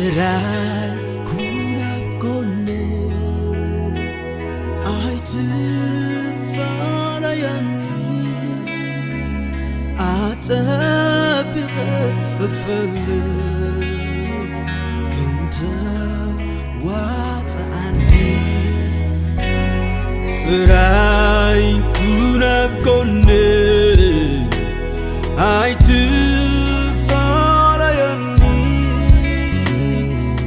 Trai kunab konne aytfalayanni atabigh فلت كنت واتعني تراي كوناب كوني aytfalayanni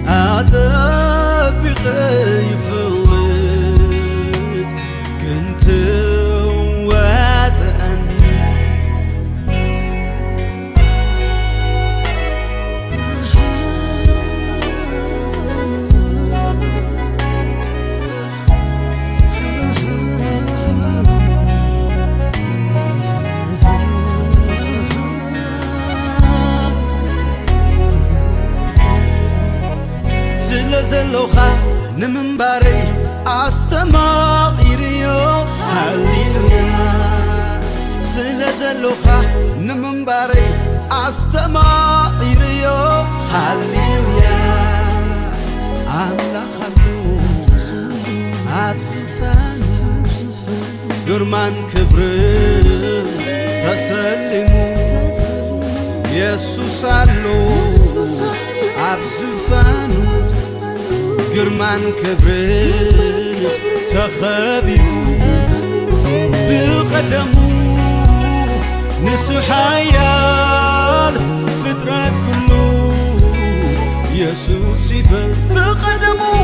atabigh فلت كنت زلوخا نمنباري أستماقيريو هاليلويا زلوخا نمنباري أستماقيريو هاليلويا أملاخلو أبزفان قرمان كبر تسلمو يسوس علو أبزفانو قرمان كبر تخبيبو بقدمو نسحايال فطرات كله يسوس يبل بقدمو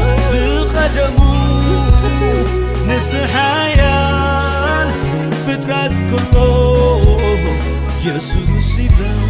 نسحايال فطرات كله يسوس يبل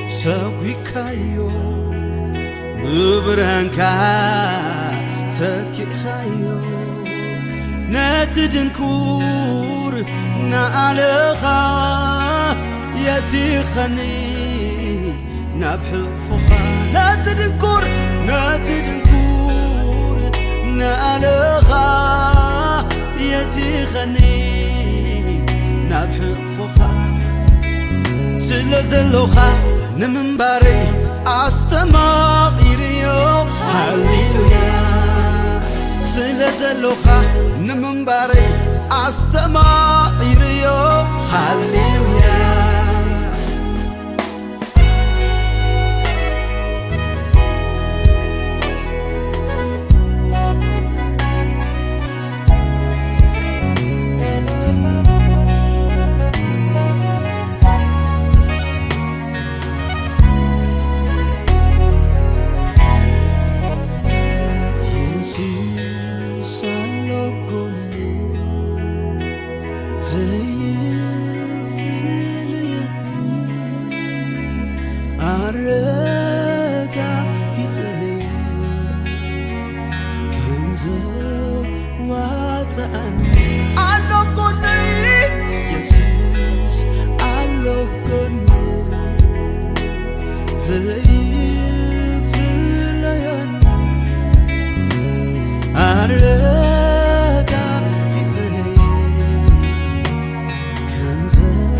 سويكايو ببرهنكا تكيخايو ناتدنكور نالخا يتيخني نبحفوخا ناتدنكور نالخا يتيخني نبحفوخا زلوخا نمنباري أستماقيريو هاليلويا زلوخا نمنباري أستماقيريو هاليلويا أرجع كتير كنزة واتعني الله كوني يسوس الله كوني زي في الليالي أرجع كتير كنزة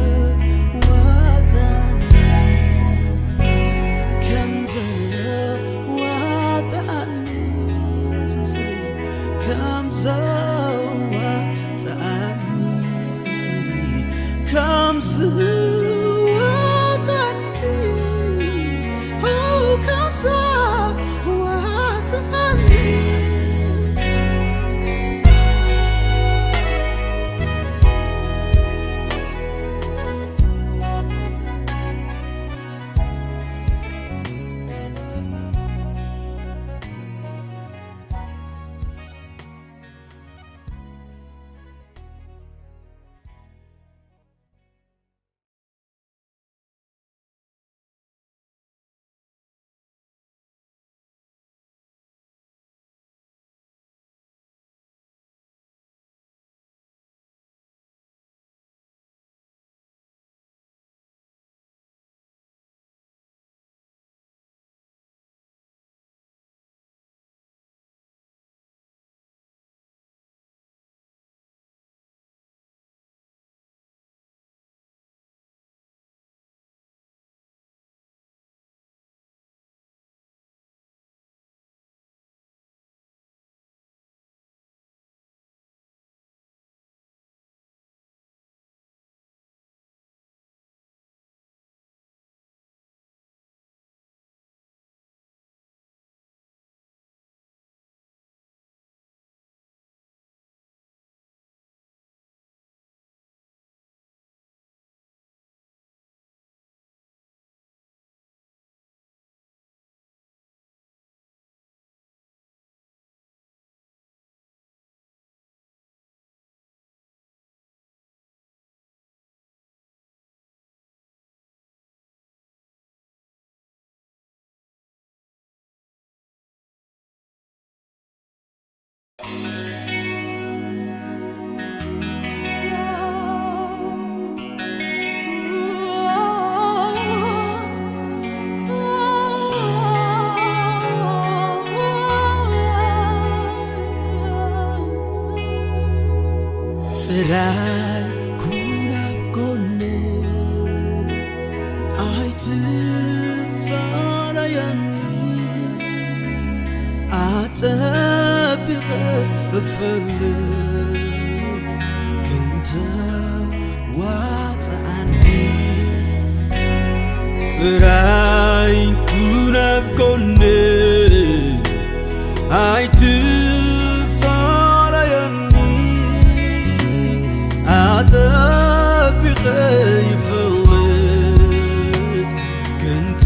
ጥራይ ኩን ኣብ ጎኒ ኣይትፋለየኒ ኣጠቢቐ እፈልጥ ክንተዋፅኣኒ ጥራይ ኩን ኣብ ጎኒ ኣይትፋለየኒ ኣጠቢቐ ይፈልጥ ክንተዋፅኣኒ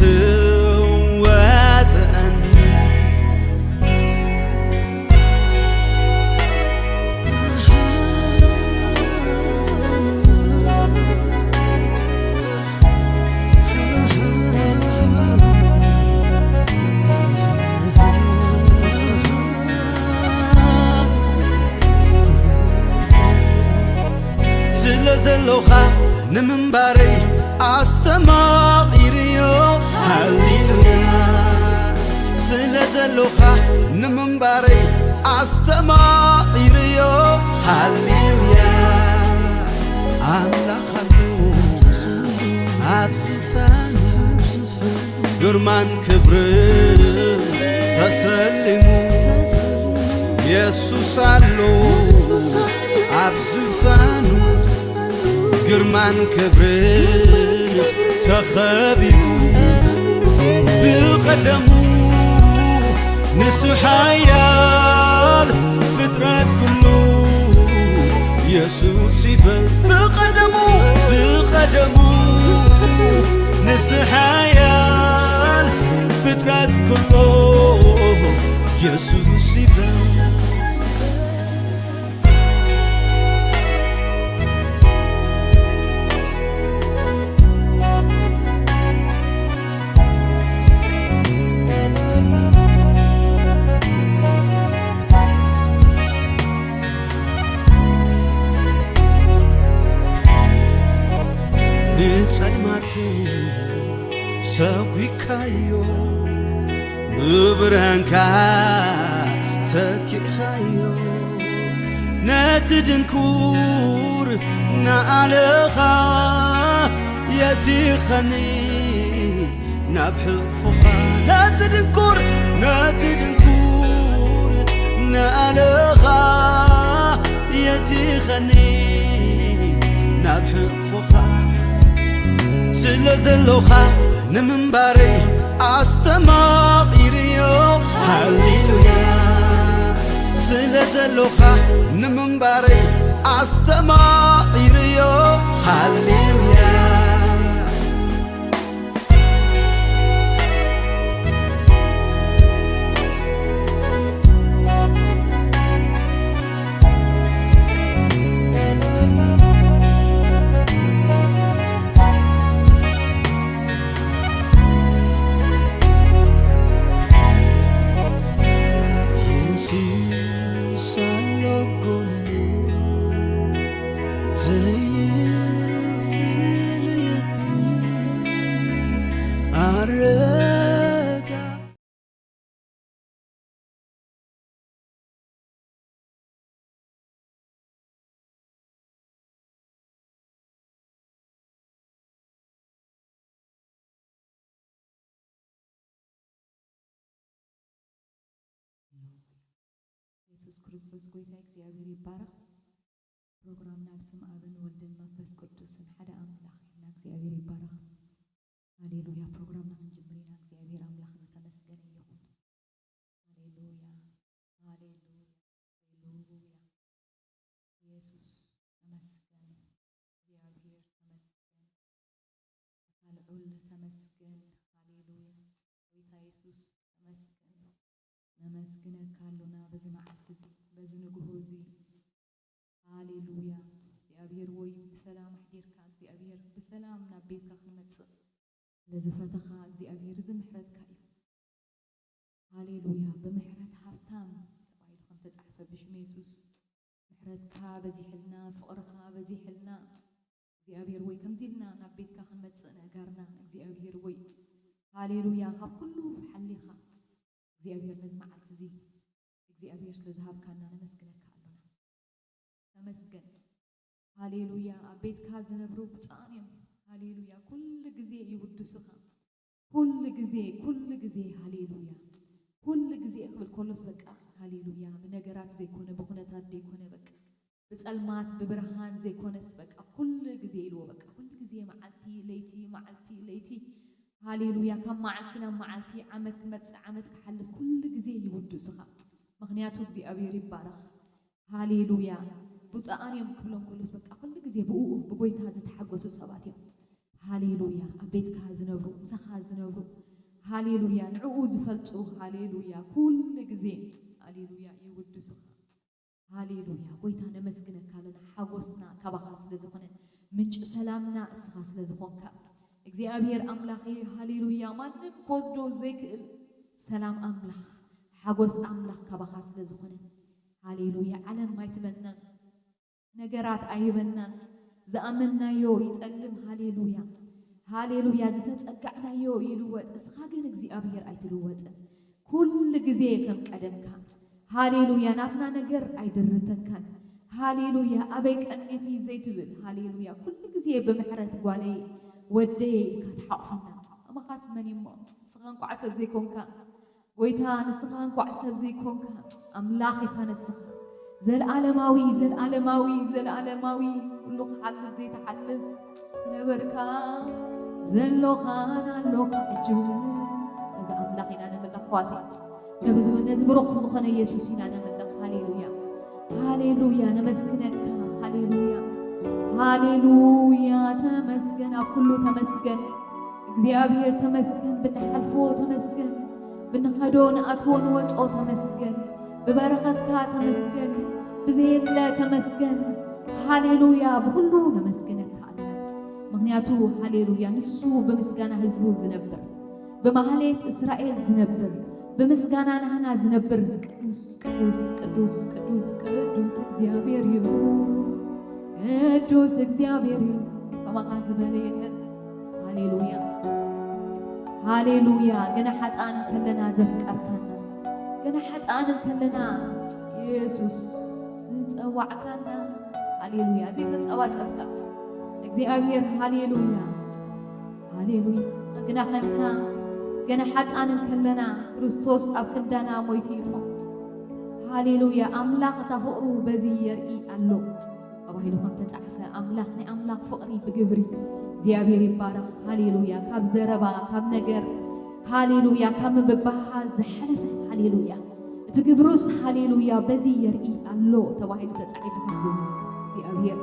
ዘለኻ ንምንባረይ ኣስተማቒርዮ ሃሌሉያ ስለ ዘለኻ ንምንባረይ ኣስተማቒርዮ ሃሌሉያ ኣምላኽ ኣብ ዝፋን ግርማን ክብርን ተሰሊሙ ኢየሱስ ኣሎ ኣብ ዝፋኑ ግርማን ክብርን ተኸቢቡ ብቐደሙ ንሱ ሓያል ፍጥረት ኩሉ ኢየሱስ ይበል ብቐደሙ ንሱ ሓያል ፍጥረት ኩሉ ኢየሱስ ይበል ንጸልማት ሰዊካዮ ብብርሃንካ ተኪኻዮ ነቲ ድንኩር ንኣለኻ የቲኸኒ ናብ ሕፉኻ ነቲ ድንኩር ንኣለኻ የቲኸኒ ናብ ሕፉኻ ስለ ዘለኻ ንምንባረይ ኣስተማቒርዮ ሃሌሉያ ስለ ዘለኻ ንምንባረይ ኣስተማቒርዮ ሃሌሉያ ኢየሱስ ክርስቶስ ጎይታ እግዚአብሔር ይባረክ። ፕሮግራምና ብስም አብን ወልድን መንፈስ ቅዱስን ሓደ አምላክ እና እግዚአብሔር ይባረክ። ሃሌሉያ። ፕሮግራምና ክንጅምር ኢና እግዚአብሔር አምላክ ዝተመስገነ ይሁን። ሃሌሉያ ሃሌሉያ ሃሌሉያ። ኢየሱስ ተመስገን፣ እግዚአብሔር ተመስገን፣ አልዑል ተመስገን። ሃሌሉያ። ጎይታ ኢየሱስ ተመስገን። ነመስግነካ አሎና በዚ መዓልቲ እዚ በዚ ንግሆ እዚ ሃሌሉያ። እግዚአብሔር ወይ ብሰላም ኣሕዲርካ እግዚአብሔር ብሰላም ናብ ቤትካ ክንመጽእ ለዝፈተኻ እግዚአብሔር ዝምሕረትካ እዩ። ሃሌሉያ። ብምሕረት ሃብታም ተባሂሉ ከም ተጻሕፈ ብሽም ኢየሱስ ምሕረትካ በዚሕልና ፍቕርካ በዚሕልና እግዚአብሔር ወይ ከምዚ ኢልና ናብ ቤትካ ክንመጽእ ነገርና እግዚአብሔር ወይ ሃሌሉያ። ካብ ኩሉ ሓሊኻ እግዚአብሔር ነዚ መዓልቲ እዚ እግዚአብሔር ስለዝሃብካና ነመስግነካ ኣለና። ተመስገን هاليلويا أبيت كازن برو بصانيم هاليلويا كل جزء يودسها كل جزء هاليلويا كل جزء قبل كلس بقى هاليلويا بنجارات زي كونه بخونتات دي كونه بقى بسألمات ببرهان زي كونه بقى كل جزء له بقى كل جزء معلتي ليتي هاليلويا كم معلتنا معلتي عمت متس عمت كحلف كل جزء يودسها مغنياته زي أبي ربارخ هاليلويا بصانيم كلهم كلس بقى كل جزء بقوي هذا تحقق سباتهم هاليلويا أبيت كازنبرو مسخازنبرو هاليلويا نعوز فلتو هاليلويا كل جزء هاليلويا يودسو هاليلويا قويت أنا مسكنك كلنا حوسنا كبخاس لزخنا منش سلامنا اسخاس لزخونك እግዚአብሔር አምላኬ ሃሌሉያ ማንም ኮዝዶ ዘይክእል ሰላም አምላክ ሓጎስ አምላክ ከበኻስ ለዝኾነ ሃሌሉያ ዓለም ማይትበና ነገራት አይበናን زأمنايو يتألم هاليلويا هاليلويا زتتسقعنايو يلوت اسخا ግን እግዚአብሔር አይትልወጥን كل ጊዜ ከም ቀደምካ ሃሌሉያ ናትና ነገር አይደርተካን ሃሌሉያ አበይ ቀንንቲ ዘይትብል ሃሌሉያ كل ጊዜ በመሕረት ጓለይ ወደይ ከተሓፈና አማኻስ መኒሞ ስኻን ቋዕሰብ ዘይኮንካ ጎይታ ንስኻን ቋዕሰብ ዘይኮንካ አምላኽ ይፈነስኻ زلعلماوي كل حلف زي تحلف سنبركا زلوخانا لوخا عجب إذا أملاقنا نملك خواتي نبزو نزبرق زخنا يسوسنا نملك هاليلويا نمسكنك هاليلويا تمسكن كله تمسكن እግዚአብሔር ተመስገን ብንሐልፎ ተመስገን ብንኸዶን አትወን ወጾ ተመስገን ببركتك تمسكن بزيل تمسكن هاليلويا بكله نمسكنك علينا مغنياتو هاليلويا نسو بمسكنا حزبو زنبر بمحليت إسرائيل زنبر بمسكنا نحنا زنبر قدوس قدوس قدوس قدوس قدوس እግዚአብሔር ቅዱስ እግዚአብሔር كما حزبنا هاليلويا هاليلويا جنا حتان كلنا زفقرتنا كنا حتان كلنا يسوس نصوعكنا هاليلويا زي تصوعك እግዚአብሔር هاليلويا هاليلويا جنا خلنا جنا حتان كلنا ክርስቶስ ኣብ ክንዳና ሞይቱ ይሞ هاليلويا أملاك تفقرو بزي يرئي ألو أبايلهم تتعفى أملاك ني أملاك فقري بجبري እግዚአብሔር ይባረክ هاليلويا كاب زربا كاب نجر هاليلويا كاب ببحال زحلف هاليلويا تجبروس هاليلويا بزي يرئي ألو تبايلو تتعفى እግዚአብሔር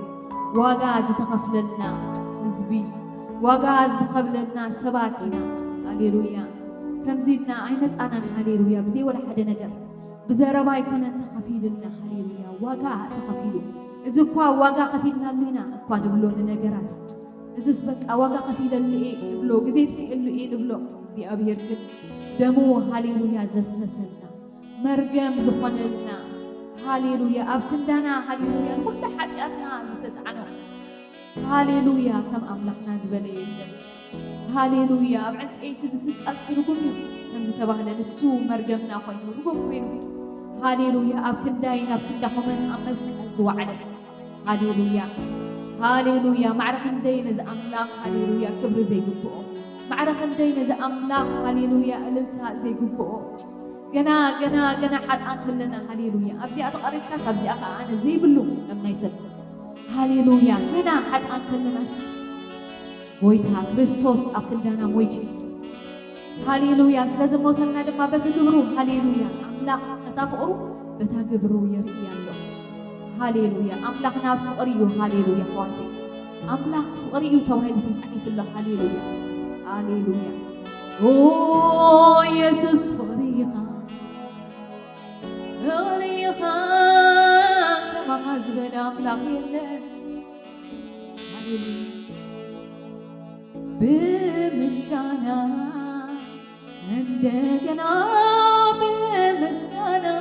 واقع تخفلنا نزبي واقع تخفلنا سباتنا هاليلويا كم زيدنا عينت أنا هاليلويا بزي ولا حدا نجر بزربا يكون أنت خفيلنا هاليلويا واقع تخفيلو إذا كوا واقع خفيلنا لنا كوا نبلون نجارات إذا سبك واقع خفيل اللي نبلو جزيت في اللي نبلو زي أبير كد دمو هاليلويا زفسسنا مرجم زخننا هاليلويا أبكندنا هاليلويا كل حياتنا زتزعنو هاليلويا كم أملاكنا زبلين هاليلويا أبعد أي تزسد أكثر كله كم زتبهنا نسو مرجمنا خوينو رقم خوينو هاليلويا أبكنداين أبكندهم أمسك أزوعنا هاليلويا هاليلويا معركة دين إذا أملاك هاليلويا كبر زي جبؤ معركة دين إذا أملاك هاليلويا ألمتها زي جبؤ جنا حد كلنا هاليلويا أبزي أتقرب ناس أبزي أنا زي بلو لما يسد هاليلويا جنا حد كلنا ويتها كريستوس أكلنا مويتي هاليلويا لازم موتنا لما بتجبرو هاليلويا أملاك نتافقرو بتجبرو يريا الله هاليلويا أملاكنا فقريو هاليلويا خواتي أملاك فقريو توهين تنسعي الله هاليلويا هاليلويا أوه يسوس فريقا كما حزبنا أملاك يلن هاليلويا بمسكانا عندنا بمسكانا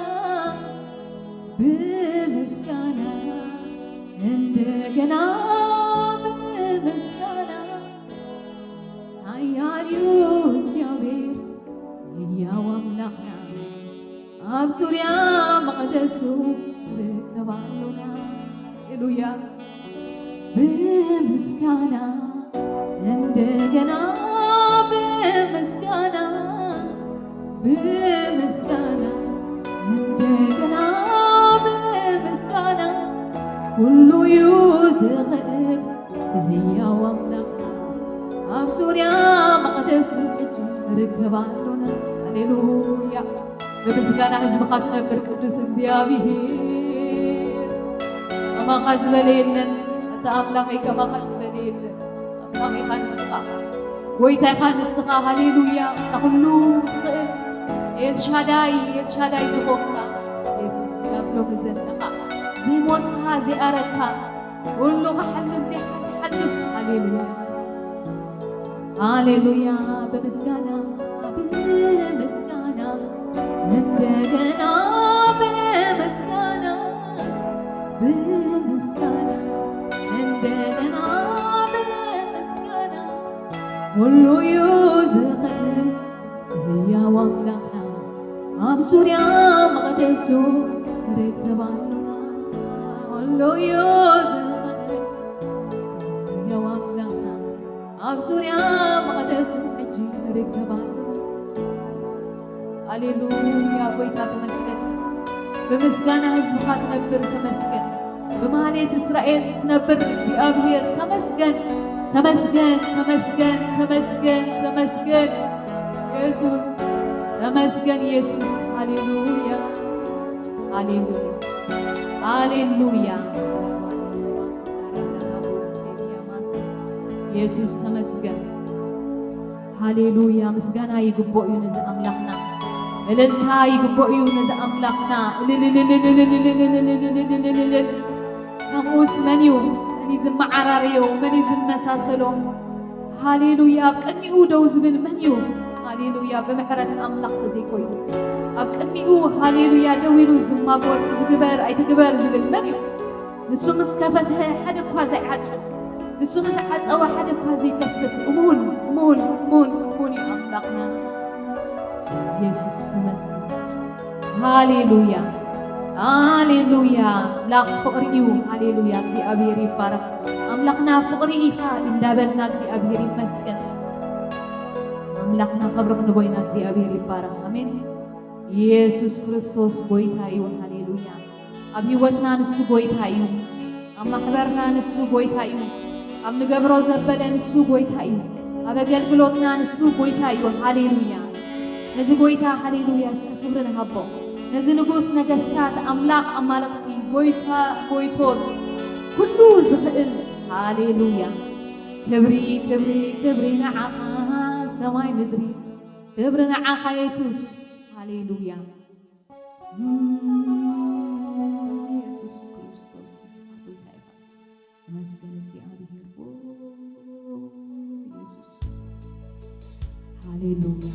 عندنا بمسكانا هياليو እግዚአብሔር ሕያው አምላክና ኣብ ዙርያ መቕደሱ ርከባሉና ሃሌሉያ በምስጋና እንደገና በምስጋና በምስጋና እንደገና በምስጋና ሁሉ ይውዝኽብ ትህያው አምላኽና ኣብ ዙርያ መቕደስ ሕጂ ንርከባሉና ሃሌሉያ በምስጋና ህዝብኻ ትነብር ቅዱስ እግዚአብሔር ከማኻ ዝበለ የለን እቲ ኣምላኸይ ከማኻ ዝበለ የለን ኣምላኸይኻ ንስኻ ጎይታይኻ ንስኻ ሃሌሉያ ኩሉ ትኽእል ኤልሻዳይ ዝኾንካ ኢየሱስ ናብሎም ዘለኻ ዘይሞትካ ዘይኣረግካ ኩሉ ክሓልፍ ዘይሓልፍ ሃሌሉያ ሃሌሉያ በምስጋና በምስጋና እንደገና በምስጋና በምስጋና እንደገና በምስጋና ሁሉ ይውዝኽብ ሕያው አምላኽና ኣብ ዙርያ መቕደሱ ንርከባሉና ሁሉ ይውዝኽብ ሕያው አምላኽና ኣብ ዙርያ መቕደሱ ሕጂ ንርከባሉና ሃሌሉያ ጎይታ ተመስገን በምስጋና ህዝብኻ ትነብር ተመስገን በማህሌት እስራኤል ትነብር እግዚአብሔር ተመስገን ተመስገን ተመስገን ተመስገን ተመስገን ኢየሱስ ተመስገን ኢየሱስ ሃሌሉያ ሃሌሉያ ሃሌሉያ ኢየሱስ ተመስገን ሃሌሉያ ምስጋና ይግባእ እዩ ነዚ ኣምላኽና እልልታ ይግባእ እዩ ነዚ ኣምላኽና ከምኡስ መን እዩ ዝመዓራርዮ መን እዩ ዝመሳሰሎ ሃሌሉያ ኣብ ቅድሚኡ ደው ዝብል መን እዩ ሃሌሉያ ብምሕረት ኣምላኽ ተዘይኮይኑ ኣብ ቅድሚኡ ሃሌሉያ ደው ኢሉ ዝማጎር ዝግበር ኣይትግበር ዝብል መን እዩ ንሱ ምስ ከፈትሐ ሓደ እኳ ዘይዓፅፅ ንሱ ምስ ዓፀወ ሓደ እኳ ዘይከፍት እሙን እሙን እሙን እሙን እዩ ኣምላኽና ኢየሱስ ተመስገን ሃሌሉያ ሃሌሉያ ኣምላኽ ፍቕሪ እዩ ሃሌሉያ እግዚአብሔር ይባረክ ኣምላኽና ፍቕሪ ኢኻ እንዳበልና እግዚአብሔር ይመስገን ኣምላኽና ክብሪ ክንጎይና እግዚአብሔር ይባረክ ኣሜን ኢየሱስ ክርስቶስ ጎይታ እዩ ሃሌሉያ ኣብ ህይወትና ንሱ ጎይታ እዩ ኣብ ማሕበርና ንሱ ጎይታ እዩ ኣብ ንገብሮ ዘበለ ንሱ ጎይታ እዩ ኣብ ኣገልግሎትና ንሱ ጎይታ እዩ ሃሌሉያ ነዚ ጎይታ ሃሌሉያ እስከ ክብሪ ንሃቦ ነዚ ንጉስ ነገስታት ኣምላኽ ኣማልኽቲ ጎይታ ጎይቶት ኩሉ ዝኽእል ሃሌሉያ ክብሪ ክብሪ ክብሪ ንዓኻ ሰማይ ምድሪ ክብሪ ንዓኻ ኢየሱስ ሃሌሉያ ኢየሱስ ክርስቶስ ጎይታ ኢኻ ተመስገን እግዚአብሔር ኢየሱስ ሃሌሉያ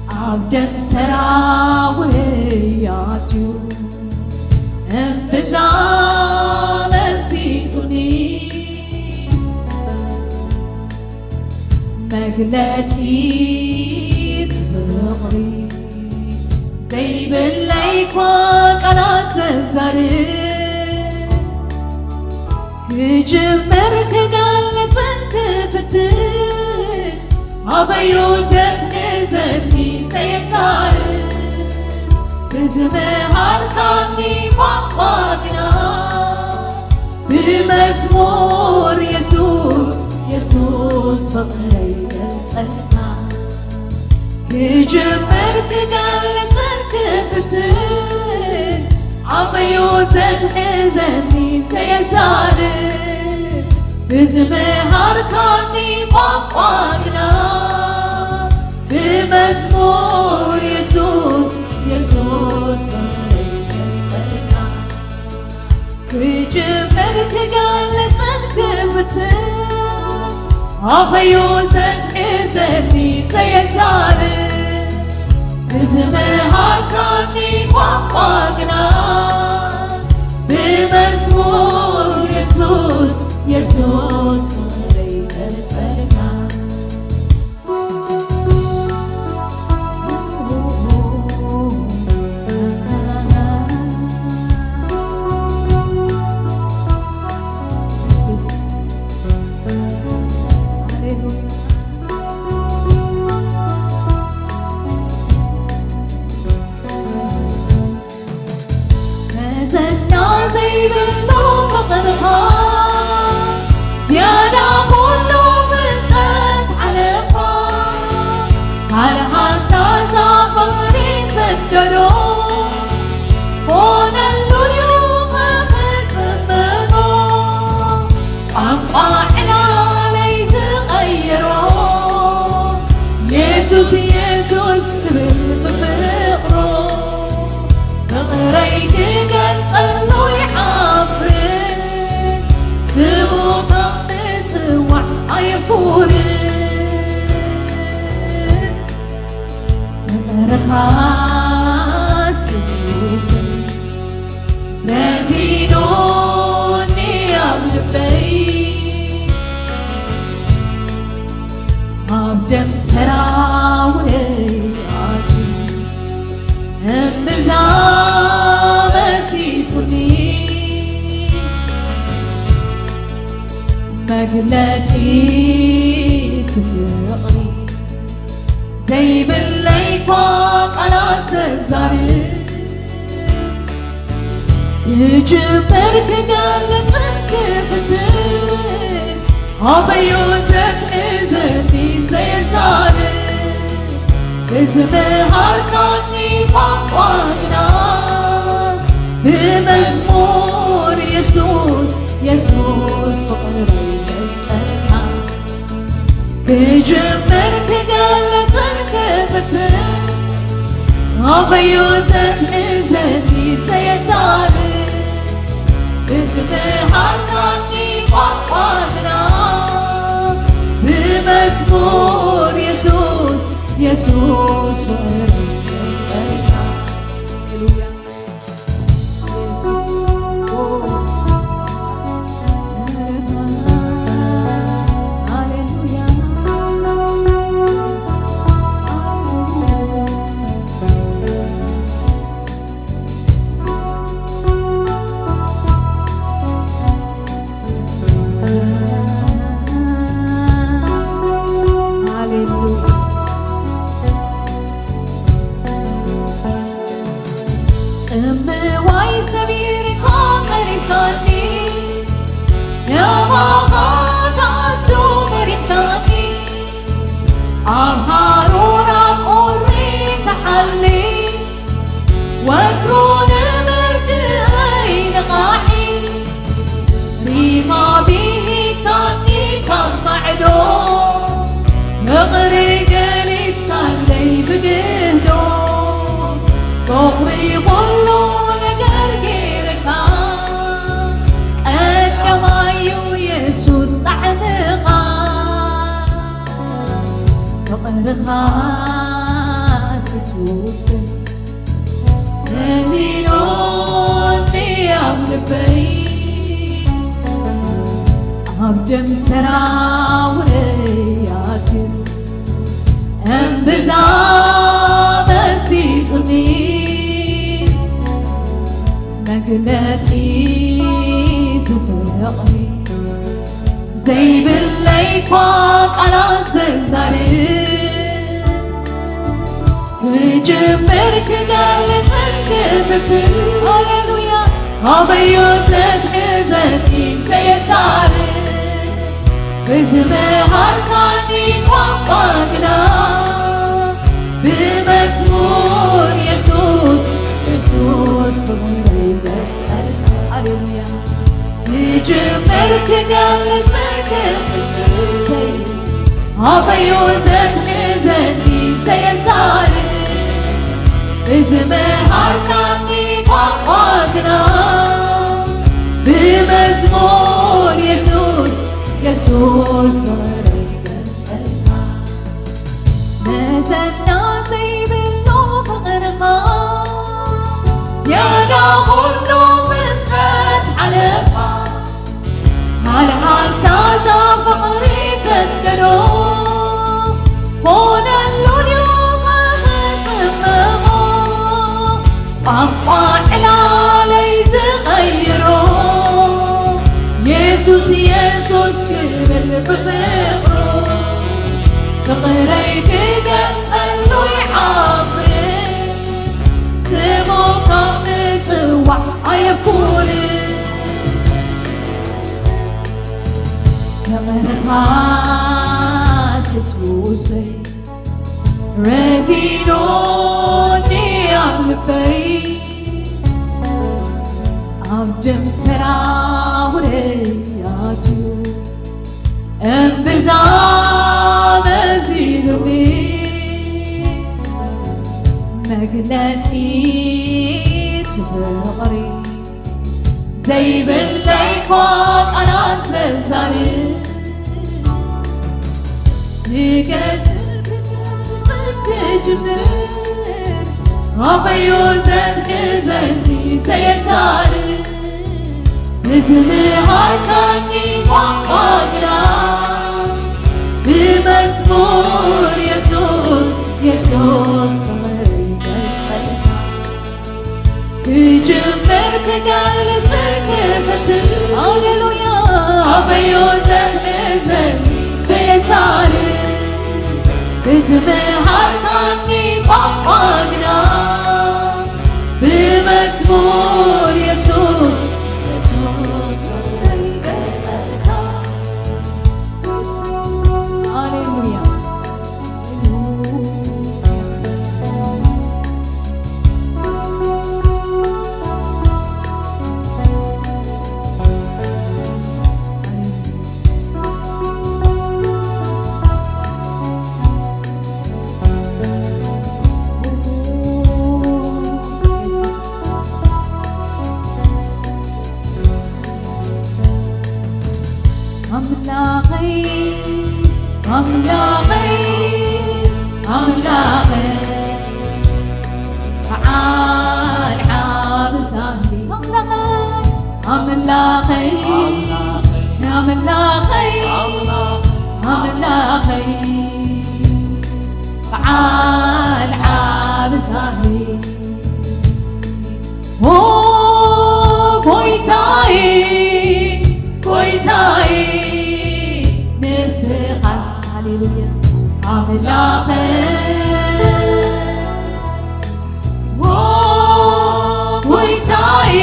عبداً سراوياتي انبتام نسيتني مقلتي تفقري زي بالليك وقلات الزرق كجمرك قلت انت فتن عبيوتك نزلني سيطار بزمهار كاني فقدنا بمزمور يسوس يسوس فقري الصلاه كجمر تقلتن كفتن عميوتن حزني سيزارن بزمهر كاني قمقنا بمزمور يسوس يسوس كجمر تقلتن كفتن عميوتن حزني سيزارن بزمهر كاني قمقنا بمزمور يسوس يسوس عليك السلام نزلنا زي بالنور فقرها زيادة كله بنتن علفا على حتى زعفري سجلو هون اليوم بتمنو عمقاحنا ليس غيرو يسوس يسوس بالمقرو مقريك قلصلو يحفر سمو طمسوع عيفور مقرخاس يسوس نزينوني أبلبي عبدم سراوري عاجي أمبلا مسيتني مقلتي تفرقني زي بالليقاق على الزهر يجبر كقلت انكفتن عبيوتك حزني زي الزهر بزمهر كاني قمقنا بمزمور يسوس يسوس فقريك السلام بجمر كقلت انكفتن عبيوتك حزني سيزار بزمهر كاني قمقنا بمزمور يسوس يسوس فقريك السلام هللويا سمواي سبير مريحاني يا بابا تاتو مريحاني أهارورا قري تحلي وترون مرد أين قاحي ريما به كاني كم معدو مغري جليس كان لي بقهدو ظهري ظلو نقرقيركا أنما يسوس تحنقا فقرها تسوس نزينون ديام لبي عبدم سراورياتي أنبزا مسيتني مقلتي تفرقني زي بالليقاق على الزهر جمرك قلت انكفتن هللويا عبيوتك حزني سيزار بزمهر كاني قمقنا كجمرك قلتك الزي عبيوزت حزني زي صاري بزمهر كاني وقعدنا بمزمور يسوس يسوس فريقا سلما نزلنا زي بالنوم غرقا زيادة غلو من فتح لفا هالحالتا فقري تسكنو خون اليوم فتمغو قطع على يزغيرو يسوس يسوس كبل بمغرو فقريت قتلو يحافظ سمو قمس وعيفول كمرهاس يسوسي رزينوني عملفي عمجم سراورياتو انبزام زينوني مقلتي تفغري زي بالليكوات انا تلزاري نقدر تجمر عبيوزن حزني زي صاري بزمهر كاني وقعدنا بمزمور يسوس يسوس فريقا سلما كجمرك قلتك فتل هاليلويا عبيوزن حزني زي صاري بزمهر كاني وقعدنا بمزمور يسوس يسوس فريقا سلما هاليلويا تعال عابساني كويتاي كويتاي نسخة هاليلويا عملاقي كويتاي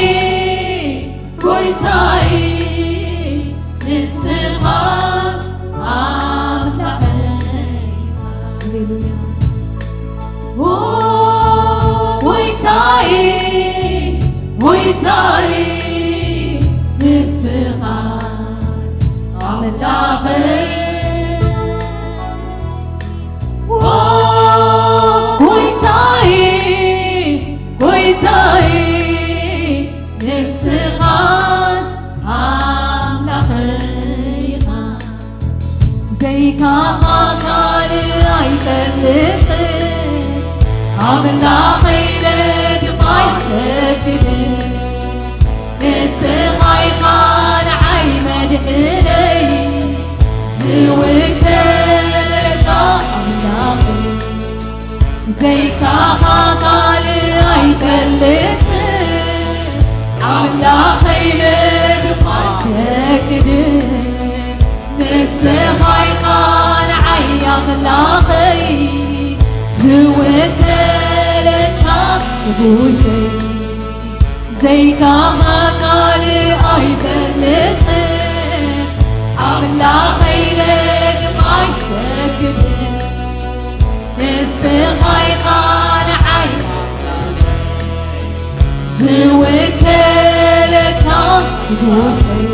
كويتاي نسخة عملاقي هاليلويا كويتاي كويتاي نسخة عملاقي كويتاي كويتاي نسخة عملاقي زي كان عيتلت عملاقي لك ما يسكت نسخة يقال عيمد إلي زوجت لك عملاقي زي كهقال عيتلت عملاقي لك ما سكت نسخة يقال عي عملاقي زوجت لك بوسي زي كهقال عيتلت عملاقي لك ما سكت نسخة يقال عي زوجت لك بوسي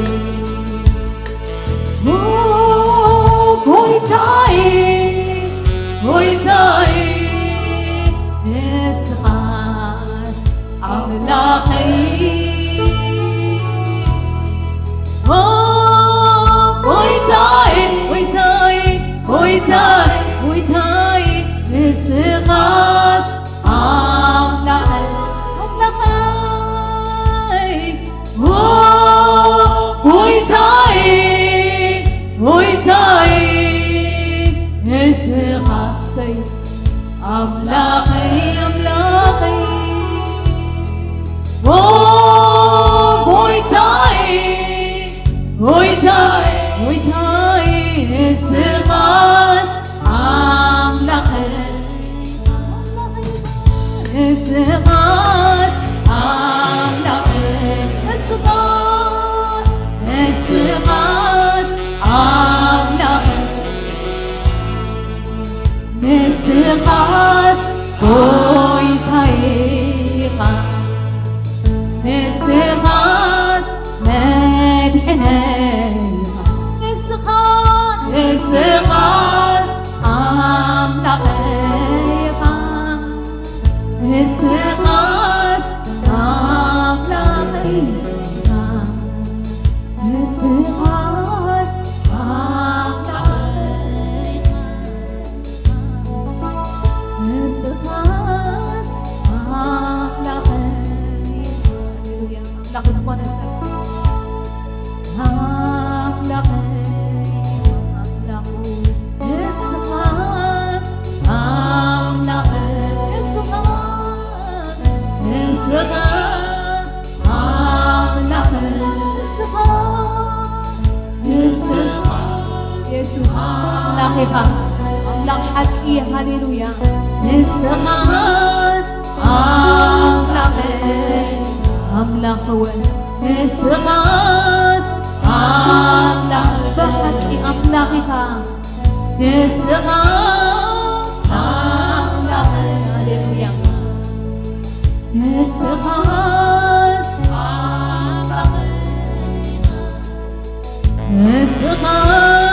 سي أملاقي أملاقي ويتاي ويتاي ويتاي سمات أملاقي سمات أملاقي سمات سمات أملاقي سمات ويتاي نسخات مدحنا نسخات أملاقيها نسخات أملاقيها نسخات أملاقيها نسخات يسوع أملاقها أملاق حقي هاليلويا نسخات أملاقي أملاق هو نسخات أملاق بحقي أملاقها نسخات أملاقي هاليلويا نسخات أملاقي نسخات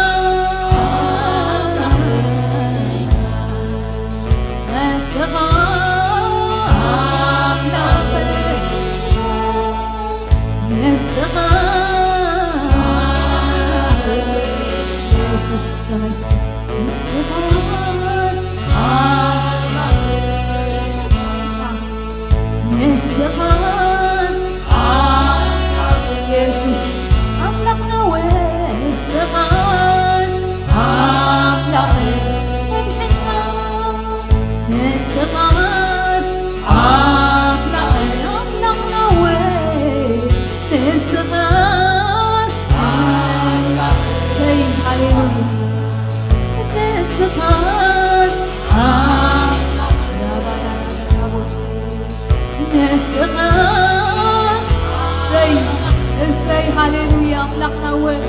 هاليلويا أملاقنا ونسخات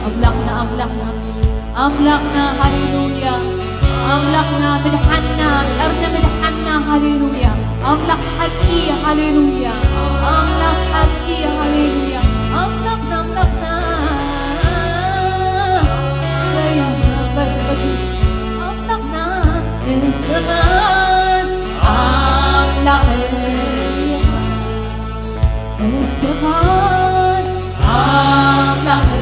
أملاقنا أملاقنا أملاقنا هاليلويا أملاقنا مدحنا أرنا مدحنا هاليلويا أملاق حقي هاليلويا أملاق حقي هاليلويا أملاقنا أملاقنا زي بس بدوس أملاقنا نسخات أملاقنا نسخات أملاقي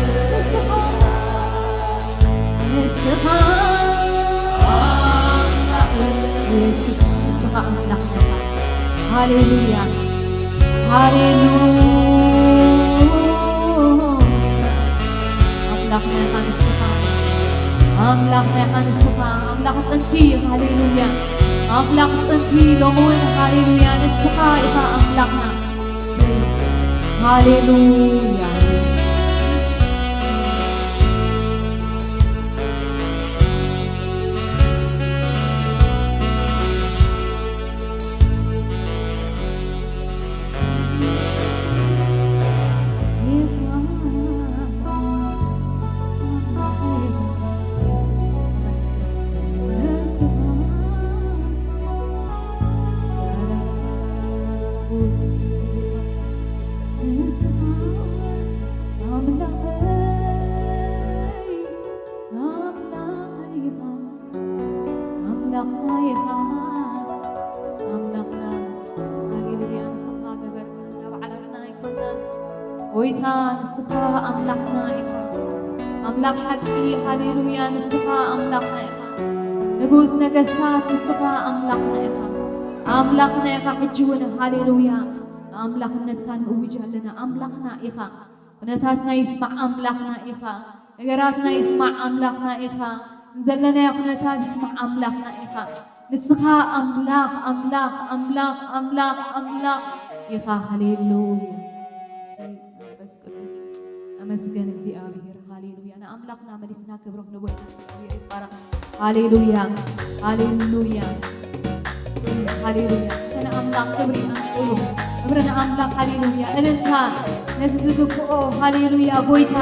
نسخات أملاقي يسوع نسخات أملاقنا هاليلويا هاليلويا أملاقنا نسخات أملاقنا نسخات أملاق أنتي هاليلويا أملاق أنتي لون هاليلويا نسخات أملاقنا هاليلويا ويتا نسخا أملاقنا إيقا أملاق حقي هاليلويا نسخا أملاقنا إيقا نقوس نقستات نسخا أملاقنا إيقا أملاقنا إيقا حجونا هاليلويا أملاقنا كان أوجه لنا أملاقنا إيقا ونتاتنا يسمع أملاقنا إيقا ነገራትና ይስማዕ ኣምላኽና ኢኻ ዘለናዮ ኩነታት ይስማዕ ኣምላኽና ኢኻ ንስኻ ኣምላኽ ኣምላኽ ኣምላኽ ኣምላኽ ኣምላኽ ኢኻ ሃሌሉያ መንፈስ ቅዱስ ኣመስገን እግዚአብሔር ሃሌሉያ ንኣምላኽና መሊስና ክብሮ ክንቦይና እግዚአብሔር ይባረኽ ሃሌሉያ ሃሌሉያ ሃሌሉያ እነ ኣምላኽ ክብሪ ኣንጽሉ ክብርና ኣምላኽ ሃሌሉያ እልልታ ነቲ ዝግብኦ ሃሌሉያ ጎይታ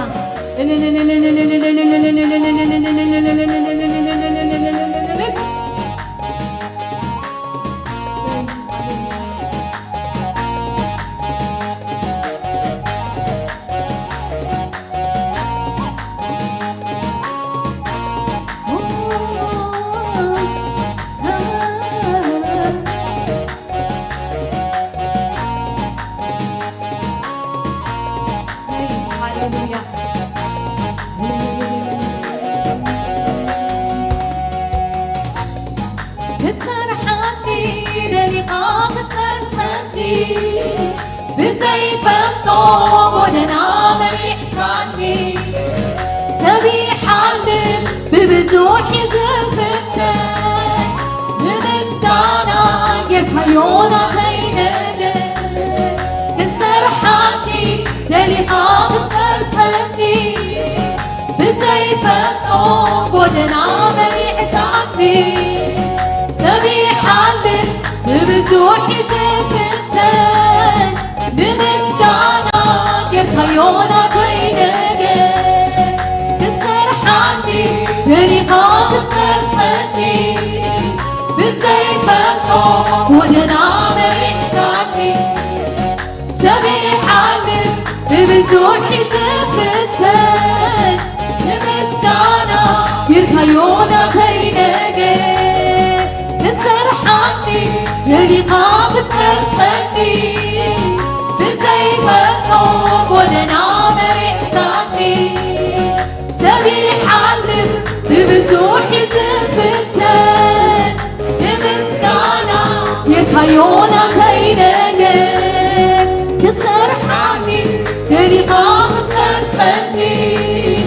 ببزوح زفتن بمسكانا يرحيونا تيننا كسرحاني للي قابل تلتني بزيف الطوب ودنا مريحتاني سبيح عالم ببزوح زفتن بمسكانا يرحيونا تيننا كسرحاني للي قابل تلتني بزيف الطوب ودنا مريحتاني سبيح عالم ببزوح زفتن لمسكانا يركيونا تينقل نسرحاني للي قابل تلتني بزيف الطوب ودنا مريحتاني سبيح عالم ببزوح زفتن لمسكانا يركيونا تينقل كسرحاني للي قابل تلتني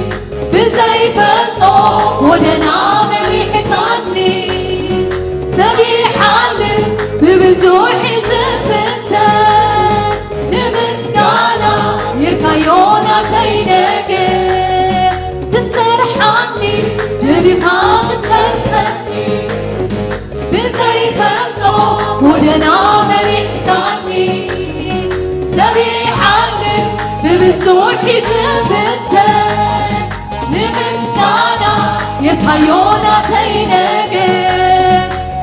بزيف الطوب ودنا مريحتاني سبيح عالم ببزوح زفتن لمسكانا يركيونا تينقل كسرحاني للي قابل تلتني بزيف الطوب ودنا مريحتاني سبيح عالم ببزوح زفتن لمسكانا يرحيونا تينقل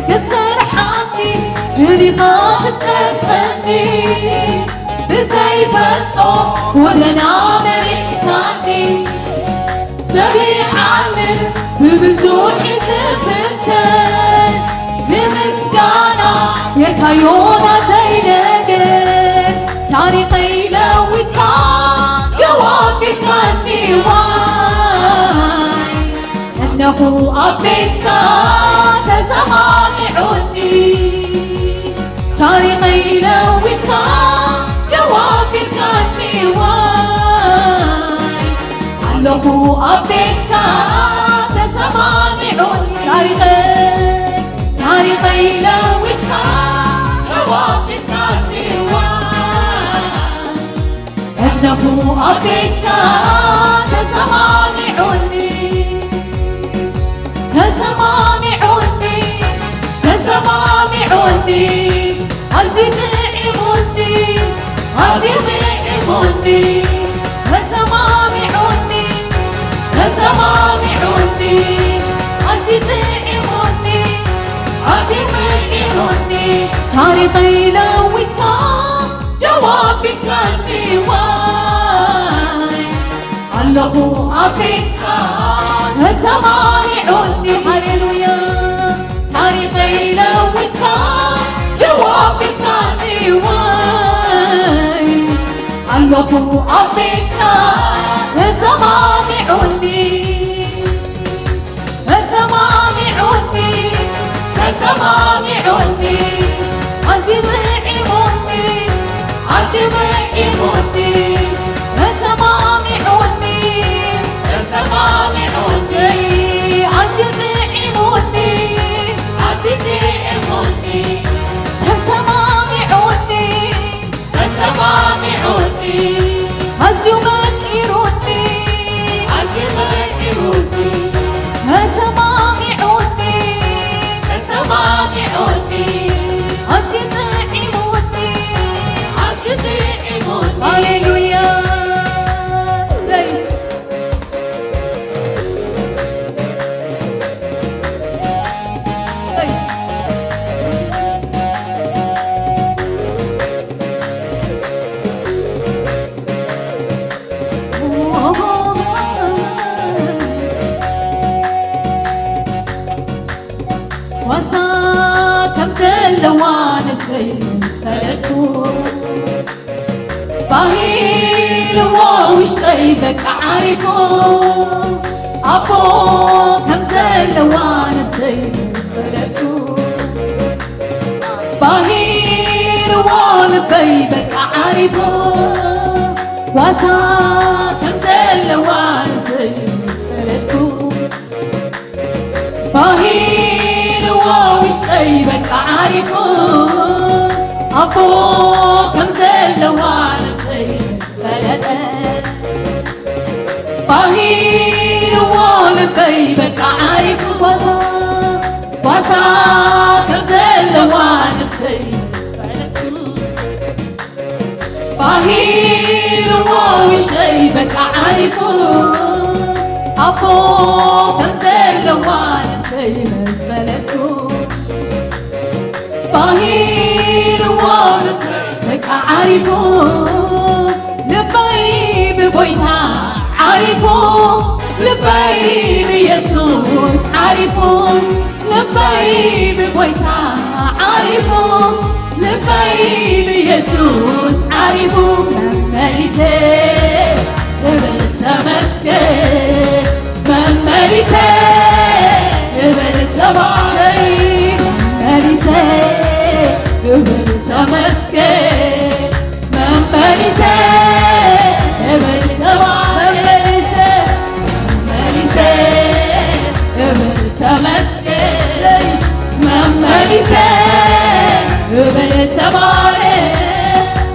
كسرحاني للي قابل تلتني بزيف الطوب ودنا مريحتاني سبيح عالم ببزوح زفتن لمسكانا يرحيونا تينقل تاريخي لويتك جوابك عني واي أنه أبيتك تسمعني تاريخي لويتك جوابك عني واي أنه أبيتك تسمعني تاريخي لويتك جوابك عني أنه أبيتك تسمعني عزيز عمودي عزيز عمودي تسمعني عزيز عمودي عزيز عمودي تاريخي لويتك جوابك عني واي الله أبيتك تسمعني هللويا تاريخي لويتك جوابك عني واي الله أبيتك تسمعني تسمعني عزيز عمودي عزيز عمودي تسمعني باهيل ووش طيبك عارفو أبو كم زلوا نفسي سفلتو باهيل وولبيبك عارفو واسا كم زلوا نفسي سفلتو باهيل ووش طيبك عارفو أبو كم زلوا نفسي سفلتو باهيل وولبيبك عارفو واسا كم زلوا نفسي سفلتو باهيل ووش طيبك عارفو أبو كم زلوا نفسي سفلتو باهيل وولبيبك عارفو لبي ببويتا عارفو لبي بيسوس عارفو لبي ببويتا عارفو لبي بيسوس عارفو مملسي قبل تمسكي مملسي قبل تباري مملسي قبل تمسكي مملسي قبل تباري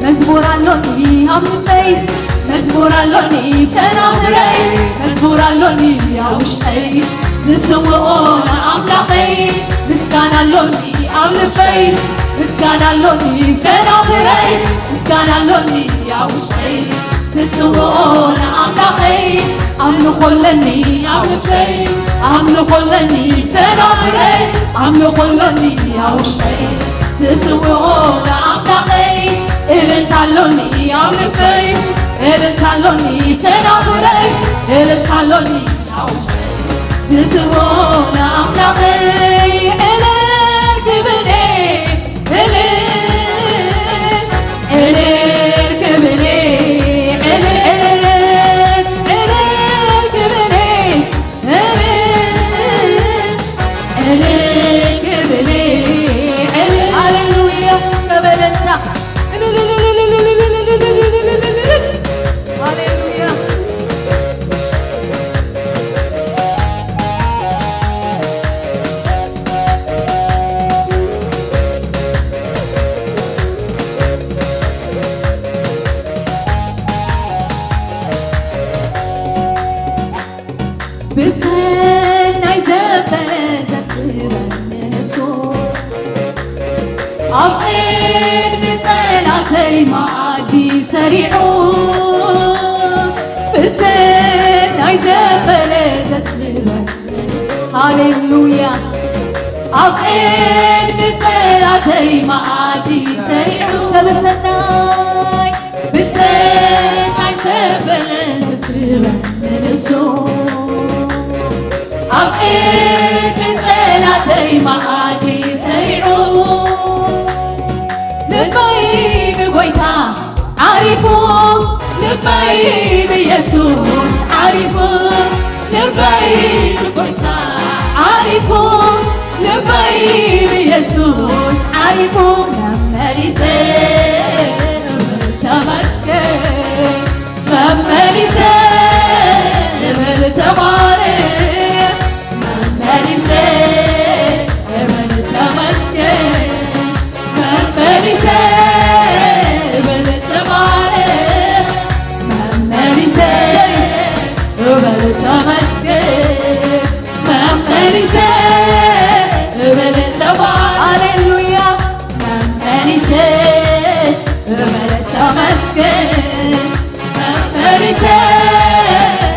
مزبور اللوني عمي مزبور اللوني تناهري مزبور اللوني عوشتي تسوون أملاقي مسكان اللوني أولفي مسكان اللوني تناهري مسكان اللوني عوشتي تسوون أملاقي أملو خلني أولفي أملو خلني تناهري أملو خلني عوشتي تسوون أملاقي إلن تعلوني أولفي إلن تعلوني تناهري إلن تعلوني عوشتي تسوون أملاقي إلن كبني إلن كبني أبعد بطلعتي معدي سريعو بسن عايزة بلدت غيرس هاليلويا أبعد بطلعتي معدي سريعو بسناي بسن عايزة بلدت غيرس أبعد بطلعتي معدي سريعو لبي بقويتا عارفو لبي بيسوس عارفو لبي بقويتا عارفو لبي بيسوس عارفو مملسي تمكي مملسي በልተባረክ መመሪሴ በልተመስገን መመሪሴ በልተባረክ መመሪሴ በልተመስገን መመሪሴ በልተባረክ ሃሌሉያ መመሪሴ በልተመስገን መመሪሴ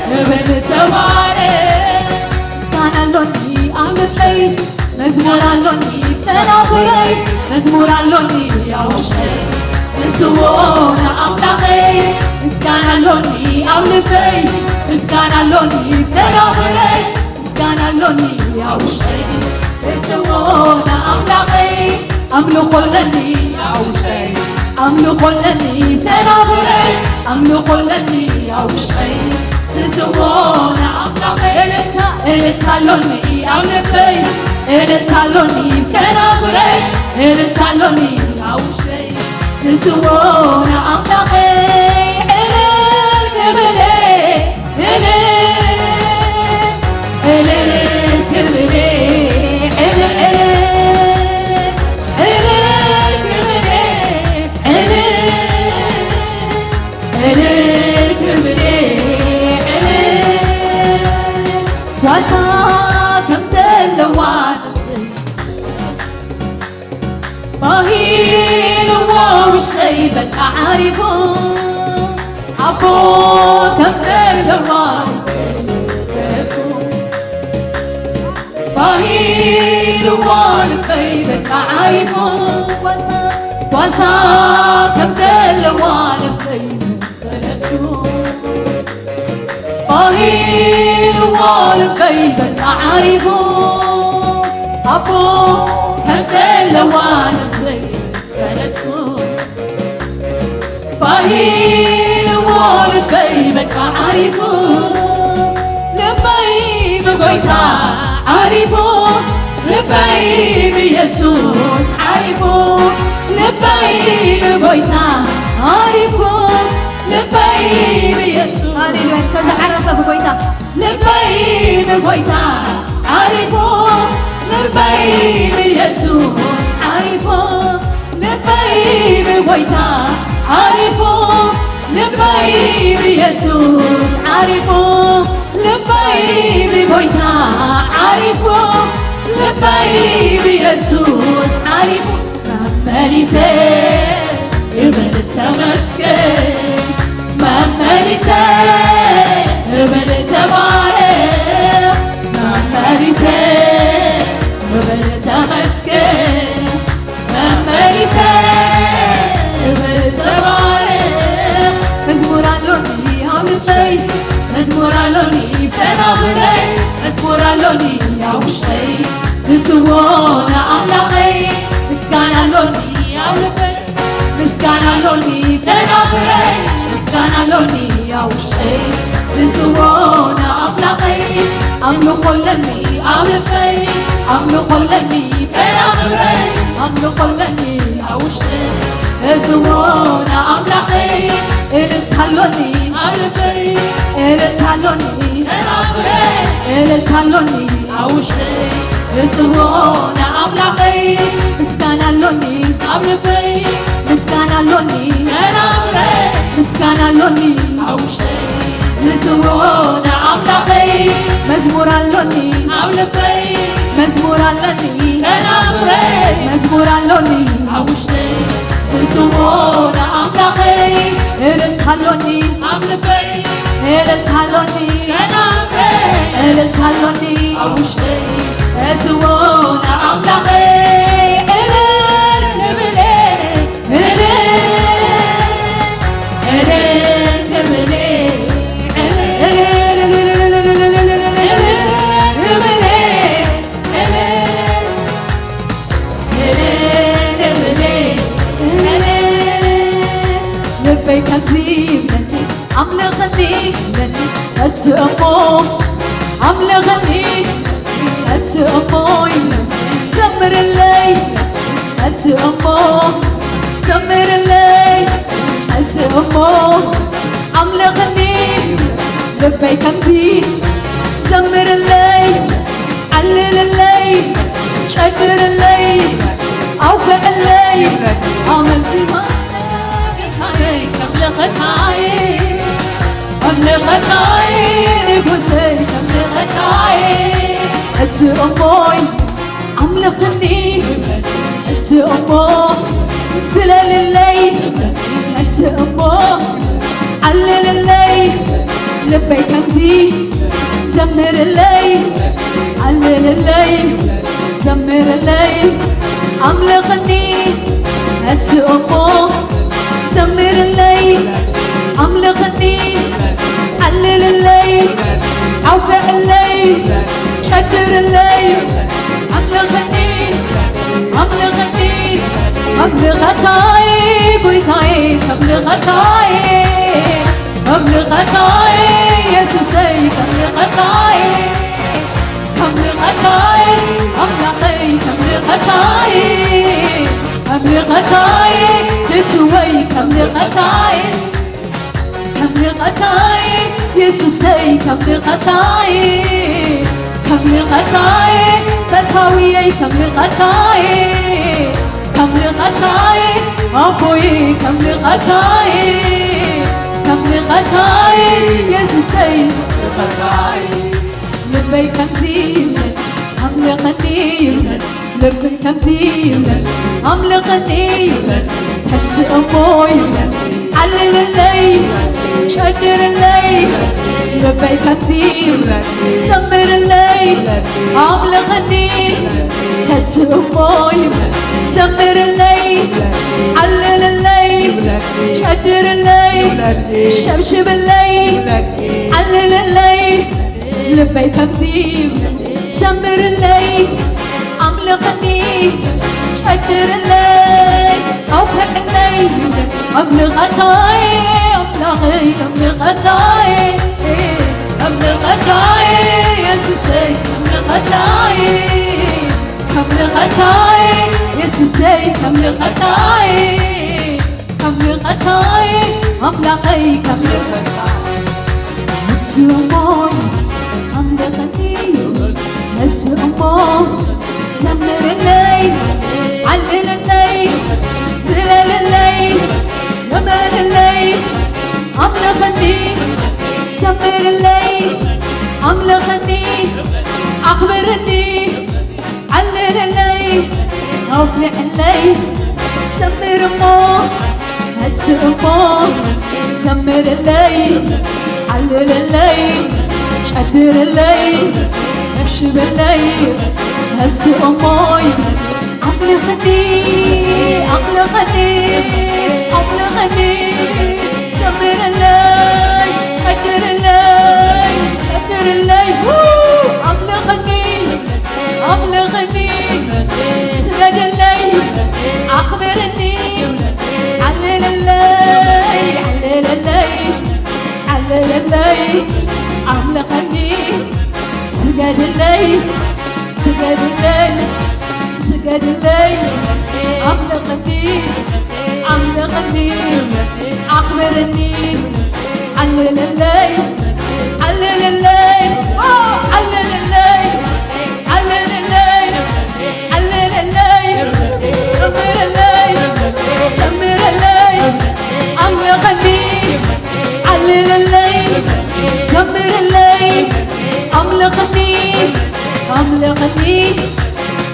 በልተባረክ ምስጋና ሎኒ አምልጠይ መዝሙር አሎኒ ተናገረይ መዝሙር አሎኒ ያውሸይ ንስዎነ አምላኸይ ምስጋና ሎኒ አምልጠይ ምስጋና ሎኒ ተናገረይ ምስጋና ሎኒ ያውሸይ ንስዎነ አምላኸይ አምልኮለኒ ያውሸይ አምልኮለኒ ተናገረይ አምልኮለኒ ያውሸይ ንስዎነ አምላኸይ እልልታሎኒ አምልጠይ እልልታሎኒ ተናገረይ እልልታሎኒ ያውሸይ ንስዎነ አምላኸይ እልል ክብሌ እልል ክብሌ እልል ክብሌ እልል ክብሌ ዋሳ ከምዘለዋን ባሂልዋ ውሽጠይ በቃ ዓሪፎ አቦ ከምዘለዋን ባሂልዋ ልበይ በቃ ዓሪፎ ዋሳ ከምዘለዋን ነፍሰይ መስፈለቱ ባሂልዋ ልበይ በቃ ዓሪፎ አቦ ከምዘለዋን ነፍሰይ መስፈለቱ ባሂልዋ ልበይ በቃ ዓሪፎ ልበይ ብጎይታ ዓሪፎ ልበይ ብኢየሱስ ዓሪፎ ልበይ ብጎይታ ዓሪፎ ልበይ ብኢየሱስ ሃሌሉያ እስከዛ ዓረፈ ብጎይታ ልበይ ብጎይታ ዓሪፎ ልበይ ብኢየሱስ ዓሪፎ ልበይ ብጎይታ ዓሪፎ ልበይ ብኢየሱስ ዓሪፎ ልበይ ብጎይታ ዓሪፎ ልበይ ብኢየሱስ ዓሪፎ መመሪሴ በልተመስገን መመሪሴ በልተባረክ መመሪሴ በልተመስገን መመሪሴ በልተባረክ መዝሙር አሎኒ አምልጠይ መዝሙር አሎኒ ተናገረይ መዝሙር አሎኒ ያውሸይ ንስዎነ አምላኸይ ምስጋና አሎኒ አምልጠይ ምስጋና ሎኒ ተናገረይ ምስጋና ሎኒ ያውሸይ ንስዎነ አምላኸይ አምልኮለኒ አምልጠይ አምልኮለኒ ተናገረይ አምልኮለኒ ያውሸይ ንስዎነ አምላኸይ እልልታሎኒ አምልጠይ እልልታሎኒ ተናገረይ እልልታሎኒ ያውሸይ ንስዎነ አምላኸይ ምስጋና ሎኒ አምልጠይ ምስጋና ሎኒ ተናገረይ ምስጋና ሎኒ ያውሸይ ንስዎነ አምላኸይ መዝሙር አሎኒ አምልጠይ መዝሙር አሎኒ ተናገረይ መዝሙር አሎኒ ያውሸይ ንስዎነ አምላኸይ እልልታሎኒ አምልጠይ እልልታሎኒ ተናገረይ እልልታሎኒ ያውሸይ ንስዎነ አምላኸይ እልል ክብሌ እልል ክብሌ ልበይ ከዚብለኒ አምልኸኒ ለኒ እስእሞ አምልኸኒ እስእሞ ዘምርለይ እስእሞ ዘምርለይ እስእሞ አምልኸኒ لبي كمزي زمر الليل علل الليل شكر الليل أوفق الليل عملت ما كم لغتاي كم لغتاي قصي كم لغتاي أسي أموي عم لغني أسي أمو سلال الليل أسي أمو علل الليل لبي كمزي زمر الليل علل الليل زمر الليل عم لغني أسي أمو زمر الليل عم لغني علل الليل عوفق الليل شكر الليل عم لغني عم لغني عم لغتاي بويتاي عم لغتاي عم لغتاي يسوسي عم لغتاي عم لغتاي عم لغتاي عم لغتاي عم لغتاي تتوي عم لغتاي عم لغتاي يسوسي عم لغتاي عم لغتاي فتاوي عم لغتاي عم لغتاي أبوي عم لغتاي عم لغتاي يسوسي لغتاي لبي كمزي عم لغني لبي كمزي عم لغني تحس أبوي علل الليل شكر الليل لبي كمزي زمر الليل عم لغني تحس أبوي زمر الليل علل الليل شكر الليل شبشب الليل علل الليل لبي كمزي زمر الليل عم لغني شكر الليل أوفق الليل عم لغتاي عم لغي عم لغتاي عم لغتاي يسوسي عم لغتاي عم لغتاي يسوسي عم لغتاي عم لغتاي عم لغي عم لغتاي يسوع عم لغني يسوع زمر الليل علل الليل زلال الليل جمال الليل عم لغني زمر الليل عم لغني أخبرني علل الليل أوفق الليل زمر أمو هسه أمو زمر الليل علل الليل شكر الليل نفشب الليل هسه أموي عم لغني عم لغني عم لغني زمر الليل شكر الليل شكر الليل عم لغني عم لغني سجد الليل أخبرني علل الليل علل الليل علل الليل عم لغني سجد الليل سجد الليل سجد الليل عم لغني عم لغني أخبرني علل الليل علل الليل علل الليل علل الليل علل الليل زمر الليل زمر الليل عم لغني علل الليل زمر الليل عم لغني عم لغني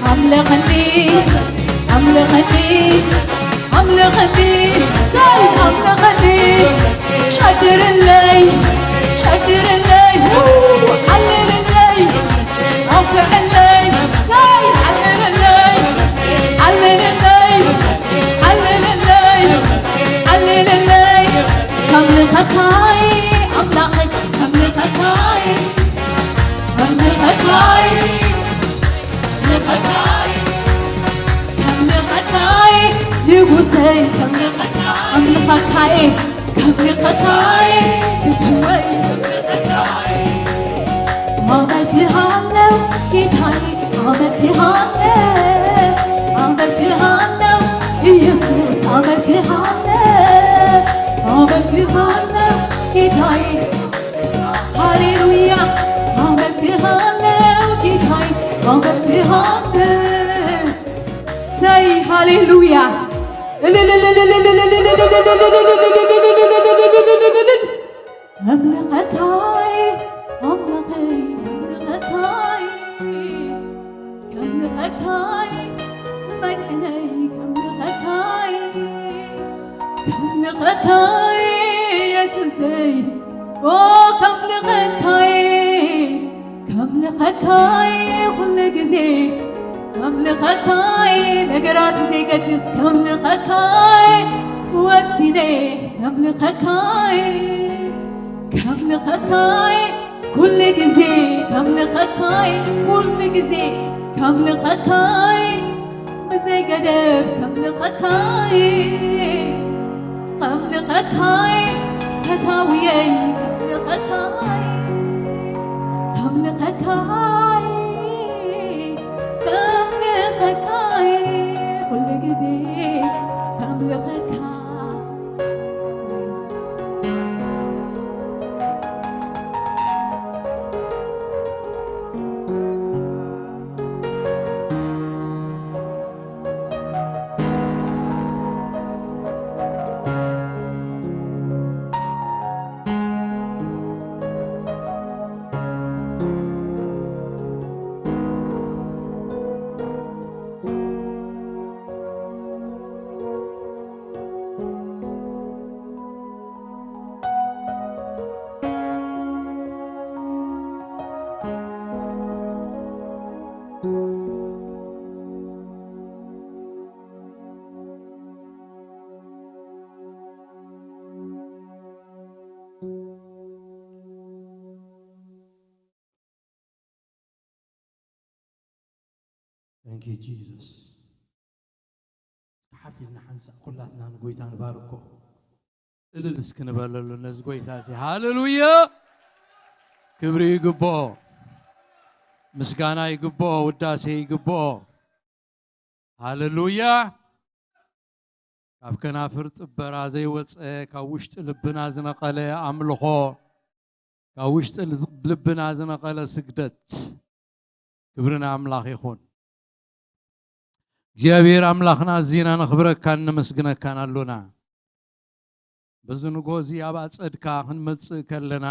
عم لغني عم لغني عم لغني زي عم لغني شكر الليل شكر الليل علل الليل أوفق الليل زي علل الليل علل الليل علل الليل علل الليل عم لغتاي عم لغني عم لغتاي عم لغتاي لغتاي عم لغتاي يبوسي عم لغتاي عم لغتاي عم لغتاي بتشوي عم لغتاي عملت هالو يتهاي عملت هالو عملت هالو يسوع عملت هالو عملت هالو يتهاي هاليلويا عملت هالو كيتاي عملت هالو say هاليلويا أملخك هاي أملخي أملخك هاي كملخك هاي مجني كملخك هاي كملخك هاي يسوسي أو كملخك هاي كملخك هاي كل جزي كملخك هاي نقرات زي قدس كملخك هاي وسيني كملخك هاي كملخك هاي كل جزي كملخك هاي كل جزي كملخك هاي بزي قدر كملخك هاي كملخك هاي فتاويي كملخك هاي كملخك هاي كملخك هاي كل جزي كملخك هاي Thank you, Jesus. حفلنا حنسى كلاتنا نقويتا نباركو إللس كنباللو نزقويتا سي هاللويا كبري يقبو مسقانا يقبو وداسي يقبو هاللويا كابكنا فرط برازي وص كاوشت لبنا زنقله املخو كاوشت لبنا زنقله سجدت كبرنا املاخ يخون እግዚአብሔር አምላኽና ዚና ነኽብረካ ንመስግነካ አለና በዝንጎ ዚያባ ጸድካ ክንመጽእ ከለና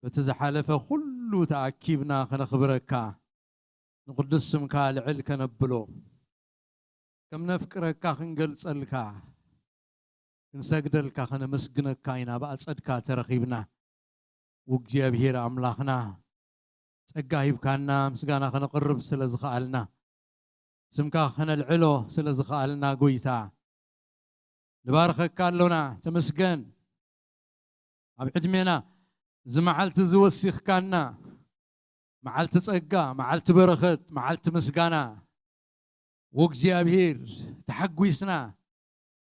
በተዘሓለፈ ሁሉ ተአኪብና ከነኽብረካ ንቅዱስ ስምካ ልዕል ከነብሎ ከም ነፍቅረካ ክንገልጸልካ ክንሰግደልካ ከነመስግነካ ኢና በአጸድካ ተረኺብና ወእግዚአብሔር አምላኽና ጸጋ ይብካና ምስጋና ከነቅርብ ስለዝኻልና سمكا خنا العلو سلزخالنا قويتا نبارخك كالونا تمسكن عبد مينا زمعلت زوسيخ كاننا معلت صقا معلت برخت معلت مسكانا وغزيابير تحقويسنا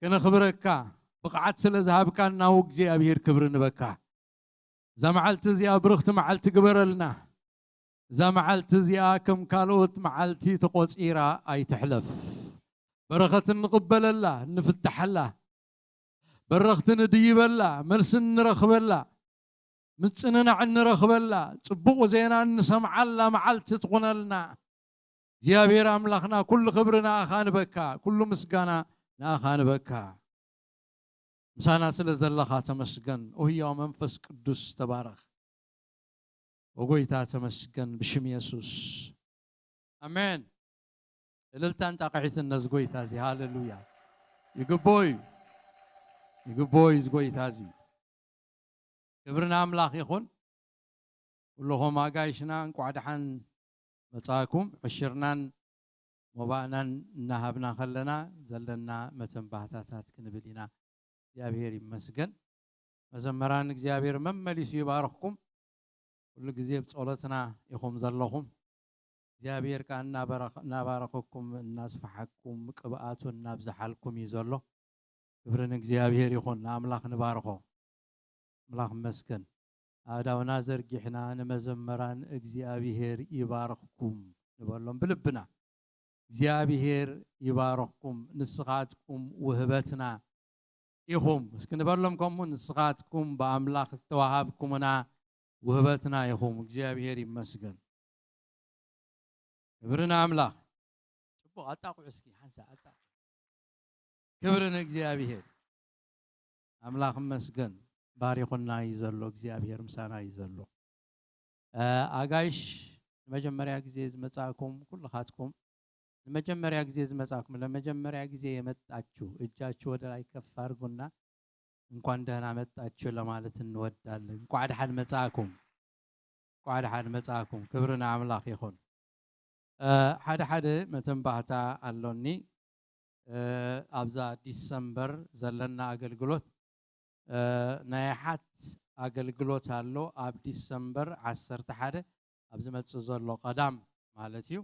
كنا خبركا بقعت سلذهب كاننا وغزيابير كبر نبكا زمعلت زيا برخت معلت قبرلنا زمعلت زياكم كالوت معلتي تقوصيرا اي تحلف برخت نقبل الله نفتح الله برخت نديب الله مرسن نرخب الله متصننا عن نرخب الله صبق زينا نسمع الله معلت تقنلنا زيابير املاخنا كل خبرنا اخان بكا كل مسقانا اخان بكا مسانا سلازلخا تمسكن وهي منفس قدوس تبارك وقويتا تمسكن بشم يسوس امين الالتان تقعيت الناس قويتا زي هاللويا يقبوي زقويتا زي كبرنا املاخ يخون كلهم اقايشنا نقعدحن مصاكم عشرنان وبانا نهبنا خلنا زلنا متنبهتات كنبلينا እግዚአብሔር ይመስገን መዘመራን እግዚአብሔር መመሊሱ ይባርክኩም ሁሉ ጊዜ በጸሎትና ይኹም ዘለኹም እግዚአብሔር ካና ባረከኩም እናስፈሐኩም ቅብአቱን እናብዛሐልኩም ይዘሎ ክብርን እግዚአብሔር ይኹን አምላክ ንባርኮ አምላክ መስገን አዳውና ዘርጊሕና ንመዘመራን እግዚአብሔር ይባርክኩም ንበሎም ብልብና እግዚአብሔር ይባርክኩም ንስኻትኩም ወህበትና ይኹም እስክንበሎም ኮሙ ንስኻትኩም በአምላክ ተዋሃብኩምና وهبتنا يخوم እግዚአብሔር ይመስገን ክብርን አምላክ ጽቡቅ አጣቁ እስኪ ሐንሳ አጣቁ ክብርን እግዚአብሔር አምላክ ይመስገን ባሪኹና ይዘሎ እግዚአብሔር ምሳና ይዘሎ አጋይሽ ለመጀመሪያ ጊዜ ዝመጻኩም ኩልኻትኩም ለመጀመሪያ ጊዜ ዝመጻኩም ለመጀመሪያ ጊዜ የመጣችሁ እጃችሁ ወደ ላይ ከፍ አድርጉና እንኳን ደህና መጣችሁ ለማለት እንወዳለን እንኳን ደህና መጻኩም እንኳን ደህና መጻኩም ክብርና አምላክ ይሁን ሓደ መተንባህታ አሎኒ አብዛ ዲሰምበር ዘለና አገልግሎት ናይሓት አገልግሎት አሎ አብ ዲሰምበር 11 አብዝ መጽ ዘሎ ቀዳም ማለት እዩ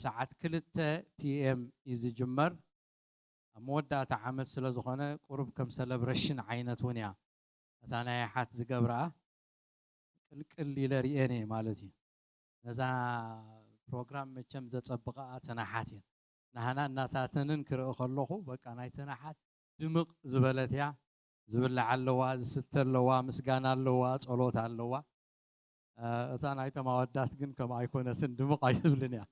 ሰዓት 2 ፒኤም ይዝጅመር መወዳእታ ዓመት ስለዝኾነ ቁርብ ከም ሴሌብሬሽን ዓይነት ውን እያ እታ ናይሓት ዝገብራ ቅልቅል ኢለ ርኤኔ ማለት እዩ ነዛ ፕሮግራም መቸም ዘጸብቃ ተናሓት እያ ናህና እናታተንን ክርኢ ከለኹ በቃ ናይ ተናሓት ድምቕ ዝበለት እያ ዝብላዕ ኣለዋ ዝስተ ኣለዋ ምስጋና ኣለዋ ጸሎት ኣለዋ እታ ናይ ተማወዳት ግን ከም ኣይኮነትን ድምቕ ኣይብልን እያ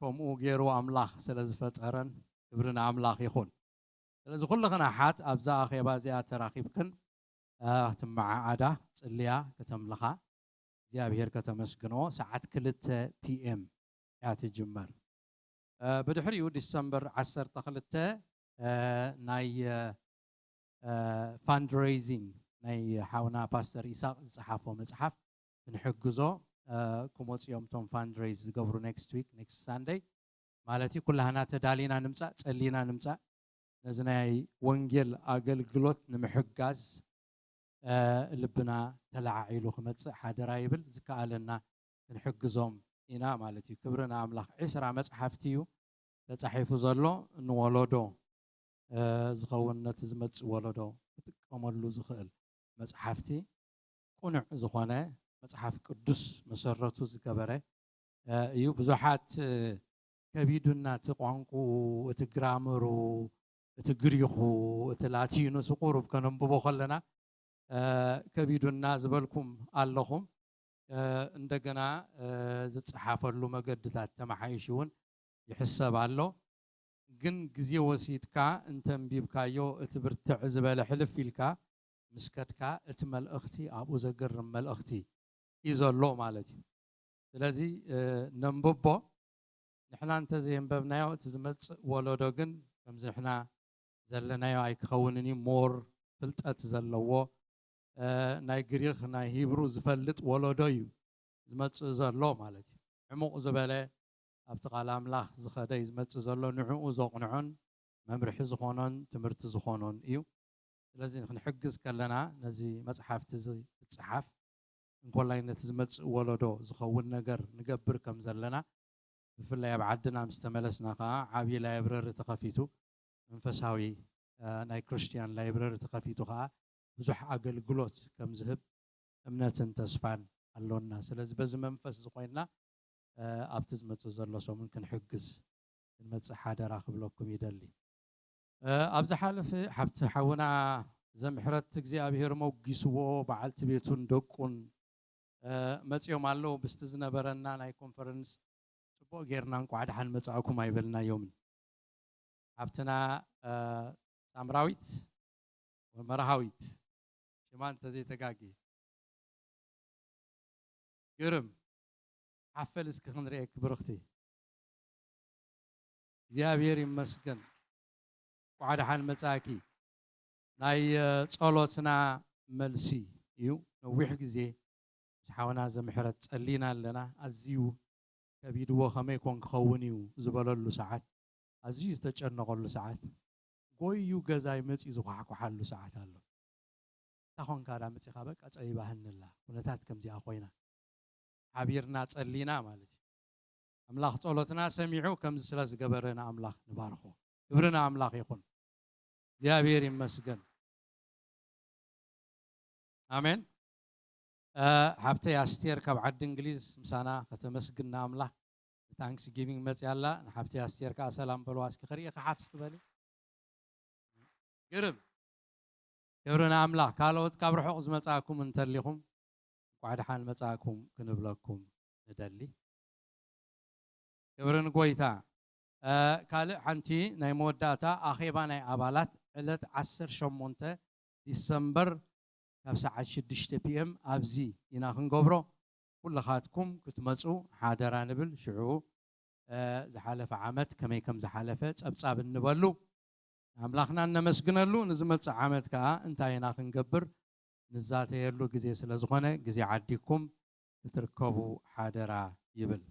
ከምኡ ገይሩ አምላኽ ስለዝፈጠረን ክብርና አምላኽ ይኹን ስለዚ ኩልኽና ሓት ኣብዛ ኣኼባ እዚኣ ተራኺብክን ትመዓዓዳ ጽልያ ከተምልኻ እግዚአብሔር ከተመስግኖ ሰዓት 2 ፒኤም ያ ትጅመር በድሕሪኡ ዲሰምበር 12 ናይ ፋንድሬይዚንግ ናይ ሓውና ፓስተር ኢሳቅ ዝጽሓፎ መጽሓፍ ክንሕግዞ كموتيوم توم فاندريز قبرو next week next Sunday مالتي كلها تدالينا نمسا تسلينا نمسا نزناي ونجل أقل قلوت نمحقاز لبنا تلعيلو خمتس حادرا يبل زكالنا نحقزهم إنا مالتي كبرنا أملاخ عسرا مصحفتيو تتصحيفو زلو نولودو زخون نتزمت ولودو تقملو زخل مصحفتي قنع زخونه مصحف قدس مسرته ዝገበረ እዩ ብዙሓት ከቢዱና ተቋንቁ እትግራመሩ እትግሪኹ እትላቲኑ ስቁሩብ ከነንብቦ ከለና ከቢዱና ዝበልኩም ኣለኹም እንደገና ዝጽሓፈሉ መገድታት ተማሓይሽውን ይሕሰብ ኣሎ ግን ግዜ ወሲድካ እንተንቢብካዮ እትብርትዕ ዝበለ ሕልፍ ኢልካ مسكتك اتمل اختي ابو زقر مل اختي يزلو مالتي ስለዚህ ነምብቦ ንሕና እንተ ዘንበብናዮ ትዝመጽ ወለዶ ግን ከምዚ ንሕና ዘለናዮ ኣይክኸውንኒ ሞር ፍልጠት ዘለዎ ናይ ግሪኽ ናይ ሂብሩ ዝፈልጥ ወለዶ እዩ ዝመጽ ዘሎ ማለት እዩ ዕሙቕ ዝበለ ኣብቲ ቃል ኣምላኽ ዝኸደ ዝመጽ ዘሎ ንዕኡ ዘቕንዑን መምርሒ ዝኾኖን ትምህርቲ ዝኾኖን እዩ ስለዚህ ክንሕግዝ ከለና ነዚ መጽሓፍቲ ዝጽሓፍ እንኮላይነት ዝመጽ ወለዶ ዝኸውን ነገር ንገብር ከም ዘለና ብፍላይ ኣብ ዓድና ምስተመለስና ከዓ ዓብይ ላይብረሪ ተኸፊቱ መንፈሳዊ ናይ ክርስቲያን ላይብረሪ ተኸፊቱ ከዓ ብዙሕ ኣገልግሎት ከም ዝህብ እምነትን ተስፋን ኣሎና ስለዚህ በዚ መንፈስ ዝኾይና ኣብቲ ዝመጽ ዘሎ ሰሙን ክንሕግዝ ክንመጽእ ሓደራ ክብለኩም ይደሊ ኣብዛ ሓለፈ ሓብቲ ሓውና ዘምሕረት እግዚአብሔር ሞጊስዎ በዓልቲ ቤቱን ደቁን መጽዮም ኣለው ብስቲ ዝነበረና ናይ ኮንፈረንስ ጽቡቕ ጌርና እንኳዕ ደሓን መጻእኩም ኣይበልና ዮም ሓብትና ሳምራዊት ወመርሃዊት ሽማን ተዘይተጋጊ ግርም ሓፈል እስኪ ክንርኤ ክብርኽቲ እግዚአብሔር ይመስገን እንኳዕ ደሓን መጻእኪ ናይ ጸሎትና መልሲ እዩ ነዊሕ ግዜ ሓውና ዘምሕረት ጸሊና ኣለና ኣዝዩ ከቢድዎ ከመይ ኮን ክኸውን እዩ ዝበለሉ ሰዓት ኣዝዩ ዝተጨነቐሉ ሰዓት ጎዩ ገዛይ መጺኡ ዝኳሕኳሓሉ ሰዓት ኣሎ ታኾንካ ዳ መጺኻ በቃ ጸይባህንላ ኩነታት ከምዚኣ ኮይና ሓቢርና ጸሊና ማለት እዩ ኣምላኽ ጸሎትና ሰሚዑ ከምዚ ስለ ዝገበረና ኣምላኽ ንባርኾ ክብርና ኣምላኽ ይኹን እግዚአብሔር ይመስገን አሜን حبتي أستير كاب عد إنجليز مسانا ختمسجنا أملا thanks giving مسيالا حبتي أستير كاسلام بلواس كخرية خحفظ كبالي قرب كبرنا أملاك كالوت كبر حق زمتاكم انتليكم وعد حال متاكم كنبلكم ندلي كبرنا قويتا كال حنتي ناي موداتا أخيبا ناي أبالات علت 10 شمونته ديسمبر كابساعة 6 PM أبزي يناخن قبرو كل خاتكم كتمصوا حاضر نبل شعو زحالف عامت كما يكم زحالفت أبصاب النبلو أملاخنا نمسجنلو نزمت عامت كا انتاينا خنقبر نزاته يرلو جزء سلزخانة جزء عديكم تركبوا حاضرة يبل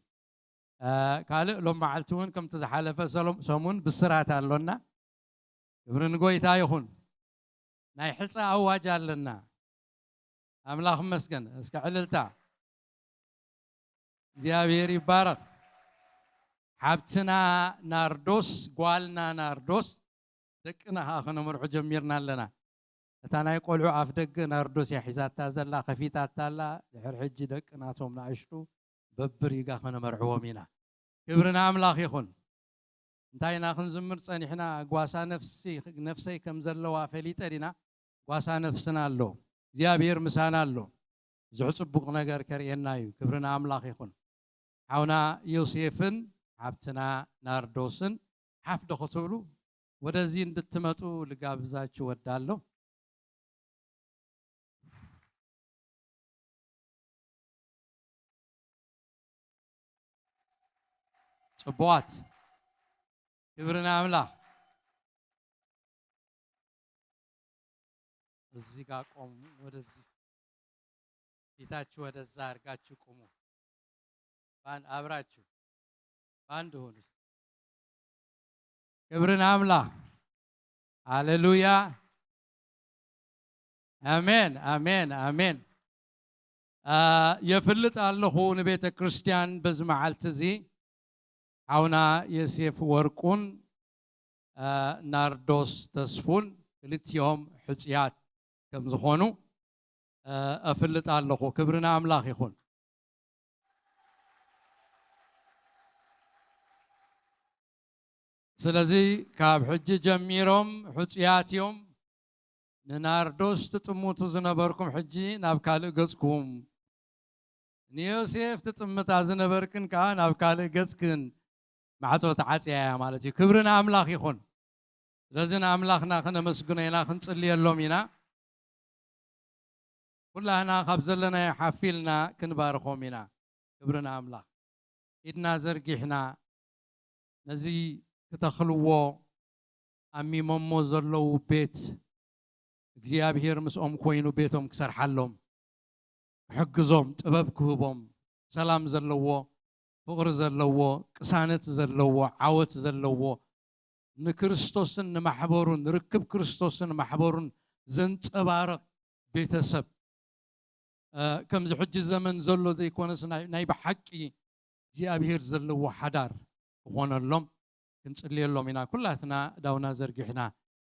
قال لو معلتون كم تزحالفة سلمون بسرعة اللونا يبرن قوي تايخون نايحلص أواجه لنا أملاخ مسجن اسكعللتا زيابير يبارك حبتنا ناردوس قالنا ناردوس دقنا هاخنا مرحو جميرنا لنا تانا يقولوا عف دق ناردوس يا حزات تازلا خفيتات تالا لحر حج دقنا توم نعيشتو ببر يقاخنا مرحو مينا كبرنا أملاخ يخون انتاينا خنزمر صنيحنا قواسا نفسي كم زلوا فليترينا قواسا نفسنا له زيابير مسانا له زعصبق نجار كرينايو كبرنا أملاخ يخون حونا يوسيفن حبتنا ناردوسن حفد خطولو ودزين دتمتو لقابزاتشو ودالو صبوات كبرنا أملاخ እዚህ ጋር ቆሙ ወደዚህ ፊታችሁ ወደዛ አርጋችሁ ቆሙ ባን አብራችሁ ባንድ ሆኑ ክብርን አምላክ ሃሌሉያ አሜን አሜን አሜን የፍልጥ አለሁ ንቤተ ክርስቲያን በዝማዓልት እዚ አውና የሴፍ ወርቁን ናርዶስ ተስፉን ክልቲዮም ሕጽያት كم زخونو أفلت الله كبرنا أملاخ يخون سلازي كاب حج جميرهم حجياتهم ناردوس تتموتو زنبركم حجي نابكال قزكم نيوسيف تتمت زنبركن كان نابكال قزكن معتو تعاتي يا مالتي كبرنا أملاخ يخون لازم أملاخنا خنا مسجونينا خنصلي اللومينا كلنا خبزلنا حافلنا كنبارخومنا كبرنا أملاك إدنا زرقحنا نزي كتخلوو أمي ممو زرلو بيت اكزياب هير مسؤوم كوينو بيتهم كسر حلهم حقزهم تباب كهوبهم سلام زرلو فقر زرلو كسانت زرلو عوت زرلو نكريستوسن محبورون نركب كريستوسن محبورون زنت أبارك بيتسب كم زحج الزمن زلوا ذي كونس نايب حقي زي أبيهر زلوا حدار وانا اللهم كنت اللي اللهم هنا كلاتنا داونا زرقحنا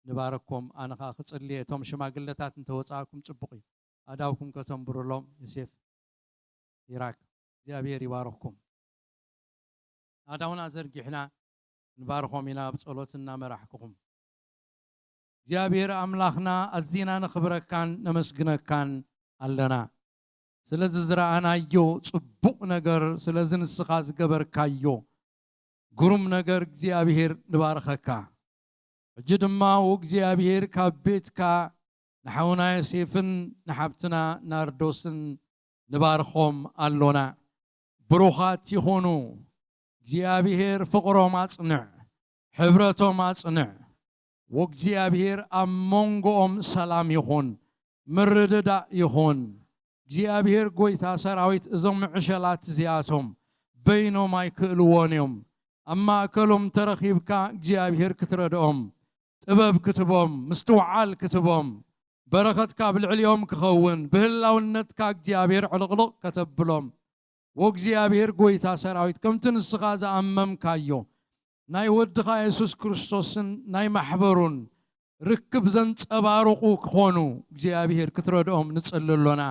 نبارككم أنا خاخت اللي توم شما قلتات انت وصاكم تبقي أداوكم كتنبر اللهم يسيف يراك زي أبيهر يبارككم أداونا زرقحنا نبارككم هنا بصلوتنا مرحكم زي أبيهر أملاخنا الزينا نخبرك كان نمسقنا كان اللنا سلز زرعنا يو صبوق نجر سلز نسخاز جبر كايو قرم نجر جزي أبيهر نبارخكا جد ما وجزي أبيهر كبيتكا نحونا يسيفن نحبتنا ناردوسن نبارخهم اللونا بروخات يخونو جزي أبيهر فقرو ما تصنع حبرتو ما تصنع وجزي أبيهر أمونغو سلام يخون مرددا يخون እግዚአብሔር ጎይታ ሰራዊት እዞም ዕሸላት እዚኣቶም በይኖም ኣይክእልዎን እዮም ኣብ ማእከሎም ተረኺብካ እግዚአብሔር ክትረድኦም ጥበብ ክትቦም ምስትውዓል ክትቦም በረኸትካ ብልዕልዮም ክኸውን ብህላውነትካ እግዚአብሔር ዕልቕልቕ ከተብሎም ወእግዚአብሔር ጎይታ ሰራዊት ከምቲ ንስኻ ዝኣመምካዮ ናይ ወድኻ ኢየሱስ ክርስቶስን ናይ ማሕበሩን ርክብ ዘንጸባርቑ ክኾኑ እግዚአብሔር ክትረድኦም ንጽልሎና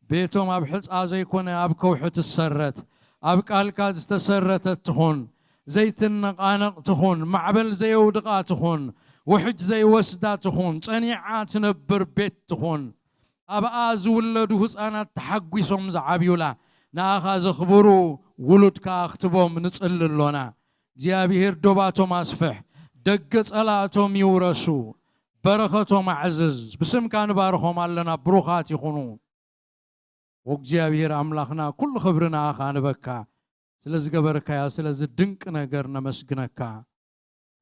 بيتهم أبحث عزيكون أبكوحة السرت أبكالك استسرت تخون زيت النقانق تخون معبل زيودقا تخون وحج زي وسدا تخون صنيعات نبر بيت تخون أبقى زولدو هصانات تحقيسهم زعابيولا ناخا زخبرو ولدكا اختبوم نصللونا እግዚአብሔር ዶባቶም አስፈሕ ደግ ጸላቶም ይውረሱ በረከቶም አዕዝዝ በስምካ ንባርኾም አለና ብሩኻት ይኹኑ ወእግዚአብሔር አምላኽና ኩሉ ክብርና አኻ ንበካ ስለዚህ ገበርካያ ስለዚህ ድንቅ ነገር ነመስግነካ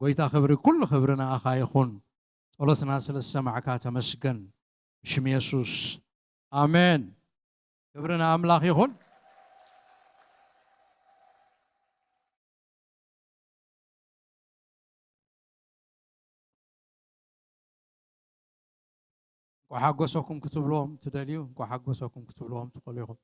ጎይታ ክብሪ ኩሉ ክብርና አኻ ይኹን ጸሎትና ስለሰማዕካ ተመስገን በስም ኢየሱስ አሜን ክብርና አምላኽ ይኹን وحقوسكم كتب لهم تدليو وحقوسكم كتب لهم تقوليهم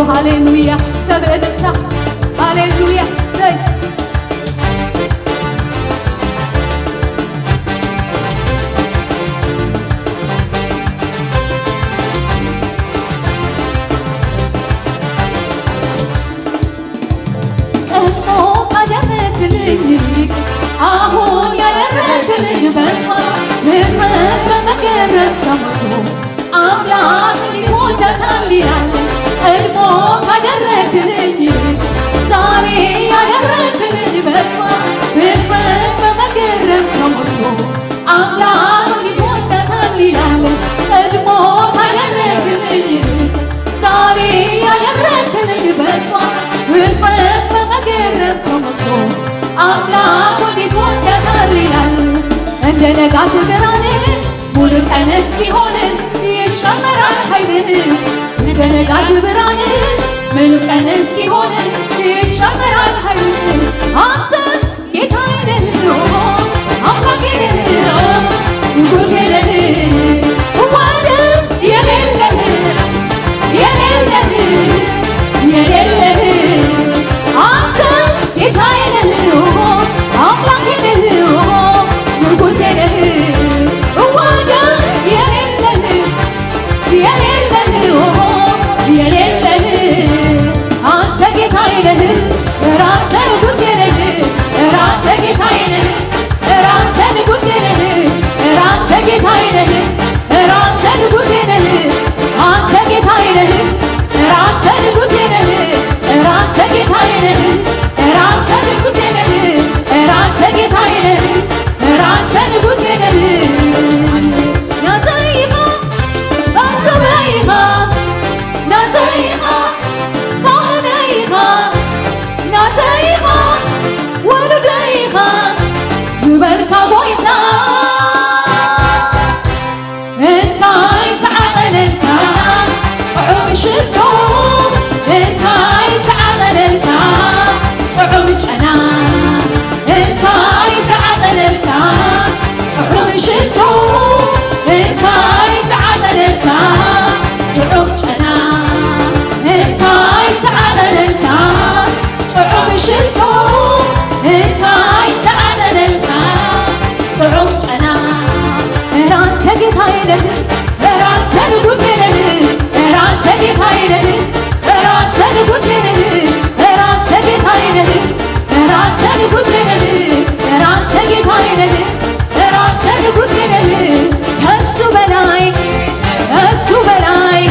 هاليلويا استبعدتها ንጋት ብርሃን ሙሉ ቀን እስኪሆን ይጨመራል ኃይል እንደ ንጋት ብርሃን ሙሉ ቀን እስኪሆን ይጨመራል ኃይል አንተ ጌታዬ ነህ አምላኬ ነህ ንጉሴ ነህ ወደር የሌለህ የሌለህ የሌለህ አንተ ጌታዬ ነህ አምላኬ ነህ ንጉሴ ነህ ወደር የሌለህ የሌለህ የሌለህ አንተ ጌታዬ ነህ አንተ ንጉሴ ነህ አንተ ጌታዬ ነህ አንተ ንጉሴ ነህ አንተ ጌታዬ ነህ አንተ ንጉሴ ነህ አንተ ጌታዬ ነህ አንተ ንጉሴ ነህ አንተ ጌታዬ ነህ አንተ ንጉሴ ነህ አንተ ጌታዬ ነህ አንተ ንጉሴ ነህ ናታይማ ባንተባይማ ናታይማ ካህናይማ ናታይማ ወልዳይማ ዝበልካ ጎይሳ እንታይ ተዓጠነልካ ጥዑም ሽቶ እንታይ ተዓጠነልካ ጥዑም ጨና እንታይ ተዓጠነልካ ጥዑም ሽቶ እንታይ ተዓጠነልካ ጥዑም ጨና እንታይ ተዓጠነልካ ጥዑም ሽቶ እንታይ ተዓጠነልካ ጥዑም ጨና አንተ ጌታዬ ነህ አንተ ንጉሴ ነህ አንተ ጌታዬ ነህ አንተ ንጉሴ ነህ አንተ ጌታዬ ነህ አንተ ንጉሴ ነህ አንተ ጌታዬ ነህ አንተ ንጉሴ ነህ ከሱ በላይ ከሱ በላይ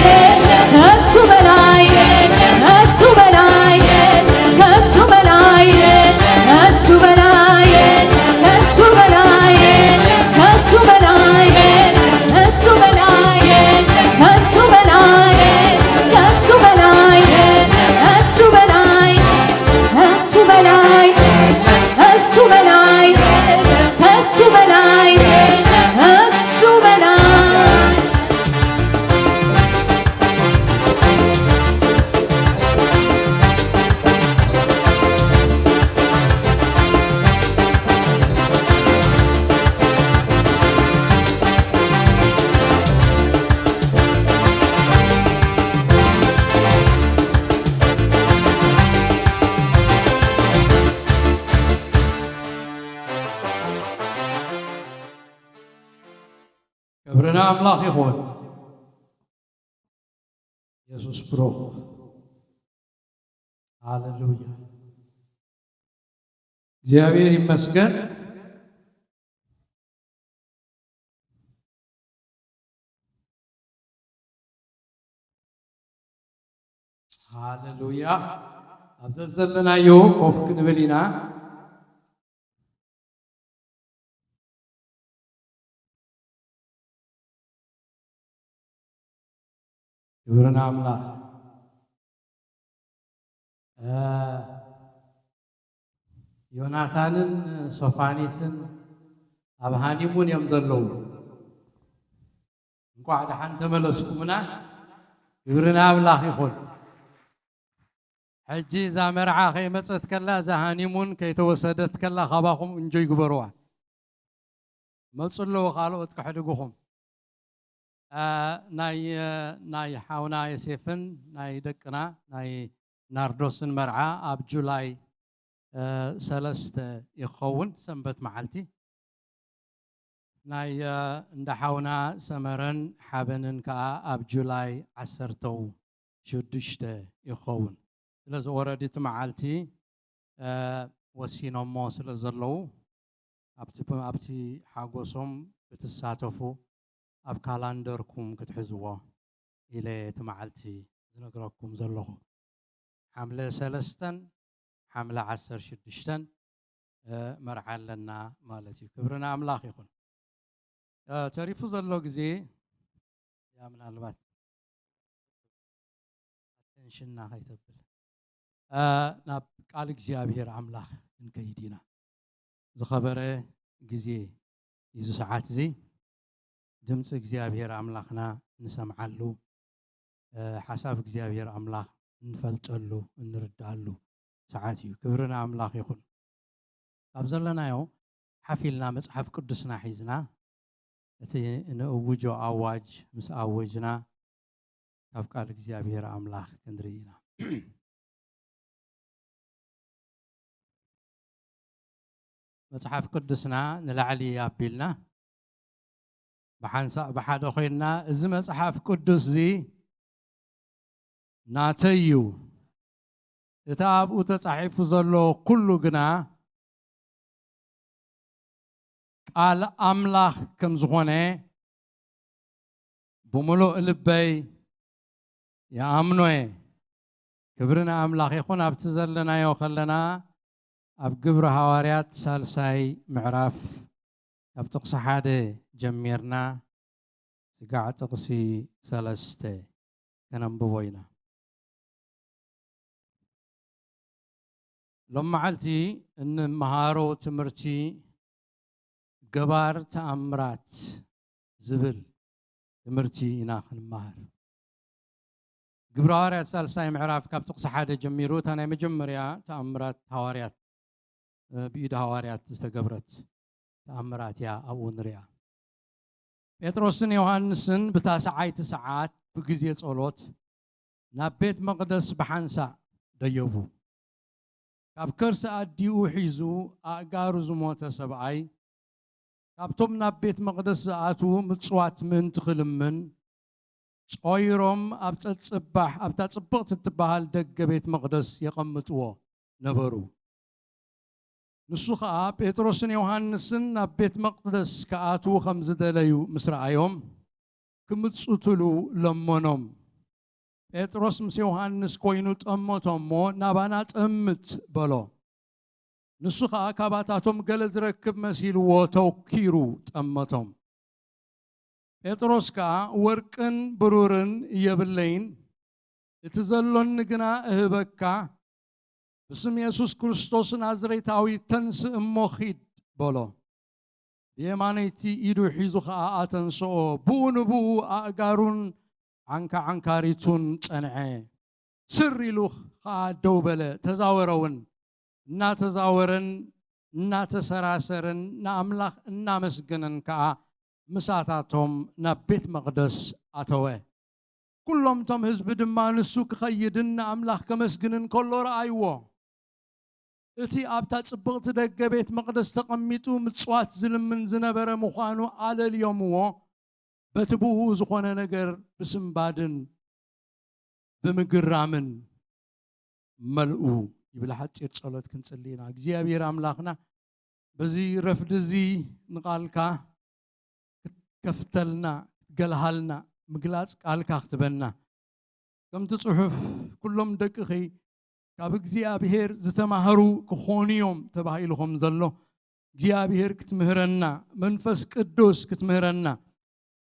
ከሱ በላይ ከሱ በላይ ከሱ በላይ ከሱ በላይ ከሱ በላይ ከሱ በላይ ከሱ በላይ ከሱ በላይ ከሱ በላይ ከሱ በላይ ከሱ በላይ ከሱ በላይ ከሱ በላይ ከሱ በላይ ክብርና አምላኽ ይኹን ኢየሱስ ብሩኽ ሃሌሉያ እግዚአብሔር ይመስገን ሃሌሉያ ኣብዚ ዘለናዮ ኮፍ ክንብል ኢና ክብርና አምላኽ ዮናታንን ሶፋኒትን ኣብ ሃኒሙን እዮም ዘለዉ እንኳዕ ደሓን ተመለስኩምና ክብርና አምላኽ ይኹን ሕጂ እዛ መርዓ ከይመፀት ከላ እዛ ሃኒሙን ከይተወሰደት ከላ ካባኹም እንጆይ ግበርዋ መፁ ኣለዉ ካልኦት ክሕድጉኹም ናይ ሓውና የሴፍን ናይ ደቅና ናይ ናርዶስን መርዓ ኣብ ጁላይ 3 ይኸውን ሰንበት መዓልቲ ናይ እንዳ ሓውና ሰመረን ሓበንን ከዓ ኣብ ጁላይ 16 ይኸውን ስለዚ ኦረዲ እቲ መዓልቲ ወሲኖሞ ስለ ዘለዉ ኣብቲ ሓጎሶም ክትሳተፉ ኣብ ካላንደርኩም ክትሕዝዎ ኢለ እቲ መዓልቲ ዝነግረኩም ዘለኹ ሓምለ 3 ሓምለ 16 መርዓ ኣለና ማለት እዩ ክብርና ኣምላኽ ይኹን ተሪፉ ዘሎ ግዜ ያ ምናልባት ኣቴንሽንና ከይተብል ናብ ቃል እግዚኣብሔር ኣምላኽ ክንከይድ ኢና ዝኸበረ ግዜ إذا ساعات زي دمت እግዚአብሔር أملاخنا نسمعلو حساب እግዚአብሔር أملاخ نفلتلو نردالو ساعاتي كبرنا أملاخ يكون أبزلنا يو حفلنا مصحف قدسنا حيزنا أتي نأوجو أواج مس أوجنا كفقال እግዚአብሔር أملاخ كندرينا مصحف قدسنا نلعلي يابيلنا بحنسا بحد أخينا إذا مصحف قدس زي ناتيو تتعب وتصحف زلو كله جنا قال أملاخ كم زخونه بملو البي يا أمنوي كبرنا أملاخ يخون أبتزلنا يوخلنا أب قبر هواريات سالساي معراف أب تقصى حادي جميرنا سقاع تقصي سالستي كنم بوينا لما علتي إن مهارو تمرتي قبار تأمرات زبل تمرتي إناخن مهار قبر هواريات سالساي معراف كاب تقصى حادي جميرو تانا مجمر يا تأمرات هواريات بيد هواريات استقبرت تأمرات يا أبو نريا بيتروسن يوهانسن بتاسعاي تسعات بجزية صلوت نبيت مقدس بحنسا ديوبو كاب كرسا أديو حيزو أقارو زموت سبعي كاب توم نبيت مقدس آتو متصوات من تخلمن صايرم أبتتصبح أبتتصبق تتبهال دق بيت مقدس يقمتوه نبرو نسخة بيتروسن يوهانسن بيت مقدس كأتو خمس دليو مسرعيهم كمتصوتلو لمنهم بيتروس مس يوهانس كوينو تأمتهم مو نبانات أمت بلو نسخة كاباتاتهم قلز ركب مسيلو وتوكيرو تأمتهم بيتروس كا وركن برورن يبلين يتزلون نقنا اهبكا بسم يسوع كريستوس نازريتاوي تنس مخيد بولو يمانيتي يدو حيزو خاء تنسو بو أقارون عنكاريتون تنعي سري لوخ خاء دوبلة تزاورون نا تزاورن نا تسراسرن نا أملاخ نا مسجنن كا مساتاتهم نا بيت مقدس أتوه كلهم تم حزب دمان السوق خيدن أملاخ كمسجنن كله رأيوه أتي أبتات صبغت دق بيت مقدس تقميتو متصوات زلم من زنبر مخانو على اليوم بتبوه زخوانا نجر بسم بادن بمقرامن ملؤو يبلا حتى يتصلت كنسلينا እግዚአብሔር أملاخنا بزي رفد زي نقالكا كفتلنا قالهالنا مقلاص قالكا اختبنا كم تصحف كلهم دقخي كاب እግዚአብሔር زتمهرو كخونيوم تبايلهم زلو እግዚአብሔር كتمهرنا منفس قدوس كتمهرنا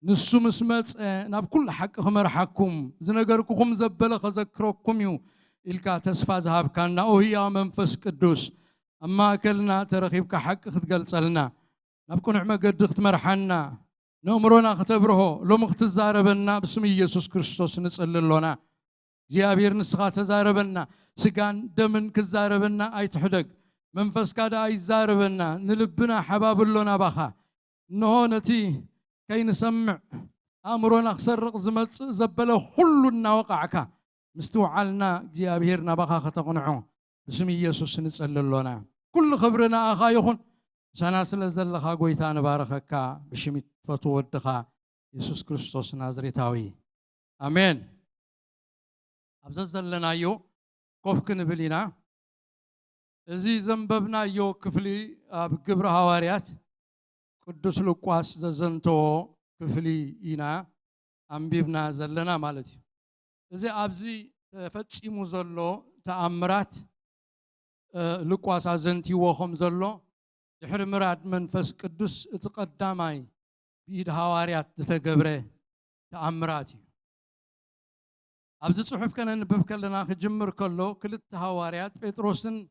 نسو مسمص ناب كل حق خمرحكم زنغركم زبل خذكركم يو إلكا تسفا ذهب كان أو هي منفس قدوس أما كلنا ترخيبك حق ختقلصلنا نبكو نعمة قد ختمرحنا نمرنا ختبره لو مختزاربنا باسم يسوع كريستوس نصللونا እግዚአብሔር ንስኻ ተዛረበና ስጋን ደምን ክዛረበና አይትሕደግ መንፈስ ካዳ አይዛረበና ንልብና ሓባብሎና ባኻ እንሆ ነቲ ከይንሰምዕ ኣእምሮና ክሰርቕ ዝመጽእ ዘበለ ሁሉ እናወቃዕካ ምስትውዓልና እግዚአብሔር ናባኻ ከተቕንዖ ብስም ኢየሱስ ንጸልሎና ኩሉ ክብርና ኣኻ ይኹን ሰና ስለ ዘለኻ ጎይታ ንባረኸካ ብሽሚት ፈቱ ወድኻ ኢየሱስ ክርስቶስ ናዝሬታዊ ኣሜን أبزلنا يو كوفكن بلينا إزي زنببنا يو كفلي بقبر هواريات قدس لقواس زنتو كفلي إنا أمبيبنا زلنا مالتي إزي أبزي فتشي مزلو تأمرات لقواس زنتي وخم زلو دحر مراد منفس قدس اتقدامي بيد هواريات تتقبره تأمراتي أبز صحف كان نبب كلنا خجمر كله كل التهواريات بيتروسن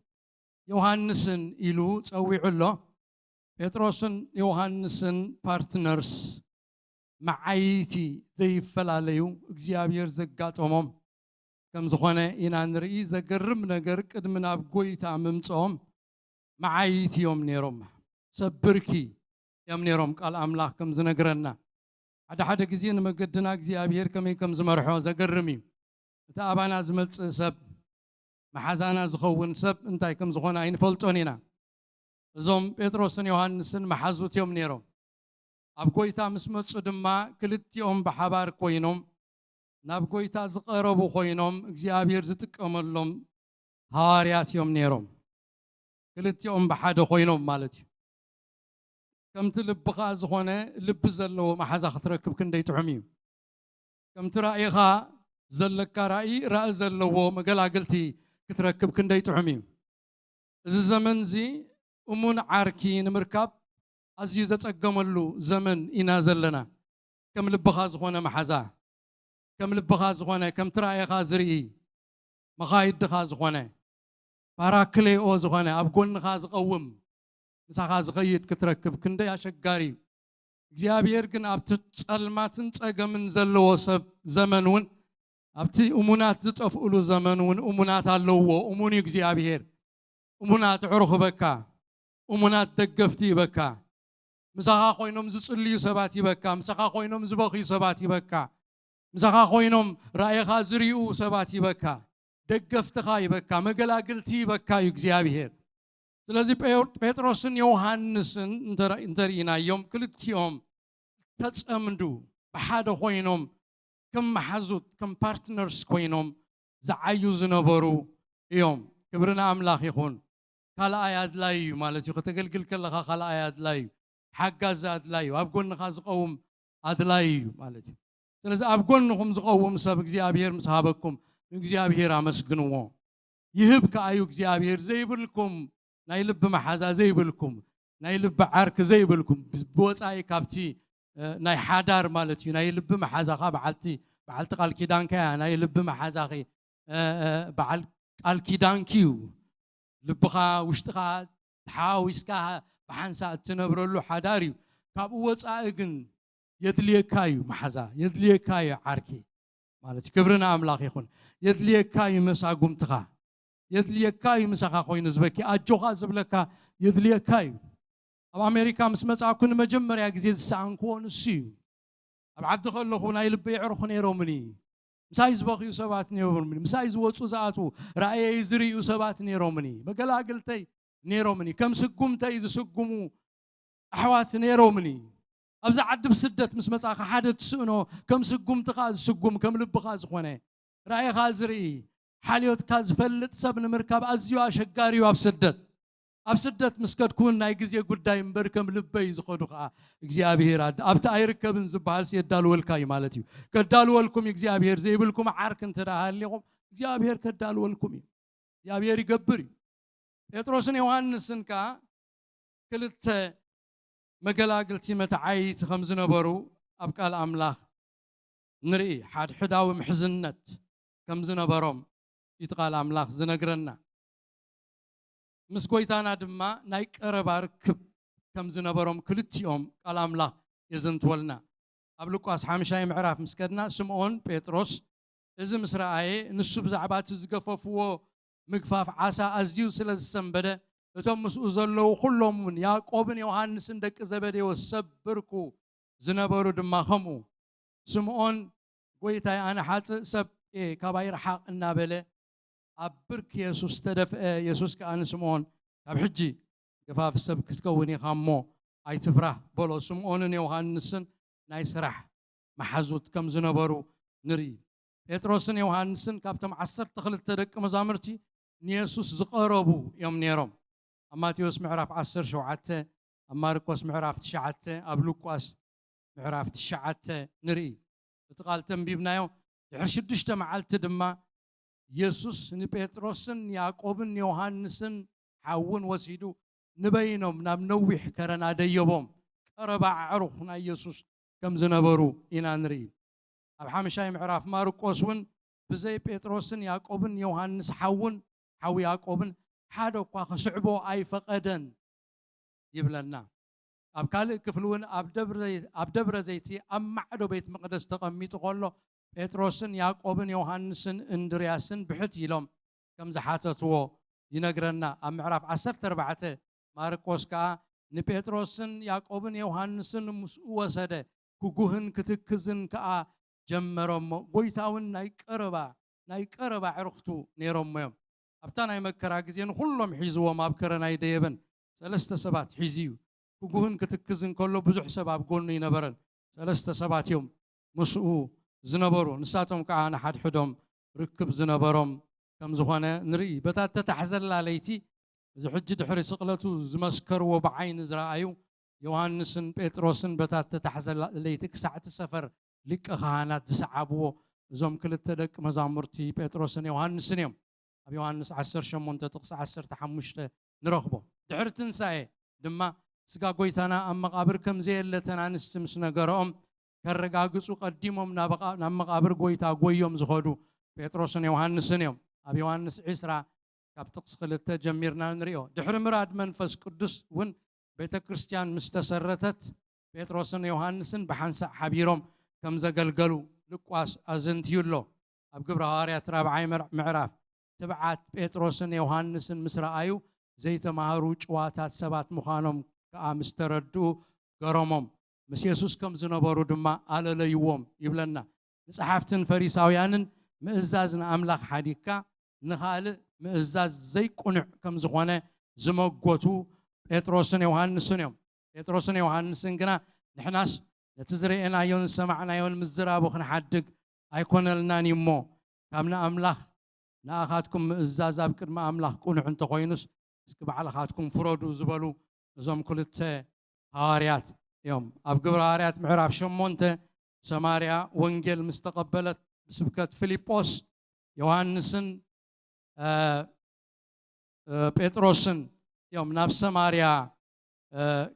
يوهانسن إلو تسوي علو ጴጥሮስን ዮሐንስን ፓርትነርስ መዓይቲ ዘይፈላለዩ እግዚአብሔር ዘጋጠሞም ከም ዝኾነ ኢና ንርኢ ዘገርም ነገር ቅድሚ ናብ ጎይታ ምምጾም መዓይቲ እዮም ነይሮም ሰብርኪ እዮም ነይሮም ቃል አምላክ ከም ዝነግረና ሓደ ግዜ ንመገድና እግዚአብሔር ከመይ ከም ዝመርሖ ዘገርም እዩ እቲ አባና ዝመጽእ ሰብ መሓዛና ዝኸውን ሰብ እንታይ ከም ዝኾነ ኣይንፈልጦን ኢና እዞም ጴጥሮስን ዮሐንስን መሓዙት እዮም ነይሮም ኣብ ጎይታ ምስ መጹ ድማ ክልቲኦም ብሓባር ኮይኖም ናብ ጎይታ ዝቀረቡ ኮይኖም እግዚአብሔር ዝጥቀመሎም ሐዋርያት እዮም ነይሮም ክልቲኦም ብሓደ ኮይኖም ማለት እዩ ከምቲ ልብኻ ዝኾነ ልብ ዘለዎ መሓዛ ክትረክብ ክንደይ ጥዑም እዩ ከምቲ ራእይኻ ዘለካ ራእይ ዘለዎ መገላገልቲ ክትረክብ ክንደይ ጥዑም እዩ እዚ ዘመን እዚ እሙን ዓርኪ ንምርካብ ኣዝዩ ዘጸገመሉ ዘመን ኢና ዘለና ከም ልብኻ ዝኾነ መሓዛ ከም ልብኻ ዝኾነ ከም ትራእይኻ ዝርኢ መኻይድኻ ዝኾነ ፓራክሌኦ ዝኾነ ኣብ ጎንኻ ዝቀውም ምሳኻ ዝኸይድ ክትረክብ ክንደይ ኣሸጋሪ እግዚአብሔር ግን ኣብቲ ጸልማትን ጸገምን ዘለዎ ሰብ ዘመን እውን ኣብቲ እሙናት ዝጠፍኡሉ ዘመን እውን እሙናት ኣለዎ እሙን እግዚአብሔር እሙናት ዕሩኽ በካ እሙናት ደገፍቲ ይበካ ምሳኻ ኮይኖም ዝጽልዩ ሰባት ይበካ ምሳኻ ኮይኖም ዝበኺዩ ሰባት ይበካ ምሳኻ ኮይኖም ራእይኻ ዝሪኡ ሰባት ይበካ ደገፍትኻ ይበካ መገላግልቲ ይበካ እዩ እግዚአብሔር ስለዚ ጴጥሮስን ዮሐንስን እንተርኢናዮም ክልቲኦም ተጸምዱ ብሓደ ኮይኖም ከም መሓዙት ከም ፓርትነርስ ኮይኖም ዝዓዩ ዝነበሩ እዮም ክብርና አምላኽ ይኹን ካልኣይ ኣድላይ እዩ ማለት እዩ ከተገልግል ከለኻ ካልኣይ ኣድላይ እዩ ሓጋዝ ኣድላይ እዩ ኣብ ጎንኻ ዝቀውም ኣድላይ እዩ ማለት እዩ ስለዚ ኣብ ጎንኹም ዝቀውም ሰብ እግዚአብሔር ምስ ሃበኩም እግዚአብሔር ኣመስግንዎ ይህብ ከዓ እዩ እግዚአብሔር ዘይብልኩም ናይ ልብ መሓዛ ዘይብልኩም ናይ ልብ ዓርክ ዘይብልኩም ብወፃኢ ካብቲ ናይ ሓዳር ማለት እዩ ናይ ልብ መሓዛኻ በዓልቲ ቃል ኪዳንካ ናይ ልብ መሓዛኺ በዓል ቃል ኪዳንኪዩ ልብኻ ውሽጥኻ ተሓዋዊስካ ብሓንሳ እትነብረሉ ሓዳር እዩ ካብኡ ወፃኢ ግን የድልየካ እዩ መሓዛ የድልየካ እዩ ዓርኪ ማለት ክብርና አምላኽ ይኹን የድልየካ እዩ መሳጉምትኻ የድልየካ እዩ ምሳኻ ኮይኑ ዝበኪ ኣጆኻ ዝብለካ የድልየካ እዩ ኣብ አሜሪካ ምስ መጻእኩ ንመጀመርያ ግዜ ዝሰኣንክዎ ንሱ እዩ ኣብ ዓዲ ከለኹ ናይ ልበይ ዕሩኽ ነይሮምኒ ምሳይ ዝበኺዩ ሰባት ነይሮምኒ ምሳይ ዝወፁ ዝኣትዉ ራእየይ ዝርዩ ሰባት ነይሮምኒ መገላግልተይ ነይሮምኒ ከም ስጉምተይ ዝስጉሙ ኣሕዋት ነይሮምኒ ኣብዚ ዓዲ ብስደት ምስ መጻእኻ ሓደ ትስእኖ ከም ስጉምትኻ ዝስጉም ከም ልብኻ ዝኾነ ራእይኻ ዝርኢ ሓልዮትካ ዝፈልጥ ሰብ ንምርካብ ኣዝዩ ኣሸጋሪ እዩ ኣብ ስደት ምስከድኩን ናይ ግዜ ጉዳይ እምበር ከም ልበይ ዝኸዱ ከዓ እግዚአብሔር ኣብቲ ኣይርከብን ዝበሃል የዳልወልካ እዩ ማለት እዩ ከዳልወልኩም እግዚአብሔር ዘይብልኩም ዓርክ እንትዳሃልኩም እግዚአብሔር ከዳልወልኩም እዩ እግዚአብሔር ይገብር እዩ ጴጥሮስን ዮሐንስን ከዓ ክልተ መገላግልቲ መትዓይቲ ከም ዝነበሩ ኣብ ቃል አምላኽ ንርኢ ሓድሕዳዊ ምሕዝነት ከም ዝነበሮም እቲ ቃል አምላኽ ዝነግረና ምስ ጎይታና ድማ ናይ ቀረባ ርክብ ከም ዝነበሮም ክልቲኦም ቃል አምላኽ የዘንትወልና ኣብ ሉቃስ 5 ምዕራፍ ምስከድና ስምዖን ጴጥሮስ እዚ ምስ ረአየ ንሱ ብዛዕባ እቲ ዝገፈፍዎ ምግፋፍ ዓሳ ኣዝዩ ስለ ዝሰንበደ እቶም ምስኡ ዘለዉ ኩሎም ያዕቆብን ዮሐንስን ደቂ ዘበዴዎስ ሰብርኩ ዝነበሩ ድማ ከምኡ ስምዖን ጎይታይ ኣነ ሓፅእ ሰብ ካባይ ረሓቕ እናበለ ኣብ ብርክ ኢየሱስ ተደፍአ ኢየሱስ ከዓ ንስምዖን ካብ ሕጂ ገፋፍ ሰብ ክትከውን ኢኻ እሞ ኣይትፍራህ በሎ ስምዖንን ዮሐንስን ናይ ስራሕ መሓዙት ከም ዝነበሩ ንርኢ ጴጥሮስን ዮሐንስን ካብቶም 12 ደቂ መዛሙርቲ ንኢየሱስ ዝቀረቡ እዮም ነይሮም ኣብ ማቴዎስ ምዕራፍ 17 ኣብ ማርቆስ ምዕራፍ 9 ኣብ ሉቃስ ምዕራፍ 9 ንርኢ እቲ ቃል ተንቢብናዮ ድሕሪ 6 መዓልቲ ድማ ኢየሱስ ንጴጥሮስን ያዕቆብን ዮሐንስን ሓውን ወሲዱ ንበይኖም ናብ ነዊሕ ከረና ደየቦም ቀረባ ዕሩኽ ናይ ኢየሱስ ከም ዝነበሩ ኢና ንርኢ ኣብ 5 ምዕራፍ ማርቆስ እውን ብዘይ ጴጥሮስን ያዕቆብን ዮሐንስ ሓውን ሓዊ ያዕቆብን ሓደ እኳ ክስዕቦ ኣይፈቀደን ይብለና ኣብ ካልእ ክፍሊ እውን ኣብ ደብረ ዘይቲ ኣብ ማዕዶ ቤት መቕደስ ተቐሚጡ ከሎ ጴጥሮስን ያዕቆብን ዮሃንስን እንድርያስን ብሕት ኢሎም ከም ዝሓተትዎ ይነግረና። ኣብ ምዕራፍ 14 ማርቆስ ከዓ ንጴጥሮስን ያዕቆብን ዮሃንስን ምስኡ ወሰደ ክጉህን ክትክዝን ከዓ ጀመሮሞ ጎይታ እውን ናይ ቀረባ ዕርኽቱ ነይሮሞ እዮም። ኣብታ ናይ መከራ ግዜ ንኩሎም ሒዝዎም ኣብ ከረናይ ደየበን 3 ሰባት ሒዝዩ ክጉህን ክትክዝን ከሎ ብዙሕ ሰብ ኣብ ጎኑ ይነበረን 3 ሰባት እዮም ምስኡ ዝነበሩ። ንሳቶም ከዓ ንሓድሕዶም ርክብ ዝነበሮም ከም ዝኾነ ንርኢ። በታ ተታሕዘላ ለይቲ እዚ ሕጂ ድሕሪ ስቕለቱ ዝመስከርዎ ብዓይኒ ዝረኣዩ ዮሃንስን ጴጥሮስን በታ ተታሕዘላ ለይቲ ክሳዕቲ ሰፈር ሊቀ ካህናት ዝሰዓብዎ እዞም ክልተ ደቂ መዛሙርቲ ጴጥሮስን ዮሃንስን እዮም። ኣብ ዮሃንስ 18 ጥቕሲ 15 ንረኽቦ። ድሕሪ ትንሳኤ ድማ ስጋ ጎይታና ኣብ መቃብር ከም ዘየለተን ኣንስቲ ምስ ነገረኦም ከረጋግፁ ቀዲሞም ናብ መቃብር ጎይታ ጎዮም ዝኸዱ ጴጥሮስን ዮሃንስን እዮም። ኣብ ዮሃንስ 20 ካብ ጥቕሲ 2 ጀሚርና ንሪኦ። ድሕሪ ምራድ መንፈስ ቅዱስ እውን ቤተ ክርስቲያን ምስ ተሰረተት ጴጥሮስን ዮሃንስን ብሓንሳእ ሓቢሮም ከም ዘገልገሉ ልቋስ ኣዘንትዩሎ። ኣብ ግብረ ሐዋርያት 4 ምዕራፍ ትብዓት ጴጥሮስን ዮሃንስን ምስ ረኣዩ ዘይተማሃሩ ጭዋታት ሰባት ምዃኖም ከዓ ምስ ተረድኡ ገረሞም። ምስ የሱስ ከም ዝነበሩ ድማ ኣለለይዎም ይብለና። ንጸሓፍትን ፈሪሳውያንን ምእዛዝ ንኣምላኽ ሓዲግካ ንኻልእ ምእዛዝ ዘይቁኑዕ ከም ዝኾነ ዝመጎቱ ጴጥሮስን ዮሃንስን እዮም። ጴጥሮስን ዮሃንስን ግና ንሕናስ ነቲ ዝርአናዮን ዝሰማዕናዮን ምዝራቡ ክንሓድግ ኣይኮነልናን እሞ ካብ ንኣምላኽ ንኣኻትኩም ምእዛዝ ኣብ ቅድሚ ኣምላኽ ቁኑዕ እንተኾይኑስ እስኪ ባዕልኻትኩም ፍረዱ ዝበሉ እዞም ክልተ ሐዋርያት እዮም። ኣብ ግብረ ሐዋርያት ምዕራፍ 8 ሰማርያ ወንጌል ምስ ተቐበለት ብስብከት ፊልጶስ ዮሃንስን ጴጥሮስን እዮም ናብ ሰማርያ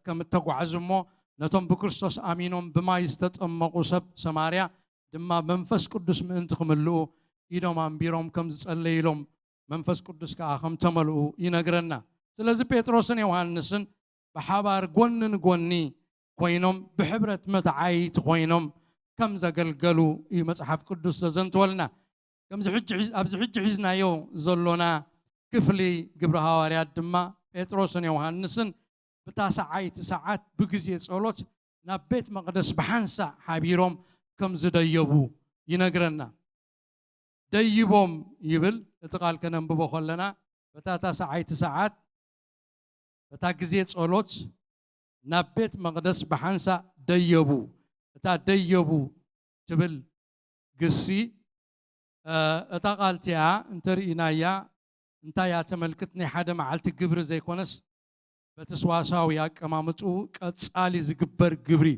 ከም እተጓዓዙ እሞ ነቶም ብክርስቶስ ኣሚኖም ብማይ ዝተጠመቑ ሰብ ሰማርያ ድማ መንፈስ ቅዱስ ምእንቲ ክምልኡ ኢዶም ኣንቢሮም ከም ዝጸለይሎም መንፈስ ቅዱስ ከዓ ከም ተመልኡ ይነግረና። ስለዚ ጴጥሮስን ዮሃንስን ብሓባር ጎኒ ንጎኒ ኮይኖም ብሕብረት መትዓይቲ ኮይኖም ከም ዘገልገሉ እዩ መጽሓፍ ቅዱስ ዘዘንትወልና። ኣብዚ ሕጂ ሒዝናዮ ዘሎና ክፍሊ ግብረ ሐዋርያት ድማ ጴጥሮስን ዮሃንስን ብታሰዓይቲ ሰዓት ብግዜ ጸሎት ናብ ቤት መቕደስ ብሓንሳእ ሓቢሮም ከም ዝደየቡ ይነግረና። ደይቦም ይብል እቲ ቃል ከነንብቦ ከለና በታ ታሰዓይቲ ሰዓት በታ ግዜ ጸሎት ናብ ቤት መቕደስ ብሓንሳእ ደየቡ። እታ ደየቡ ትብል ግሲ እታ ቃልቲያ እንተርኢናያ እንታይ ተመልክት ናይ ሓደ መዓልቲ ግብሪ ዘይኮነስ በተስዋሳዊ ኣቀማምጡ ቀጻሊ ዝግበር ግብሪ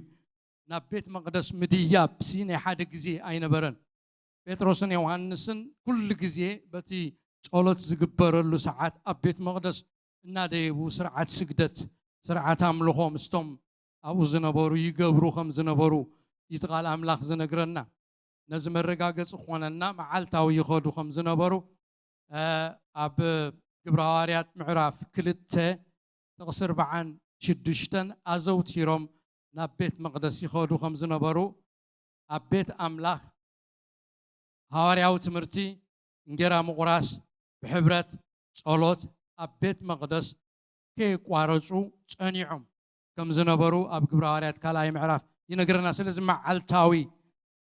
ናብ ቤት መቕደስ ምድያብ ናይ ሓደ ግዜ ኣይነበረን። ጴጥሮስን ዮሃንስን ኩሉ ግዜ በቲ ጸሎት ዝግበረሉ ሰዓት ኣብ ቤት መቕደስ እናደየቡ ስርዓት ስግደት ስርዓት ኣምልኾ ምስቶም ኣብኡ ዝነበሩ ይገብሩ ከም ዝነበሩ እቲ ቃል ኣምላኽ ዝነግረና። ነዚ መረጋገፂ ኮነና መዓልታዊ ይኸዱ ከም ዝነበሩ ኣብ ግብረ ሐዋርያት ምዕራፍ 2 ጥቕሲ 46 ኣዘውቲሮም ናብ ቤት መቕደስ ይኸዱ ከም ዝነበሩ ኣብ ቤት ኣምላኽ ሐዋርያዊ ትምህርቲ እንጀራ ምቑራስ ብሕብረት ጸሎት ኣብ ቤት መቕደስ ከይቋረፁ ጸኒዖም ከም ዝነበሩ ኣብ ግብረ ሐዋርያት 2 ምዕራፍ ይነግረና። ስለዚ መዓልታዊ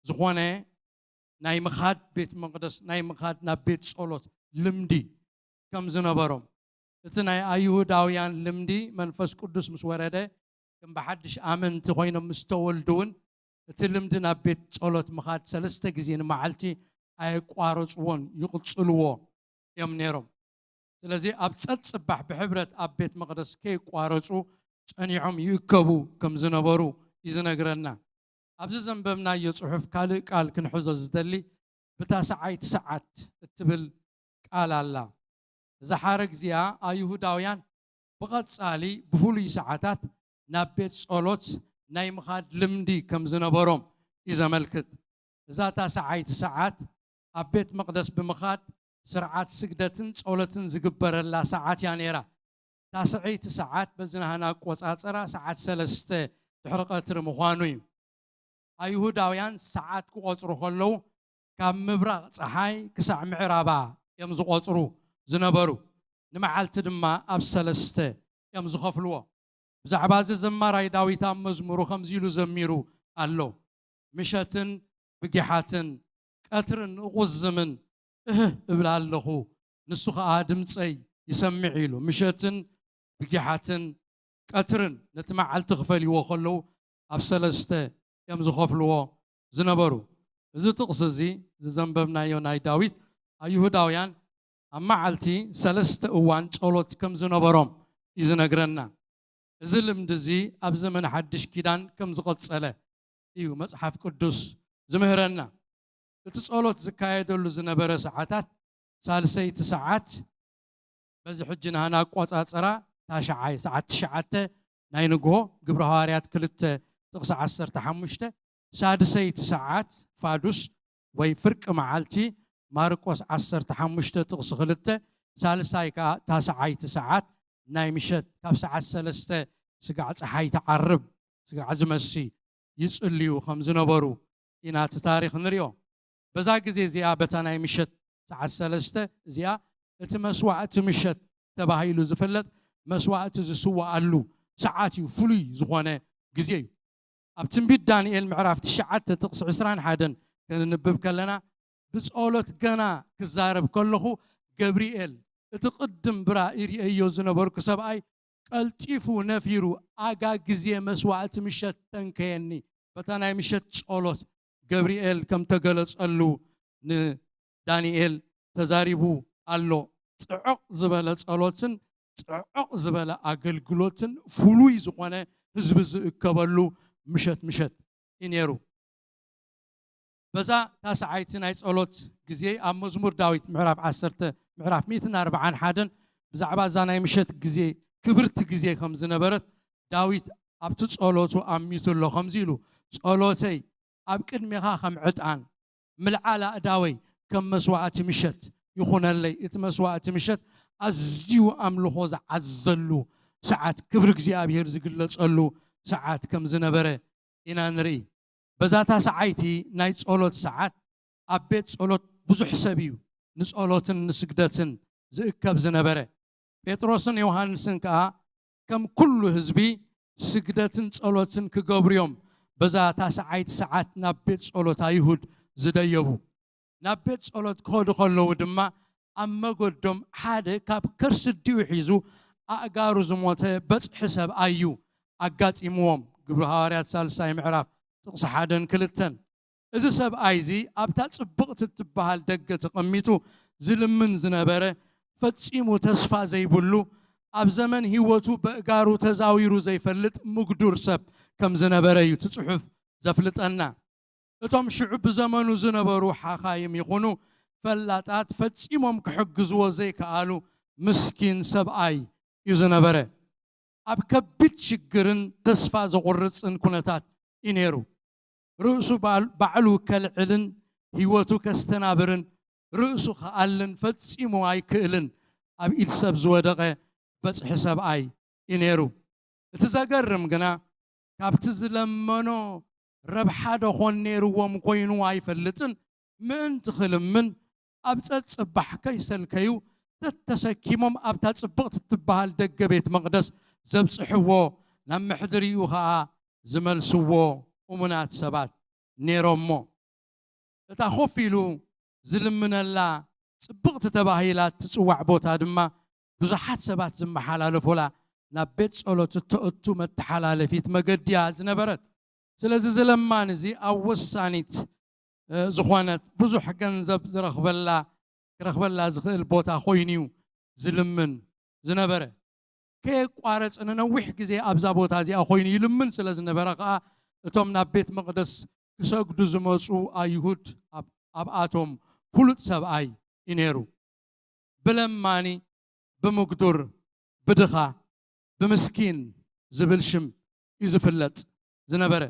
ዝኾነ ናይ ምኻድ ቤት መቕደስ ናይ ምኻድ ናብ ቤት ጸሎት ልምዲ ከም ዝነበሮም እቲ ናይ ኣይሁዳውያን ልምዲ መንፈስ ቅዱስ ምስ ወረደ ከም ብሓድሽ ኣመንቲ ኮይኖም ምስ ተወልዱውን እቲ ልምዲ ናብ ቤት ጸሎት ምኻድ 3 ግዜ ንመዓልቲ ኣይቋረፅዎን ይቕፅልዎ እዮም ነይሮም። ስለዚ ኣብ ፀጽባሕ ብሕብረት ኣብ ቤት መቕደስ ከይቋረፁ ጸኒዖም ይእከቡ ከም ዝነበሩ ይዝነግረና። ኣብዚ ዘንበብናዮ ጽሑፍ ካልእ ቃል ክንሕዞ ዝደሊ ብታሰዓይቲ ሰዓት እትብል ቃል ኣላ። እዛ ሓረግ እዚኣ ኣይሁዳውያን ብቐጻሊ ብፍሉይ ሰዓታት ናብ ቤት ጸሎት ናይ ምኻድ ልምዲ ከም ዝነበሮም እዩ ዘመልክት። እዛ ታሰዓይቲ ሰዓት ኣብ ቤት መቕደስ ብምኻድ ስርዓት ስግደትን ጸሎትን ዝግበረላ ሰዓት እያ ነይራ። تاسعيت ساعات بزنا هنا قصاصرا ساعات 3 ድሕሪ ቀትሪ ምዃኑ እዩ ኣይሁዳውያን ሰዓት ክቆፅሩ ከለዉ ካብ ምብራቕ ፀሓይ ክሳዕ ምዕራባ እዮም ዝቆፅሩ ዝነበሩ ንመዓልቲ ድማ ኣብ 3 እዮም ዝኸፍልዎ ብዛዕባ እዚ ዘማራይ ዳዊት ኣብ መዝሙሩ ከምዚ ኢሉ ዘሚሩ ኣሎ ምሸትን ብጊሓትን ቀትርን እቁዝምን እብል ኣለኹ ንሱ ከዓ ድምፀይ ይሰምዕ ኢሉ ምሸትን ብጊሓትን ቀትርን ነቲ መዓልቲ ክፈልይዎ ከለዉ ኣብ 3 እዮም ዝኸፍልዎ ዝነበሩ እዚ ጥቕሲ እዚ ዝዘንበብናዮ ናይ ዳዊት ኣይሁዳውያን ኣብ መዓልቲ 3 እዋን ጸሎት ከም ዝነበሮም እዩ ዝነግረና እዚ ልምዲ እዚ ኣብ ዘመን ሓድሽ ኪዳን ከም ዝቐፀለ እዩ መጽሓፍ ቅዱስ ዝምህረና እቲ ጸሎት ዝካየደሉ ዝነበረ ሰዓታት ሳልሰይቲ ሰዓት በዚ ሕጂ ናህና ኣቆፃፅራ ታሽዓይ ሰዓት 9 ናይ ንግሆ ግብረ ሐዋርያት 2 ጥቕሲ 15 ሳድሰይቲ ሰዓት ፋዱስ ወይ ፍርቂ መዓልቲ ማርቆስ 15 ጥቕሲ 2 ሳልሳይ ከዓ ታስዓይቲ ሰዓት ናይ ምሸት ካብ ሰዓት 3 ስጋዕ ፀሓይ ተዓርብ ስጋዕ ዝመሲ ይጽልዩ ከም ዝነበሩ ኢና እቲ ታሪኽ ንሪኦ በዛ ግዜ እዚኣ በታ ናይ ምሸት ሰዓት 3 እዚኣ እቲ መስዋዕቲ ምሸት ተባሂሉ ዝፍለጥ መስዋዕቲ ዝስዋዓሉ ሰዓት እዩ ፍሉይ ዝኾነ ግዜ እዩ ኣብ ትንቢት ዳንኤል ምዕራፍ 9 ጥቕሲ 21 ክንንብብ ከለና ብጸሎት ገና ክዛረብ ከለኹ ገብርኤል እቲ ቅድም ብራእይ ይርእዮ ዝነበርኩ ሰብኣይ ቀልጢፉ ነፊሩ ኣጋ ግዜ መስዋዕቲ ምሸት ተንከየኒ በታ ናይ ምሸት ጸሎት ገብርኤል ከም ተገለጸሉ ንዳንኤል ተዛሪቡ ኣሎ ጽዑቕ ዝበለ ጸሎትን ጽዑቕ ዝበለ ኣገልግሎትን ፍሉይ ዝኾነ ህዝቢ ዝእከበሉ ምሸት ይነሩ በዛ ታስዓይቲ ናይ ጸሎት ግዜ ኣብ መዝሙር ዳዊት ምዕራፍ 10 ምዕራፍ 141 ብዛዕባ እዛ ናይ ምሸት ግዜ ክብርቲ ግዜ ከም ዝነበረት ዳዊት ኣብቲ ጸሎቱ ኣሚቱሎ ከምዚ ኢሉ ጸሎተይ ኣብ ቅድሚኻ ከም ዕጣን ምልዓል ኣእዳወይ ከም መስዋዕቲ ምሸት ይኹነለይ እቲ መስዋዕቲ ምሸት ኣዝዩ ኣምልኾ ዝዓዘሉ ሰዓት ክብሪ እግዚኣብሔር ዝግለጸሉ ሰዓት ከም ዝነበረ ኢና ንርኢ በዛ ታስዓይቲ ናይ ጸሎት ሰዓት ኣብ ቤት ጸሎት ብዙሕ ሰብ እዩ ንጸሎትን ንስግደትን ዝእከብ ዝነበረ ጴጥሮስን ዮሃንስን ከዓ ከም ኩሉ ህዝቢ ስግደትን ጸሎትን ክገብሩ እዮም በዛ ታስዓይቲ ሰዓት ናብ ቤት ጸሎት ኣይሁድ ዝደየቡ ናብ ቤት ጸሎት ክኸዱ ከለዉ ድማ ኣብ መገዶም ሓደ ካብ ከርሲ ድዩ ሒዙ ኣእጋሩ ዝሞተ በፅሒ ሰብኣይ እዩ ኣጋጢምዎም ግብረ ሐዋርያት 3 ምዕራፍ ጥቕሲ 1-2 እዚ ሰብኣይ እዚ ኣብታ ጽብቕቲ ትበሃል ደገ ተቐሚጡ ዝልምን ዝነበረ ፈጺሙ ተስፋ ዘይብሉ ኣብ ዘመን ህይወቱ በእጋሩ ተዛዊሩ ዘይፈልጥ ምጉዱር ሰብ ከም ዝነበረ እዩ ጽሑፍ ዘፍልጠና እቶም ሽዑ ብዘመኑ ዝነበሩ ሓኻይም ይኹኑ ፈላጣት ፈጺሞም ክሕግዝዎ ዘይከኣሉ ምስኪን ሰብኣይ እዩ ዝነበረ ኣብ ከቢድ ሽግርን ተስፋ ዘቑርፅን ኩነታት ይነሩ ርእሱ ባዕሉ ከልዕልን ህይወቱ ከስተናብርን ርእሱ ከኣልን ፈጺሙ ኣይክእልን ኣብ ኢድ ሰብ ዝወደቐ በፅሒ ሰብኣይ ይነሩ እቲ ዘገርም ግና ካብቲ ዝለመኖ ረብሓ ደኾን ነይርዎም ኮይኑ ኣይፈልጥን ምእንቲ ክልምን ኣብ ፀፅባሕ ከይሰልከዩ ተተሰኪሞም ኣብታ ጽብቕቲ ትበሃል ደገ ቤት መቕደስ ዘብፅሕዎ ናብ ምሕድሪኡ ከዓ ዝመልስዎ እሙናት ሰባት ነይሮሞ እታ ኮፍ ኢሉ ዝልምነላ ጽብቕቲ ተባሂላ ትጽዋዕ ቦታ ድማ ብዙሓት ሰባት ዝመሓላለፉላ ናብ ቤት ጸሎት እተእቱ መተሓላለፊት መገድያ ዝነበረት ስለዚ ዝለማን እዚ ኣብ ወሳኒት ዝኾነት ብዙሕ ገንዘብ ክረኽበላ ዝኽእል ቦታ ኮይኑ ዝልምን ዝነበረ ከየቋረፅ ንነዊሕ ግዜ ኣብዛ ቦታ እዚኣ ኮይኑ ይልምን ስለ ዝነበረ ከዓ እቶም ናብ ቤት መቕደስ ክሰግዱ ዝመፁ ኣይሁድ ኣብኣቶም ፍሉጥ ሰብኣይ ይነሩ ብለማኒ ብምጉዱር ብድኻ ብምስኪን ዝብል ሽም እዩ ዝፍለጥ ዝነበረ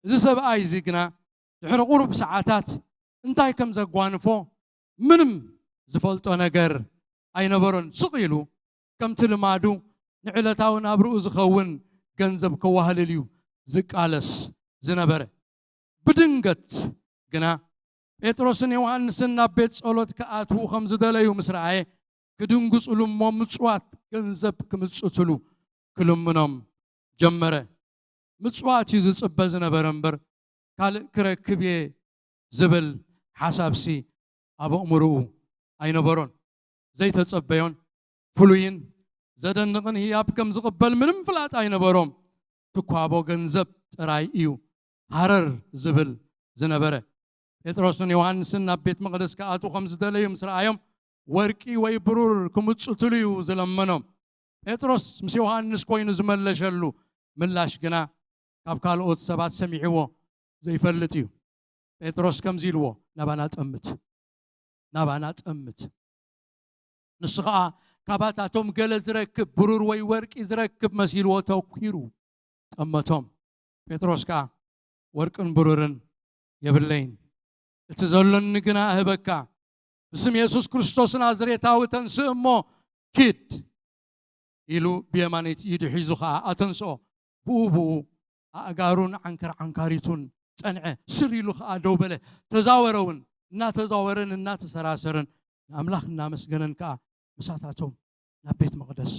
እዚ ሰብኣይ እዚ ግና ድሕሪ ቁሩብ ሰዓታት እንታይ ከም ዘጓንፎ ምንም ዝፈልጦ ነገር ኣይነበሮን ስቕ ኢሉ ከምቲ ልማዱ ንዕለታዊ ናብርኡ ዝኸውን ገንዘብ ከዋህልልዩ ዝቃለስ ዝነበረ ብድንገት ግና ጴጥሮስን ዮሐንስን ናብ ቤት ጸሎት ከኣትዉ ከም ዝደለዩ ምስ ረኣየ ክድንግጽሉ እሞ ምጽዋት ገንዘብ ክምጽትሉ ክልምኖም ጀመረ ምጽዋት እዩ ዝጽበ ዝነበረ እምበር ካልእ ክረክብ እየ ዝብል ሓሳብሲ ኣብ ኣእምሮኡ ኣይነበሮን ዘይተጸበዮን ፍሉይን ዘደንቕን ህያብ ከም ዝቕበል ምንም ፍላጥ ኣይነበሮም ትኳቦ ገንዘብ ጥራይ እዩ ሃረር ዝብል ዝነበረ ጴጥሮስን ዮሐንስን ናብ ቤት መቕደስ ከኣትዉ ከም ዝደለዩ ምስ ረኣዮም ወርቂ ወይ ብሩር ክምጽትሉ እዩ ዝለመኖም ጴጥሮስ ምስ ዮሐንስ ኮይኑ ዝመለሸሉ ምላሽ ግና ካብ ካልኦት ሰባት ሰሚዕዎ ዘይፈልጥ እዩ ጴጥሮስ ከምዚ ኢልዎ ናባና ጠምት ንሱ ከዓ ካባታቶም ገለ ዝረክብ ብሩር ወይ ወርቂ ዝረክብ መሲልዎ ተኪሩ ጠመቶም ጴጥሮስ ከዓ ወርቅን ብሩርን የብለይን እቲ ዘሎኒ ግና እህበካ ብስም ኢየሱስ ክርስቶስ ናዝሬታዊ ተንስእ እሞ ኪድ ኢሉ ብየማነይቲ ኢዱ ሒዙ ከዓ ኣተንስኦ ብኡ ኣእጋሩን ዓንካሪቱን ጸንዐ ስር ኢሉ ከዓ ደው በለ ተዛወረውን እናተዛወረን እናተሰራሰረን ንኣምላኽ እናመስገነን ከዓ ምሳታቶም ናብ ቤት መቕደስ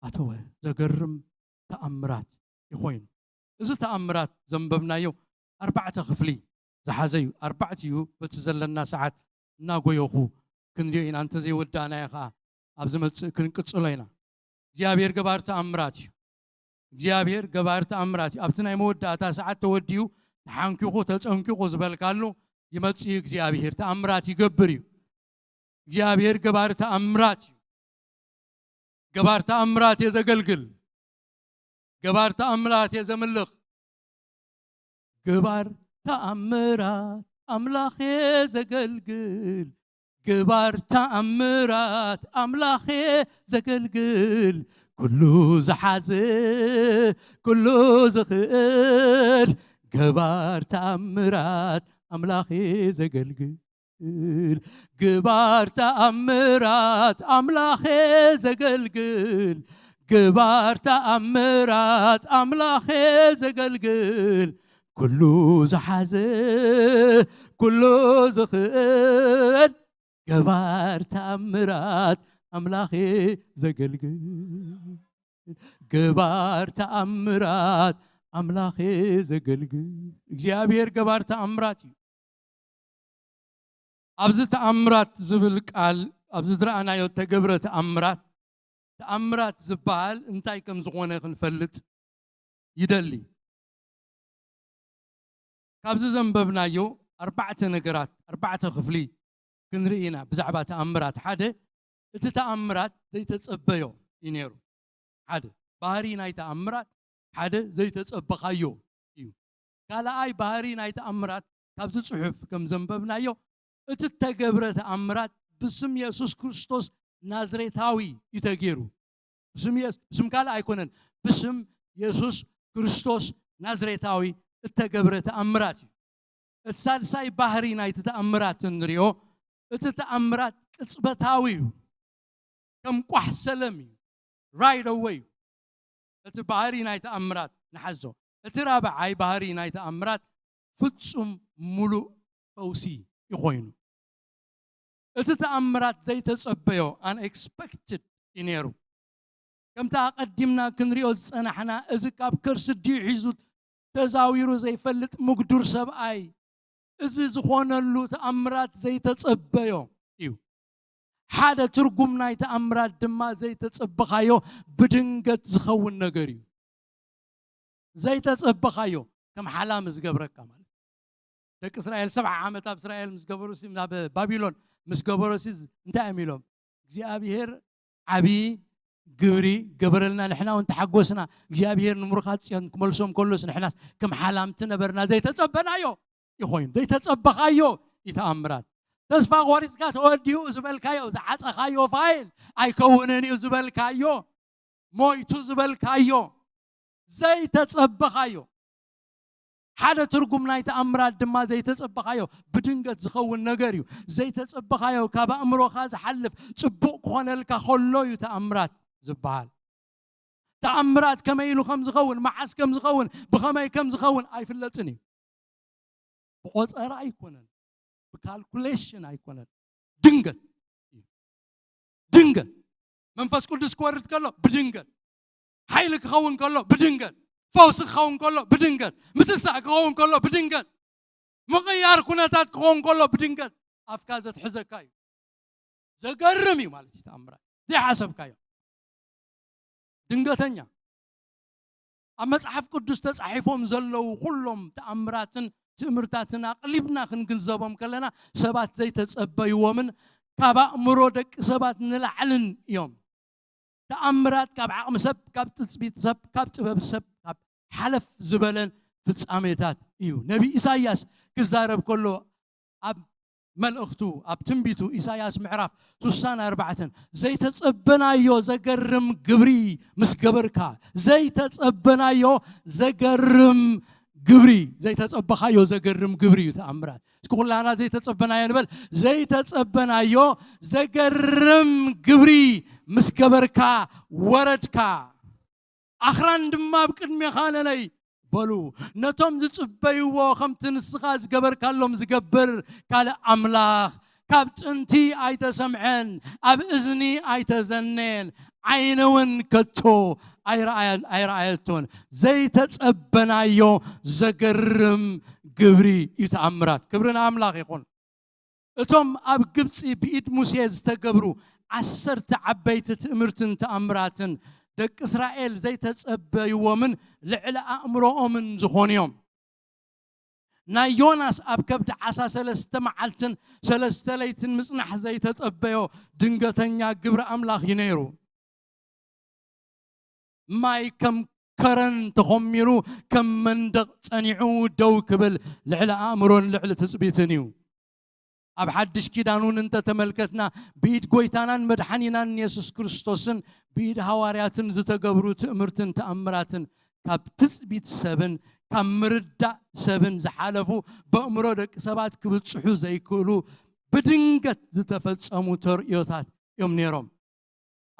ኣተወ ዘገርም ተኣምራት ይኾይኑ እዚ ተኣምራት ዘንበብናዮ 4 ክፍሊ ዝሓዘ እዩ 4 እዩ በቲ ዘለና ሰዓት እናጎየኹ ክንሪኦ ኢና እንተዘይወዳእናዮ ከዓ ኣብ ዝመጽእ ክንቅጽሎ ኢና እግዚአብሔር ገባር ተኣምራት እዩ እግዚአብሔር ገባር ተኣምራት እዩ ኣብቲ ናይ መወዳእታ ሰዓት ተወዲኡ ተሓንኪኹ ተጸንኪኹ ዝበልካሉ ይመጽእ እግዚአብሔር ተኣምራት ይገብር እዩ እግዚአብሔር ገባር ተኣምራት እዩ ገባር ተኣምራት የዘገልግል ገባር ተኣምራት የዘምልኽ ገባር ተኣምራት አምላኽ ዘገልግል ገባር ተኣምራት አምላኽ ዘገልግል ኩሉ ዝሓዘ ኩሉ ዝኽእል ገባር ተኣምራት አምላኽ ዘገልግል ገባር ተኣምራት አምላኽ ዘገልግል ገባር ተኣምራት አምላኽ ዘገልግል ኩሉ ዝሓዘ ኩሉ ዝኽእል ገባር ተኣምራት አምላኽ ዘገልግል ገባር ተኣምራት አምላኽ ዘገልግል እግዚአብሔር ገባር ተኣምራት እዩ ኣብዚ ተኣምራት ዝብል ቃል ኣብዚ ዝረኣናዮ ተገብረ ተኣምራት ዝበሃል እንታይ ከም ዝኾነ ክንፈልጥ ይደሊ ካብዚ ዘንበብናዮ 4 ነገራት 4 ክፍሊ ክንርኢና ብዛዕባ ተኣምራት ሓደ እቲ ተኣምራት ዘይተጸበዮ ይነሩ ሓደ ባህሪ ናይ ተኣምራት ሓደ ዘይተጸበኻዮ እዩ ካልኣይ ባህሪ ናይ ተኣምራት ካብዚ ጽሑፍ ከም ዘንበብናዮ እቲ ተገብረ ተኣምራት ብስም ኢየሱስ ክርስቶስ ናዝሬታዊ ይተገይሩ ብስም ካልእ ኣይኮነን ብስም ኢየሱስ ክርስቶስ ናዝሬታዊ እተገብረ ተኣምራት እዩ እቲ ሳልሳይ ባህሪ ናይቲ ተኣምራት ንሪኦ እቲ ተኣምራት ቅጽበታዊ እዩ ከም ቋሕ ሰለም እዩ right away እቲ ባህሪ ናይ ተኣምራት ንሓዞ እቲ ራብዓይ ባህሪ ናይ ተኣምራት ፍጹም ሙሉእ ፈውሲ ይኾይኑ እቲ ተኣምራት ዘይተጸበዮ unexpected ይነሩ ከምታ ቀዲምና ክንሪኦ ዝጸናሕና እዚ ካብ ከርሲ ድዩ ሒዙ ተዛዊሩ ዘይፈልጥ ምጉዱር ሰብኣይ እዚ ዝኾነሉ ተኣምራት ዘይተጸበዮ እዩ ሓደ ትርጉም ናይ ተኣምራት ድማ ዘይተጸበኻዮ ብድንገት ዝኸውን ነገር እዩ ዘይተጸበኻዮ ከም ሓላም ዝገብረካ ማለት ደቂ እስራኤል 70 ዓመት ኣብ እስራኤል ምስ ገበሩሲ ናብ ባቢሎን ምስ ገበሩሲ እንታይ ኣሚሎም እግዚአብሔር ዓቢ ግብሪ ገበረልና ንሕና ወንተሓጎስና እግዚአብሔር ንምርኻት ጽዮን ክመልሶም ከሎስ ንሕናስ ከም ሓላምቲ ነበርና ዘይተጸበናዮ ይኾይኑ ዘይተጸበኻዮ ይተኣምራት ተስፋ ቆሪጽካ ተወዲኡ ዝበልካዮ ዝዓጸኻዮ ፋይል ኣይከውንን እዩ ዝበልካዮ ሞይቱ ዝበልካዮ ዘይተጸበኻዮ ሓደ ትርጉም ናይ ተኣምራት ድማ ዘይተጸበኻዮ ብድንገት ዝኸውን ነገር እዩ ዘይተጸበኻዮ ካብ ኣእምሮኻ ዝሓልፍ ጽቡቕ ክኾነልካ ከሎ እዩ ተኣምራት ዝበሃል تأمرات كما يلو خمس خون معس كم خون بخماي كم خون أي فلتني بقول أرى أيكونن بكالكوليشن أيكونن دنجت منفس قدس كورت كله بدنجت حيلك خون كله بدنجت فوسك خون كله بدنجت متسع خون كله بدنجت مغيار كناتات خون كله بدنجت أفكار حزكاي زقرمي مالتي تأمرات زي حسب كايو دنجتنيا أما صحف قدس تصحيفهم زلوا كلهم تأمراتن تأمرتاتنا قلبنا خنجنزبهم كلنا سبات زي تتصبي ومن كابا مرودك سبات نلعلن يوم تأمرات كاب عقم سب كاب تثبيت سب كاب تباب سب كاب حلف زبلن في تساميتات إيو نبي إساياس كزارب كله أب ملأختو أب تنبيتو إساياس معرف سوسان 4 زي تتصبنا يو زقرم قبري مس قبركا زي تتصبنا يو زقرم قبري زي تتصبخا يو زقرم قبري تأمرات تقول لنا زي تتصبنا ينبل زي تتصبنا يو زقرم قبري مس قبركا وردكا أخران دما بقدمي خانني بلو نتوم زصبيو خمتن السخاز قبر كالهم زقبر كال أملاخ كابت انتي ايتا سمعن اب اذني ايتا زنين عينون كتو اي رأيتون زي تتصبنايو زقرم قبري يتأمرات كبرنا أملاخ يقول اتوم اب قبصي بإيد موسى زتقبرو 10 عبيت تأمرتن تأمراتن دك إسرائيل زي تتصبيو من لعل أمرو من زخونيوم نا يوناس أب كبد عسى 3 معلتن 3 ليتن مصنح زي تتصبيو دنقتنيا قبر أملاخ ينيرو ماي كم كرن تخميرو كم مندق صنيعو دو كبل لعل أمرون لعل تثبيتنيو أب حدش كيدانون انت تملكتنا بيد قويتانان مدحنينان يسوس كريستوسن بيد هوارياتن زتقبرو تأمرتن تأمراتن كاب تثبيت 7 كاب مردع 7 زحالفو بأمرو دك سبات كبتصحو زيكولو بدنقت زتفتصمو ترئيوتات يوم نيروم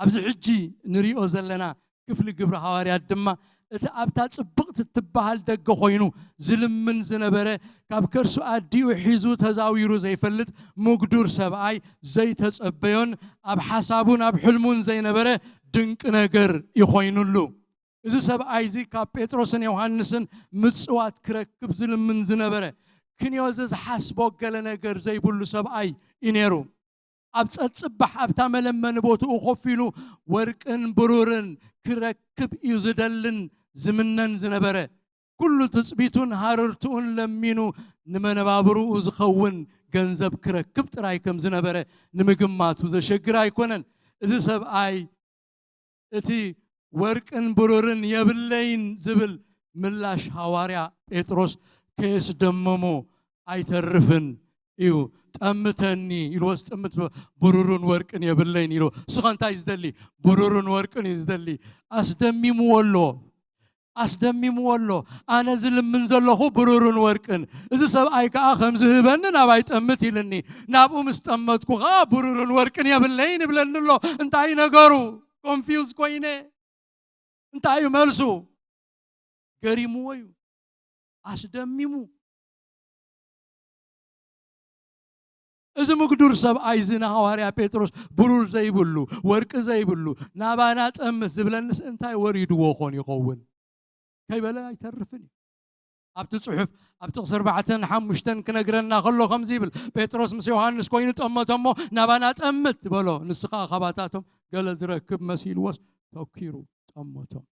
أبز حجي نريئو زلنا كفل قبر هواريات دما اتابتا صبقت تبحال دغ خوينو زلمن زنبره كاب كرسو اديو حيزو تزاويرو زيفلت مقدور سبعاي زي تصبيون اب حسابون اب حلمون زينبره دنق نجر يخوينلو اذا سبعاي زي كاب بطرسن يوحنسن مصوات كركب زلمن زنبره كنيوزز حسبو قال نجر زي بولو سبعاي ينيرو اب تصبح اب تملمن بوتو خفيلو ورقن برورن كركب يزدلن زمنن زنبره كل تثبيتون هاررتون لمينو نمنبابرو زخون ገንዘብ ክረክብ ጥራይ ከም ዝነበረ ንምግማቱ ዘሸግር አይኮነን እዚ ሰብአይ እቲ ወርቅን ብሩርን የብለይን ዝብል ምላሽ ሐዋርያ ጴጥሮስ ከስ ደመሞ አይተርፍን እዩ ጠምተኒ ይልወስ ጠምት ብሩርን ወርቅን የብለይን ይሎ ስኸንታ ይዝደሊ ብሩርን ወርቅን ይዝደሊ أسدمي مولو أنا زلم من زلخو برورن وركن إذا سبعي كأخم زهبن نبايت أمتي لني نابو مستمتكو غا برورن وركن يا باللين بلن الله انت أي نقارو confused كوينة انت أي ملسو قريمو ويو أسدمي مو إذا مقدور سبعي زنا هواريا بيتروس برور زي بلو ورك زي بلو نابانات أمس بلنس انت أي وريدو وخون يقون كيف لا يترفني أبتصحف أبتصر بعتن حمشتن كنجرنا خلو خمزيبل بيتروس مس يوحنس كوين تأمتهم نبانات أمت بلو نسقى خباتاتهم قال زركب مسيل وس توكيرو تأمتهم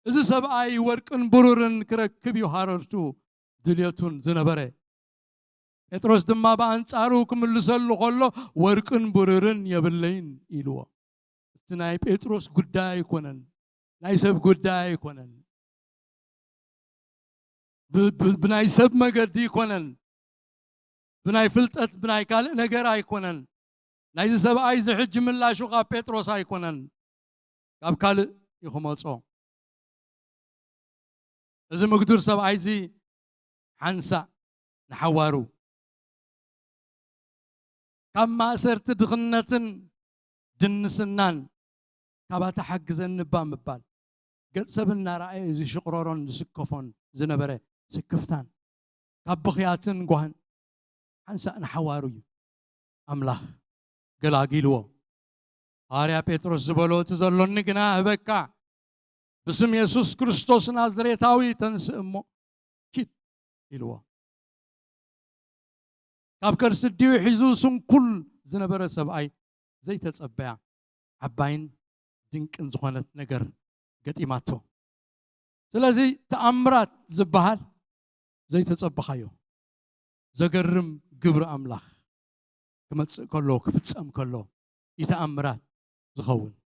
إذا سبعي وركن برورن كركب يحررتو دليتون زنبرة بيتروس دم بانصارو كملسلو خلو وركن برورن يبلين إلوا تناي بيتروس قداي كونن نايسب قداي كونن بناي سب مقدي كونن بناي فلتت بناي قال نجر ايكونن نايز سب ايز حج من لا شوقا بيتروس ايكونن قاب قال يخمصو اذا مقدور سب ايزي حنسا نحوارو كما سرت دخنتن جنسنان كابا تحجزن نبا مبال قد سبنا رأي زي شقرورون زكفون زنبرة سكفتان كبخياتن قهن حنسأنا حواري أملاخ قلاقيلو هاريا بيتروس زبلو تزلون نقنا هبكا بسم يسوس كريستوس نازريتاوي تنسمو كيد إلوا كابكر سديو حزوسم كل زنبرة سبعي زي تتصبع عباين دينك انزخونت نجر قتيماتو سلازي تأمرات زبهال زي تتصبخايو زقرم قبر أملاخ كما كله كفتسأم كله يتأمرات زخون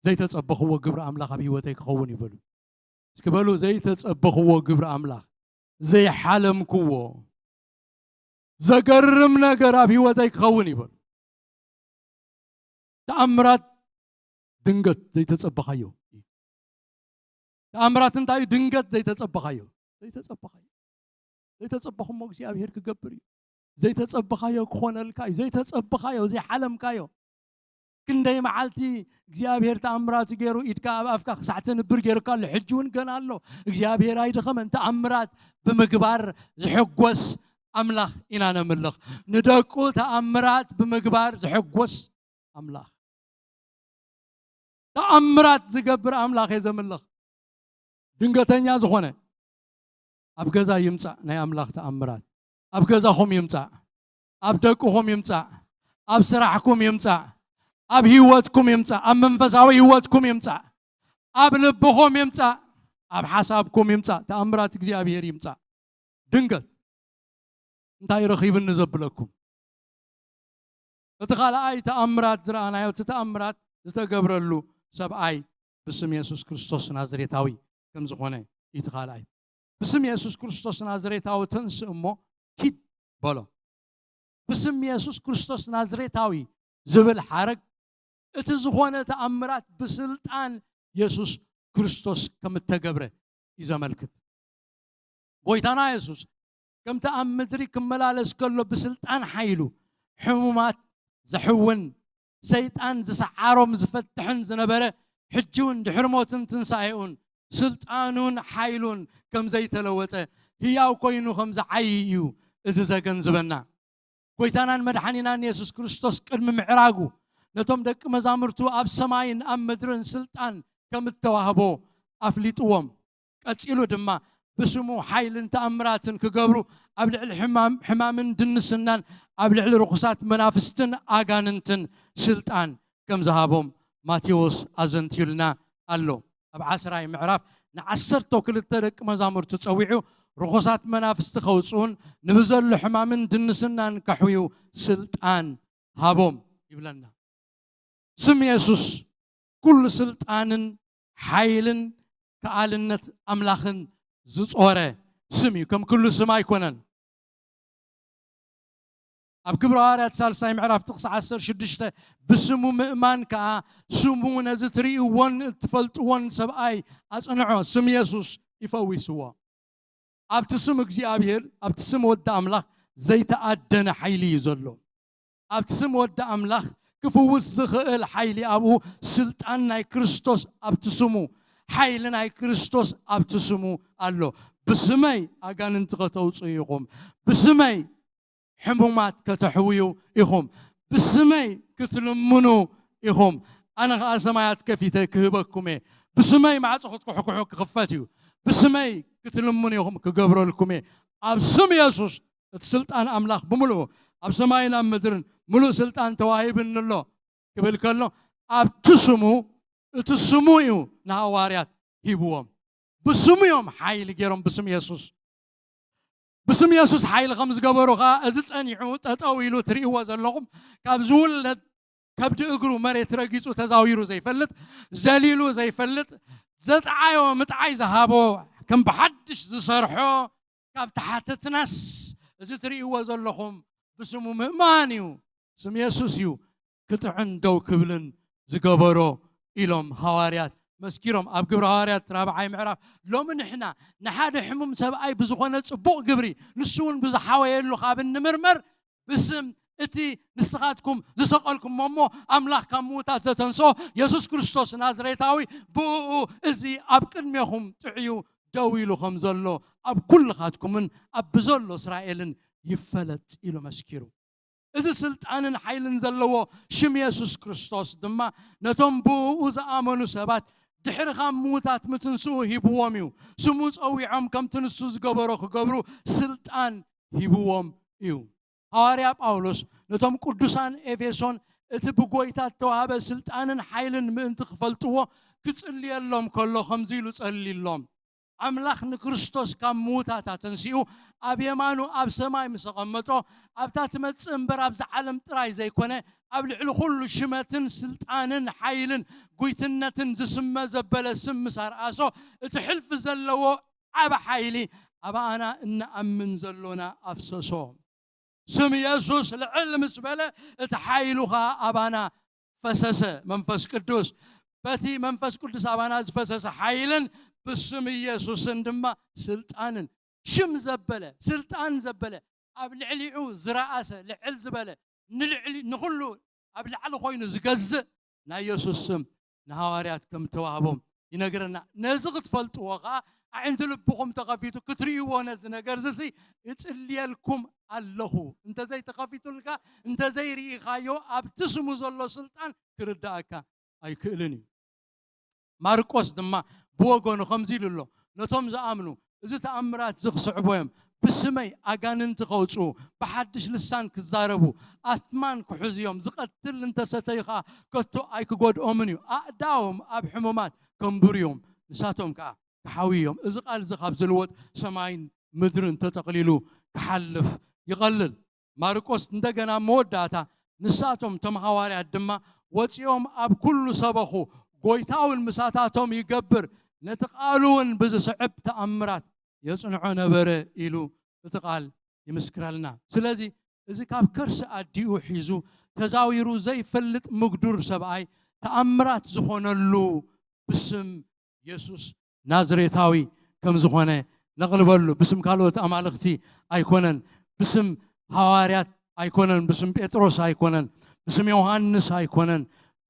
زي تتصبخوا قبر أملاخ أبي وتيك خون يبلو سكبلو زي تتصبخوا قبر أملاخ زي حالم كوو زقرم نجر أبي وتيك خون يبلو تأمرات دنقت زي تتصبخايو تأمرات انتايو دنقت زي تتصبخايو زي تتصبخايو زي تتصبخوا موكسي أبي هيرك قبري زي تتصبخايو كخون الكاي زي تتصبخايو زي حلم كايو كندي معلتي እግዚአብሔር ተአምራት ገሩ ኢድካ አፍካ ሰዓተን ብር ገርካ ለሕጁን ገናሎ እግዚአብሔር አይደኸመን ተአምራት በመግባር ዝሕጎስ አምላኽ ኢና ነምልኽ ንደቁ ተአምራት በመግባር ዝሕጎስ አምላኽ ተአምራት ዝገብር አምላኽ የዘምልኽ ድንገተኛ ዝኾነ ኣብ ገዛ ይምጻእ ናይ አምላኽ ተአምራት ኣብ ገዛኹም ይምጻእ ኣብ ደቁኹም ይምጻእ ኣብ ስራሕኩም ይምጻእ أب هيوتكم يمتع أب منفساوي هيوتكم يمتع أب لبخم يمتع أب حسابكم يمتع تأمرات እግዚአብሔር يمتع ድንገት እንታይ ረኺብ እንዘብለኩም እተኻልኣይ ተኣምራት ዝረኣናዮ ተኣምራት ዝተገብረሉ ሰብኣይ ብስም ኢየሱስ ክርስቶስ ናዝሬታዊ ከም ዝኾነ ይተኻልኣይ ብስም ኢየሱስ ክርስቶስ ናዝሬታዊ ተንስ እሞ ኪድ በሎ ብስም ኢየሱስ ክርስቶስ ናዝሬታዊ ዝብል ሓረግ እቲ ዝኾነ ተኣምራት ብስልጣን ኢየሱስ ክርስቶስ ከም ተገብረ ይዘመልክት ጎይታና ኢየሱስ ከም ተኣምድሪ ክመላለስ ከሎ ብስልጣን ሓይሉ ሕሙማት ዝሕውን ሰይጣን ዝሰዓሮም ዝፈትሕን ዝነበረ ሕጂውን ድሕርሞትን ትንሳኤውን ስልጣኑን ሓይሉን ከም ዘይተለወጠ ህያው ኮይኑ ከም ዝዓይ እዩ እዚ ዘገንዝበና ጎይታናን መድሓኒናን ኢየሱስ ክርስቶስ ቅድሚ ምዕራጉ ነቶም ደቂ መዛሙርቱ ኣብ ሰማይን ኣብ ምድርን ስልጣን ከም ተዋህቦ ኣፍሊጥዎም ቀፂሉ ድማ ብስሙ ሓይልን ተኣምራትን ክገብሩ ኣብ ልዕሊ ሕማምን ድንስናን ኣብ ልዕሊ ርኩሳት መናፍስትን ኣጋንንትን ስልጣን ከም ዝሃቦም ማቴዎስ ኣዘንቲዩልና ኣሎ ኣብ 10 ምዕራፍ ን12 ደቂ መዛሙርቱ ፀዊዑ ርኩሳት መናፍስቲ ከውፅኡን ንብዘሎ ሕማምን ድንስናን ከሕውዩ ስልጣን ሃቦም ይብለና ስም ኢየሱስ ኩሉ ስልጣንን ሓይልን ከኣልነት ኣምላኽን ዝጾረ ስም እዩ ከም ኩሉ ስም ኣይኮነን ኣብ ግብረ ሐዋርያት 3 ምዕራፍ 16 ብስሙ ምእማን ከዓ ስሙ ነዚ ትርእይዎን ትፈልጥዎን ሰብኣይ ኣጽንዖ ስም ኢየሱስ ይፈዊስዎ ኣብቲ ስም እግዚአብሔር ኣብቲ ስም ወዲ ኣምላኽ ዘይተኣደነ ሓይሊ እዩ ዘሎ ኣብቲ ስም ወዲ ኣምላኽ ክፍውስ ዝኽእል ሓይሊ ኣብኡ ስልጣን ናይ ክርስቶስ ኣብቲ ስሙ ሓይሊ ናይ ክርስቶስ ኣብቲ ስሙ ኣሎ ብስመይ ኣጋንንቲ ከተውፅኡ ኢኹም ብስመይ ሕሙማት ከተሕውዩ ኢኹም ብስመይ ክትልምኑ ኢኹም ኣነ ከዓ ሰማያት ከፊተ ክህበኩም እየ ብስመይ ማዕፆ ክትኩሕኩሑ ክኽፈት እዩ ብስመይ ክትልምኑ ኢኹም ክገብረልኩም እየ ኣብ ስም ኢየሱስ እቲ ስልጣን ኣምላኽ ብምሉእ ኣብ ሰማይን ኣብ ምድርን ሙሉእ ስልጣን ተዋሂብንሎ ክብል ከሎ ኣብቲ ስሙ እቲ ስሙ እዩ ንሃዋርያት ሂብዎም ብስሙ እዮም ሓይሊ ገይሮም ብስም ኢየሱስ بسم يسوع حيل خمس جبروها أزت أن يعود أتأويله تري وزلهم كابزول كبد أجرو مريت رجيس وتزاويره زي فلت زليله زي فلت زت عايو متعايز هابو كم بحدش زصرحه كاب تحت تنس أزت تري وزلهم بسمو مانيو سم يسوع يو كت عنده كبلن زجبرو إلهم هواريات مسكيرهم أب جبر هاريات رابع معرف لو من إحنا نحاد حمم سبأي بزخانة بوق جبري نسون بزحاوي له خاب النمرمر باسم እቲ ንስኻትኩም ዝሰቐልኩም እሞ ኣምላኽ ካብ ምዉታት ዘተንስኦ ኢየሱስ ክርስቶስ ናዝሬታዊ ብኡ እዚ ኣብ ቅድሜኹም ጥዕዩ ደው ኢሉ ከም ዘሎ ኣብ ኩልኻትኩምን ኣብ ብዘሎ እስራኤልን ይፈለጥ ኢሉ መስኪሩ እዚ ስልጣንን ሓይልን ዘለዎ ሽም ኢየሱስ ክርስቶስ ድማ ነቶም ብኡ ዝኣመኑ ሰባት ድሕሪ ካብ ምዉታት ምትንስኡ ሂብዎም እዩ ስሙ ፀዊዖም ከም ትንሱ ዝገበሮ ክገብሩ ስልጣን ሂብዎም እዩ ሐዋርያ ጳውሎስ ነቶም ቅዱሳን ኤፌሶን እቲ ብጎይታ ተዋሃበ ስልጣንን ሓይልን ምእንቲ ክፈልጥዎ ክጽልየሎም ከሎ ከምዚ ኢሉ ጸሊሎም ኣምላኽ ንክርስቶስ ካብ ምዉታት ተንሲኡ ኣብ የማኑ ኣብ ሰማይ ምስ ተቐመጦ ኣብታ ትመጽእ እምበር ኣብ ዓለም ጥራይ ዘይኮነ ኣብ ልዕሊ ኩሉ ሽመትን ስልጣንን ሓይልን ጉይትነትን ዝስመ ዘበለ ስም ምስ ኣርኣሶ እቲ ሕልፊ ዘለዎ ዓበ ሓይሊ ኣባኣና እንኣምን ዘሎና ኣፍሰሶ ስም ኢየሱስ ልዕል ምስ በለ እቲ ሓይሉኻ ኣባና ፈሰሰ መንፈስ ቅዱስ በቲ መንፈስ ቅዱስ ኣባና ዝፈሰሰ ሓይልን بسم يسوع سندما سلطان شم زبلة سلطان زبلة قبل عليو زراسة لعل زبلة نلعلي نخلو قبل على خوين زجز نا يسوع سم نهاريات كم توابهم ينقرنا نزغت فلت وقع عند لبكم تقفيتو كتريو ونز نقرزسي يتسلي لكم الله انت زي تقفيتو لك انت زي ريخايو ابتسمو زلو سلطان كرداك اي كلني ماركوس دما بوغونو خمزيل الله نتوم زامنو اذا تامرات زخصعبوهم بسمي اغانن تقوصو بحدش لسان كزاربو اتمان كحزيوم زقتل انت ستيخا كتو اي كغود اومنيو اداوم اب حمومات كمبريوم نساتهم كحاويهم اذا قال زخاب زلوت سماين مدرن تتقليلو كحلف يقلل ماركوس እንደገና موداتا نساتهم تم حواريات دما وصيوم اب كل سبخو ጎይታውን ምሳታቶም ይገብር ነተቃሉን በዘሰዕብ ተአምራት የጽንዑ ነበረ ኢሉ ተቃል ይመስክራልና ስለዚ እዚ ካብ ከርሰ አዲኡ ሒዙ ተዛዊሩ ዘይፈልጥ ምግዱር ሰብአይ ተአምራት ዝኾነሉ ብስም ኢየሱስ ናዝሬታዊ ከም ዝኾነ ነቅልበሉ ብስም ካልኦት አማልክቲ አይኮነን ብስም ሐዋርያት አይኮነን ብስም ጴጥሮስ አይኮነን ብስም ዮሐንስ አይኮነን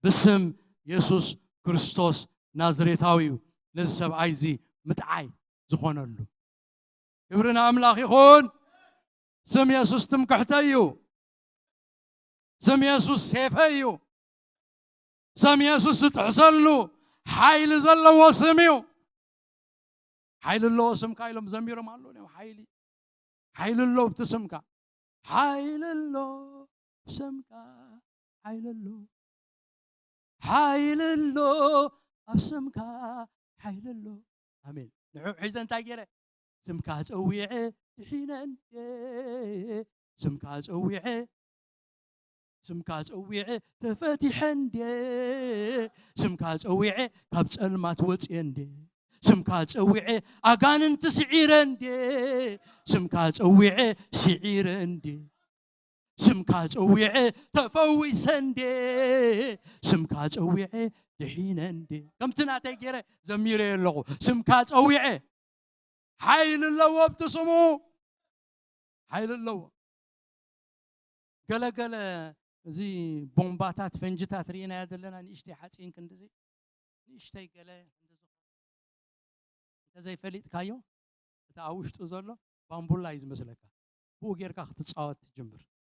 ብስም ኢየሱስ ክርስቶስ ናዝሬታዊ ነሰብ አይዚ ምትዓይ ዝኾነሉ ክብርና አምላኽ ይኹን ስም ኢየሱስ ትምክሕተዩ ስም ኢየሱስ ሰፈዩ ስም ኢየሱስ ትሕሰሉ ሓይል ዘለዎ ስም እዩ ሓይል ዘለዎ ስም ካይሎም ዘሚሮም አሎ ነው ሓይል ዘለዎ ብትስምካ ሓይል ዘለዎ ስምካ ሓይል ዘለዎ حيل الله أبسمك حيل الله آمين نحو حزن تاجره سمك أزويعه حين أنت سمك أزويعه تفتحا دي سمك أزويعه كابس المات وتين دي سمك أزويعه أجان تسعيرا دي سمك أزويعه سعيرا دي سمكات أوعي تفويسندي سمكات أوعي دحينندي كم تناتي جري زميري اللغو سمكات أوعي حيل اللو بتسمو حيل اللو قال زي بومباتات فنجتات رينا يدلنا نشتي حاتين كندزي نشتي قال زي فليت كايو تاوش تزولو بامبولايز مسلك بو غيركا تتصاوت جمبر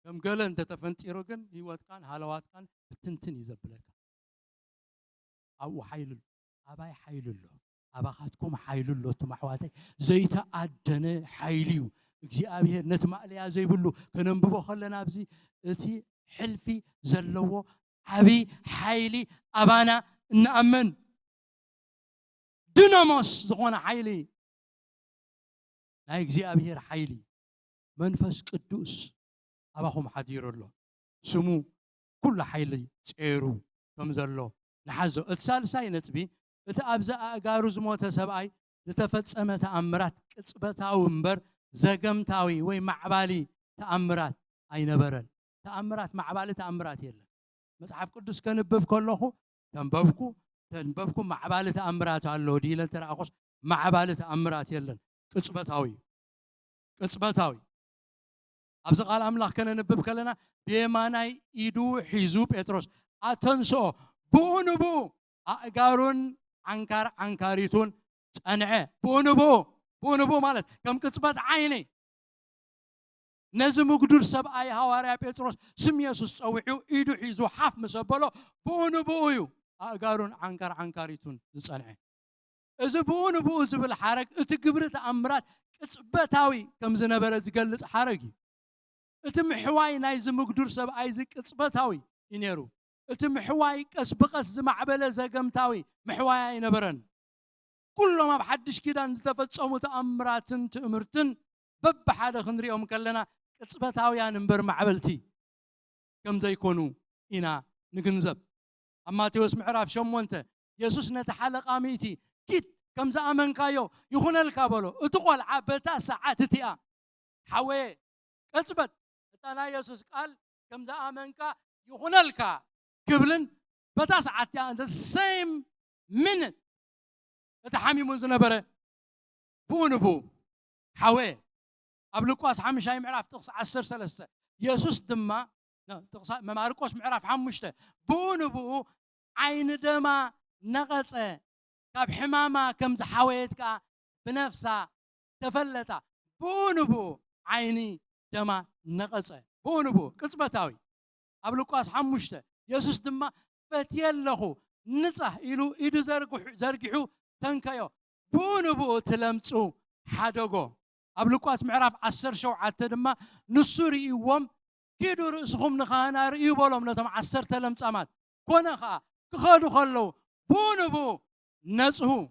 كم قال انت تفنتيرو كن هيوات كان حالوات كان بتنتن يزبلك او حيل اباي حيل له اباخاتكم حيل له تمحواتي زيت ادن حيليو እግዚአብሔር ነትማልያ ዘይብሉ ከነንብቦ خلنا ابزي እቲ ሕልፊ ዘለዎ አቢ ሓይሊ አባና እንአመን ድናሞስ ዝኾነ ሓይሊ ናይ እግዚአብሔር ሓይሊ መንፈስ ቅዱስ أباهم حدير الله سمو كل حيلي تيرو كم زلوا نحزو اتصال ساينت بي اتأبزا أقاروز موتا سبعي تتفتسأمة تأمرات كتبتاو مبر زقمتاوي وي معبالي تأمرات أي نبرن تأمرات معبالي تأمرات يلا مسحف قدس كنبف كله تنبفكو معبالي تأمرات الله ديلا ترى أخص معبالي تأمرات يلا كتبتاوي أبز قال أملاك كنا نبب كلنا بيماناي إيدو حيزو بطرس أتنسو بونبو أقارون عنكاريتون أنعه بونبو مالت كم كتبت عيني نزمو قدر سبعي هواريا بطرس سم يسوس أوحيو إيدو حيزو حاف مسبلو بونبويو أقارون عنكاريتون أنعه إذا بونبو زبل حرق اتقبرت أمرات كتبتاوي كم زنبرة زقلت حرقي اتم حواي نايز مقدور سب ايزك اصبتاوي ينيرو اتم حواي قسبقس زمعبله زقمتاوي محواي نبرن كل ما بحدش كده نتفصموا تامراتن تامرتن بب حدا خنريهم كلنا اصبتاويان انبر معبلتي كم زي يكونوا انا نغنزب اما تيوس معراف شمونته يسوس نتحلق اميتي كيد كم زامن كايو يخون الكابلو اتقول عبتا ساعات تيا حوي اصبت أنا يسوع قال كم ذا أمنك يخونلك قبلن بتسعة the same minute تحمي مزنبرة بونبو حوي أبلقواس حمشاي معرف تقص 10 3 يسوع دما تقص ما ماركوس معرف حمشته بونبو عين دما نقصه كاب حمامة كم ذا حويتك بنفسها تفلت بونبو عيني دما نقصه بونبو قصبتاوي أبلقواس حمشته يسوع دما فتيلخو نصح إلو إيدو زرقحو تنكيو بونبو تلمصو حدغو أبلقواس معرف 10 شوعة دما نسوري يوم كيدو رأسهم نخانا رئيو بولهم نتم 10 تلمصامات كونخا كخدو خلو بونبو نصحو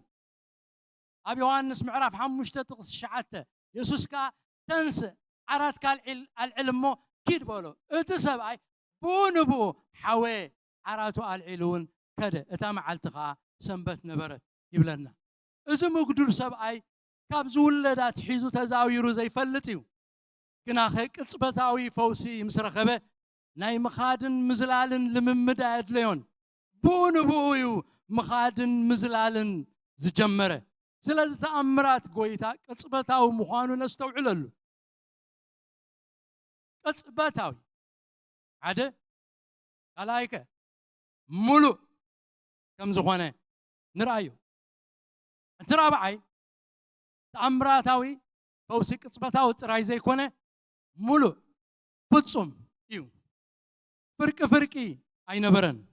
أبي يوحنس معرف حمشته تقص شعته يسوع كا تنس عرات كال العلم كيد بولو اتسبعي بونبو حوي عراتو العلون كده اتام علتخا سنبت نبرت يبلنا اذا مقدور سبعي كاب زولدات حيزو تزاويرو زي فلتيو كنا خي قصبتاوي فوسي مسرخبه ناي مخادن مزلالن لممد ادليون بونبويو مخادن مزلالن زجمره سلاز تأمرات قويتا قصبتاو مخانو نستوعللو قصبتاوي عده عليك ملو كم زخونه نرايو انت رابعي تأمراتاوي فوسي قصبتاو تراي زي كونه ملو فصم يو فرقي اي نبرن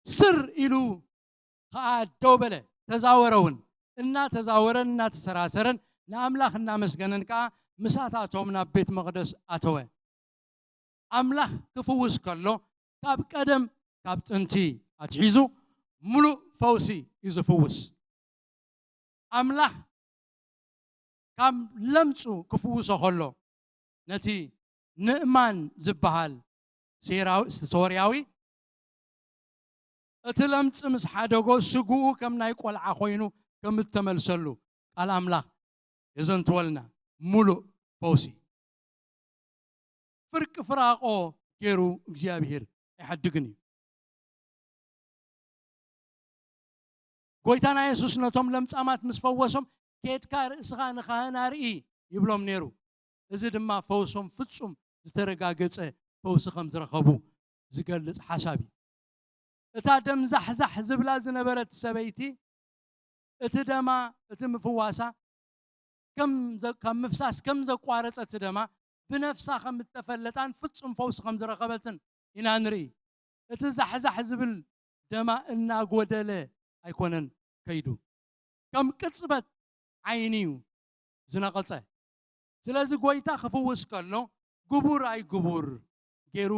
سر إلو خا دوبله تزاورون إنا تزاورن إنا تسراسرن نأملاخ إنا مسجنن كا مساتاتهم نبيت مقدس أتوه أملاخ كفوس كله كاب قدم كاب تنتي أتعيزو ملو فوسي يزفوس أملاخ كام لمسو كفوس خلو نتي نئمان زبهال سورياوي اتلمت مس حدغو سغو كم ناي قلعه خوينو كم تملسلو قال املاح يزن تولنا ملو فوسي فرق فراقو كيرو እግዚአብሔር يحدقني ጎይታና ኢየሱስ ነቶም ለምጻማት ምስፈወሶም ከድካ ርእስኻ ንኻናርኢ ይብሎም ነይሩ እዚ ድማ ፈውሶም ፍጹም ዝተረጋገጸ ፈውስ ከም ዝረኸቡ ዝገልጽ ሓሳቢ እታ ደም ዛሕዛሕ ዝብላ ዝነበረት ሰበይቲ እቲ ደማ እቲ ምፍዋሳ ከም ምፍሳስ ከም ዘቋረጸት ደማ ብነፍሳ ከም ተፈለጣን ፍጹም ፈውስ ከም ዝረኸበትን ኢና ንርኢ እቲ ዛሕዛሕ ዝብል ደማ እናጎደለ ኣይኮነን ከይዱ ከም ቅጽበት ዓይኒዩ ዝነቐጸ ስለዚ ጎይታ ክፍውስ ከሎ ግቡር ኣይ ግቡር ገይሩ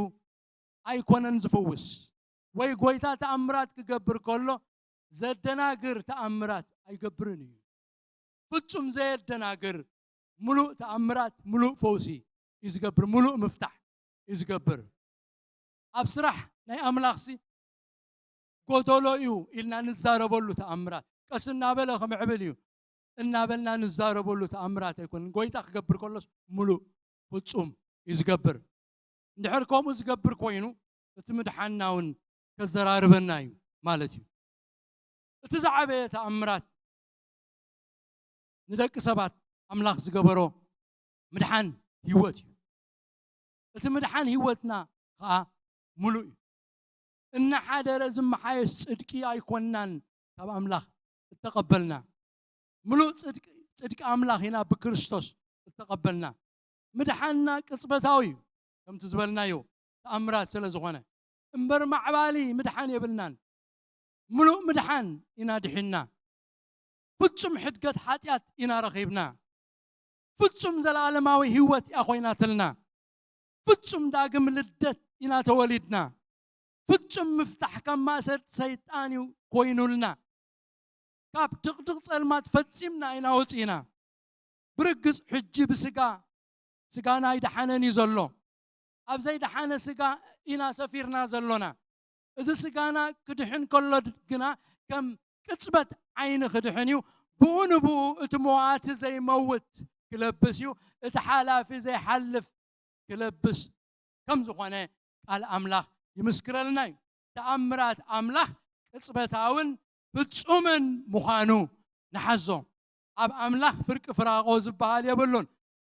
ኣይኮነን ዝፍውስ ወይ ጎይታ ተአምራት ክገብር ከሎ ዘደናግር ተአምራት ኣይገብርን እዩ ፍጹም ዘደናግር ሙሉእ ተአምራት ሙሉእ ፈውሲ ይዝገብር ሙሉእ ምፍታሕ ይዝገብር ኣብ ስራሕ ናይ ኣምላኽሲ ጎደሎ እዩ ኢልና ንዛረበሉ ተአምራት ቀስ እናበለ ከምዕብል እዩ እናበልና ንዛረበሉ ተአምራት ኣይኮን ጎይታ ክገብር ከሎስ ሙሉእ ፍጹም ይዝገብር እንድሕር ከምኡ ዝገብር ኮይኑ እቲ ምድሓናውን كزراربنا أيو مالتي تزعبه تأمرات ندك سبات أملاخ زجبرو مدحان هيوتي እቲ ምድሓን ህይወትና ከዓ ሙሉእ እዩ እና ሓደረ ዝመሓየሽ ጽድቂ ኣይኮንናን ካብ ኣምላኽ እተቀበልና ሙሉእ ጽድቂ ኣምላኽ ኢና ብክርስቶስ እተቀበልና ምድሓንና ቅጽበታዊ ከምቲ ዝበልናዮ ተኣምራት ስለ ዝኾነ እምበር ማዕባሊ ምድሓን የብልናን ሙሉእ ምድሓን ኢና ድሒና ፍጹም ሕድገት ሓጢኣት ኢና ረኺብና ፍጹም ዘላለማዊ ህይወት እያ ኮይናትልና ፍጹም ዳግም ልደት ኢና ተወሊድና ፍጹም ምፍታሕ ካብ ማእሰር ሰይጣን እዩ ኮይኑልና ካብ ድቕድቕ ጸልማት ፈጺምና ኢና ወፂና ብርግጽ ሕጂ ብስጋ ስጋና ይደሓነን እዩ ዘሎ ኣብ ዘይደሓነ ስጋ ኢና ሰፊርና ዘሎና እዚ ስጋና ክድሕን ከሎ ግና ከም ቅጽበት ዓይኒ ክድሕን እዩ ብኡ ንብኡ እቲ መዋቲ ዘይመውት ክለብስ እዩ እቲ ሓላፊ ዘይሓልፍ ክለብስ ከም ዝኾነ ቃል ኣምላኽ ይምስክረልና እዩ ተኣምራት ኣምላኽ ቅጽበታውን ፍጹምን ምዃኑ ንሓዞ ኣብ ኣምላኽ ፍርቂ ፍራቆ ዝበሃል የብሉን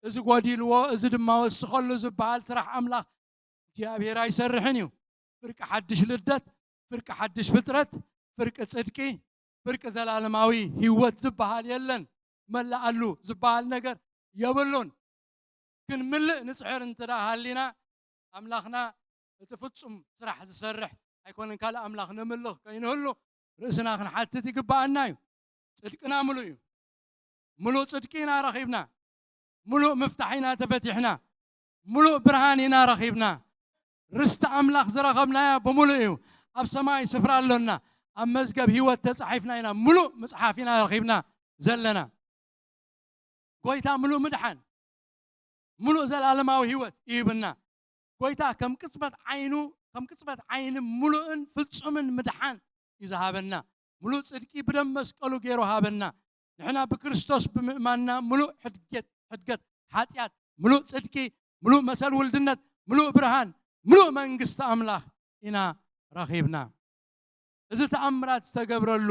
እዚ ጎዲልዎ እዚ ድማ ወስኸሉ ዝበሃል ስራሕ ኣምላኽ እግዚአብሔር ኣይሰርሕን እዩ ፍርቂ ሓድሽ ልደት ፍርቂ ሓድሽ ፍጥረት ፍርቂ ጽድቂ ፍርቂ ዘላለማዊ ህይወት ዝበሃል የለን መላኣሉ ዝበሃል ነገር የብሉን ክንምልእ ንጽሕር እንትዳ ሃሊና ኣምላኽና እቲ ፍጹም ስራሕ ዝሰርሕ ኣይኮነን ካልእ ኣምላኽ ንምልኽ ከይንህሉ ርእስና ክንሓትት ይግባአና እዩ ጽድቅና ሙሉእ እዩ ሙሉእ ጽድቂ ኢና ረኺብና ሙሉእ ምፍታሕ ኢና ተፈቲሕና ሙሉእ ብርሃን ኢና ረኺብና ርስቲ ኣምላኽ ዝረኸብናያ ብሙሉእ እዩ ኣብ ሰማይ ስፍራ ኣሎና ኣብ መዝገብ ህይወት ተጻሒፍና ኢና ሙሉእ መጽሓፍ ኢና ረኺብና ዘለና ጎይታ ሙሉእ ምድሓን ሙሉእ ዘላለማዊ ህይወት ይህብና ጎይታ ከም ቅጽበት ዓይኒ ሙሉእን ፍጹምን ምድሓን ይዝሃበና ሙሉእ ጽድቂ ብደም መስቀሉ ገይሩ ሃበና ንሕና ብክርስቶስ ብምእማንና ሙሉእ ሕድገት ሓጢኣት ሙሉእ ጽድቂ ሙሉእ መሰል ውልድነት ሙሉእ ብርሃን ሙሉእ መንግስቲ ኣምላኽ ኢና ረኺብና እዚ ተኣምራት ዝተገብረሉ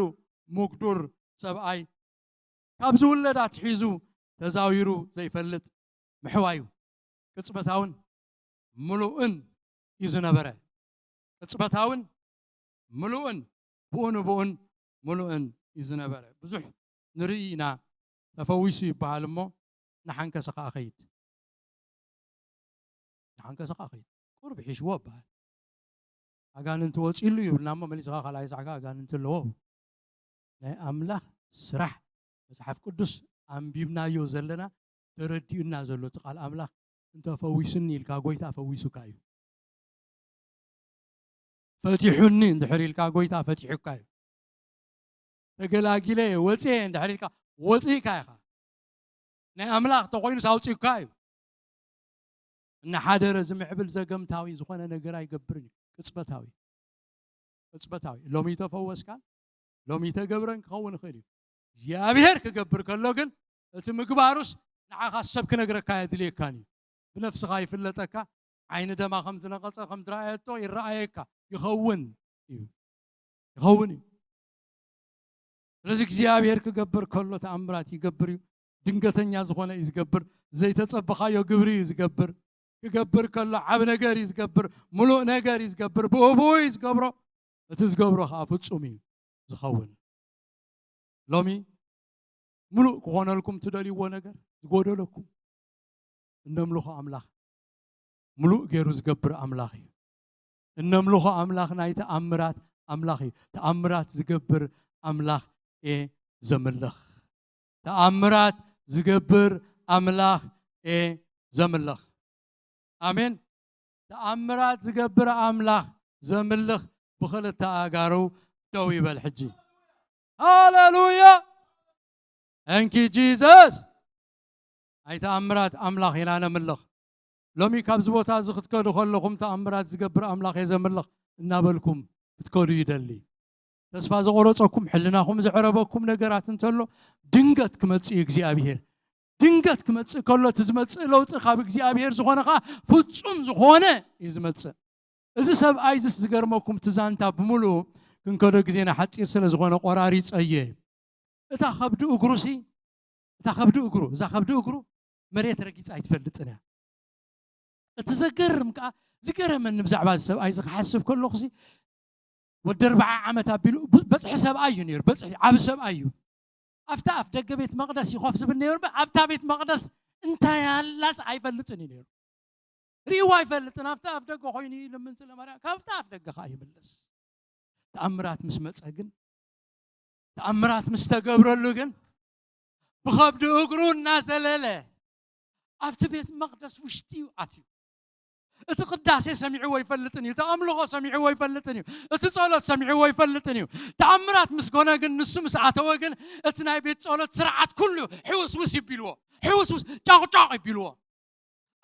ሙግዱር ሰብኣይ ካብ ዝውለዳት ሒዙ ተዛዊሩ ዘይፈልጥ ምሕዋዩ ቅጽበታውን ሙሉእን እዩ ዝነበረ ቅጽበታውን ሙሉእን ብኡን ሙሉእን እዩ ዝነበረ ብዙሕ ንርኢ ኢና ተፈዊሱ ይበሃል እሞ ንሓንከሰ ከዓ ኸይድ ቁርቢ ሒሽዎ ይበሃል ኣጋንንቲ ወፂሉ ይብልና እሞ መሊስኻ ካልኣይ ሰዓጋ ኣጋንንቲ ኣለዎ ናይ ኣምላኽ ስራሕ መጽሓፍ ቅዱስ ኣንቢብናዮ ዘለና ተረዲኡና ዘሎ እቲ ቃል ኣምላኽ እንተፈዊሱኒ ኢልካ ጎይታ ፈዊሱካ እዩ ፈቲሑኒ እንድሕር ኢልካ ጎይታ ፈቲሑካ እዩ ተገላጊለ ወፂ እንድሕር ኢልካ ወፂካ ኢኻ ናይ ኣምላኽ ተኾይኑስ ኣውፂካ እዩ እና ሓደረ ዝምዕብል ዘገምታዊ ዝኾነ ነገር ኣይገብርን እዩ ቅጽበታዊ ሎሚ ተፈወስካ ሎሚ ተገብረን ክኸውን ይኽእል እዩ እግዚኣብሔር ክገብር ከሎ ግን እቲ ምግባሩስ ንዓኻ ሰብ ክነግረካ የድልየካን እዩ ብነፍስኻ ይፍለጠካ ዓይኒ ደማ ከም ዝነቐፀ ከም ዝረኣየቶ ይረኣየካ ይኸውን እዩ ስለዚ እግዚኣብሔር ክገብር ከሎ ተኣምራት ይገብር እዩ ድንገተኛ ዝኾነ እዩ ዝገብር ዘይተጸበኻዮ ግብሪ እዩ ዝገብር ክገብር ከሎ ዓብ ነገር እዩ ዝገብር ሙሉእ ነገር እዩ ዝገብር ብእቡእ እዩ ዝገብሮ እቲ ዝገብሮ ከዓ ፍጹም እዩ ዝኸውን ሎሚ ሙሉእ ክኾነልኩም ትደልይዎ ነገር ዝጎደለኩም እነምልኾ ኣምላኽ ሙሉእ ገይሩ ዝገብር ኣምላኽ እዩ እነምልኾ ኣምላኽ ናይ ተኣምራት ኣምላኽ እዩ ተኣምራት ዝገብር ኣምላኽ ዘምልኽ ተኣምራት ዝገብር ኣምላኽ ዘምልኽ ኣሜን ተኣምራት ዝገብር ኣምላኽ ዘምልኽ ብኽልተ ኣጋሩ ደው ይበል ሕጂ ሃሌሉያ እንኪ ጂዘስ ኣይ ተኣምራት ኣምላኽ ኢና ነምልኽ ሎሚ ካብዚ ቦታ እዚ ክትከዱ ከለኹም ተኣምራት ዝገብር ኣምላኽ ዘምልኽ እናበልኩም ክትከዱ ይደሊ ተስፋ ዝቆረፀኩም ሕልናኹም ዝዕረበኩም ነገራት እንተሎ ድንገት ክመጽእ እግዚኣብሔር ድንገት ክመጽእ ከሎ እቲ ዝመጽእ ለውጢ ካብ እግዚኣብሔር ዝኾነ ከዓ ፍጹም ዝኾነ እዩ ዝመጽእ እዚ ሰብኣይ ዝስ ዝገርመኩም ትዛንታ ብምሉእ ክንከዶ ግዜና ሓፂር ስለ ዝኾነ ቆራሪፀ እየ እታ ከብዲ እግሩ መሬት ረጊፅ ኣይትፈልጥን እያ اتزقرم كا زقرم من بزعب السب أي زحسب كل خزي والدربع عمت أبيلو بس حسب أيو نير بس عب سب أيو أفتاف دق بيت مقدس يخاف سب النير أفتاف بيت مقدس أنت يا لاس عيفلتني نير ريواي فلتنا أفتاف دق خويني لما نسلم على كافتاف دق خايب اللس تأمرات مسمت أجن تأمرات مستقبر اللجن بخبد أقرون نازلله أفت بيت مقدس وشتي وأتي اتقداس سمعوا ويفلتني تأملوا سمعوا ويفلتني اتصالات سمعوا ويفلتني تأمرات مسكونا جن نسم ساعة وجن اتناي بيت صالات سرعات كله حوس وس يبيلوا حوس وس جاق يبيلوا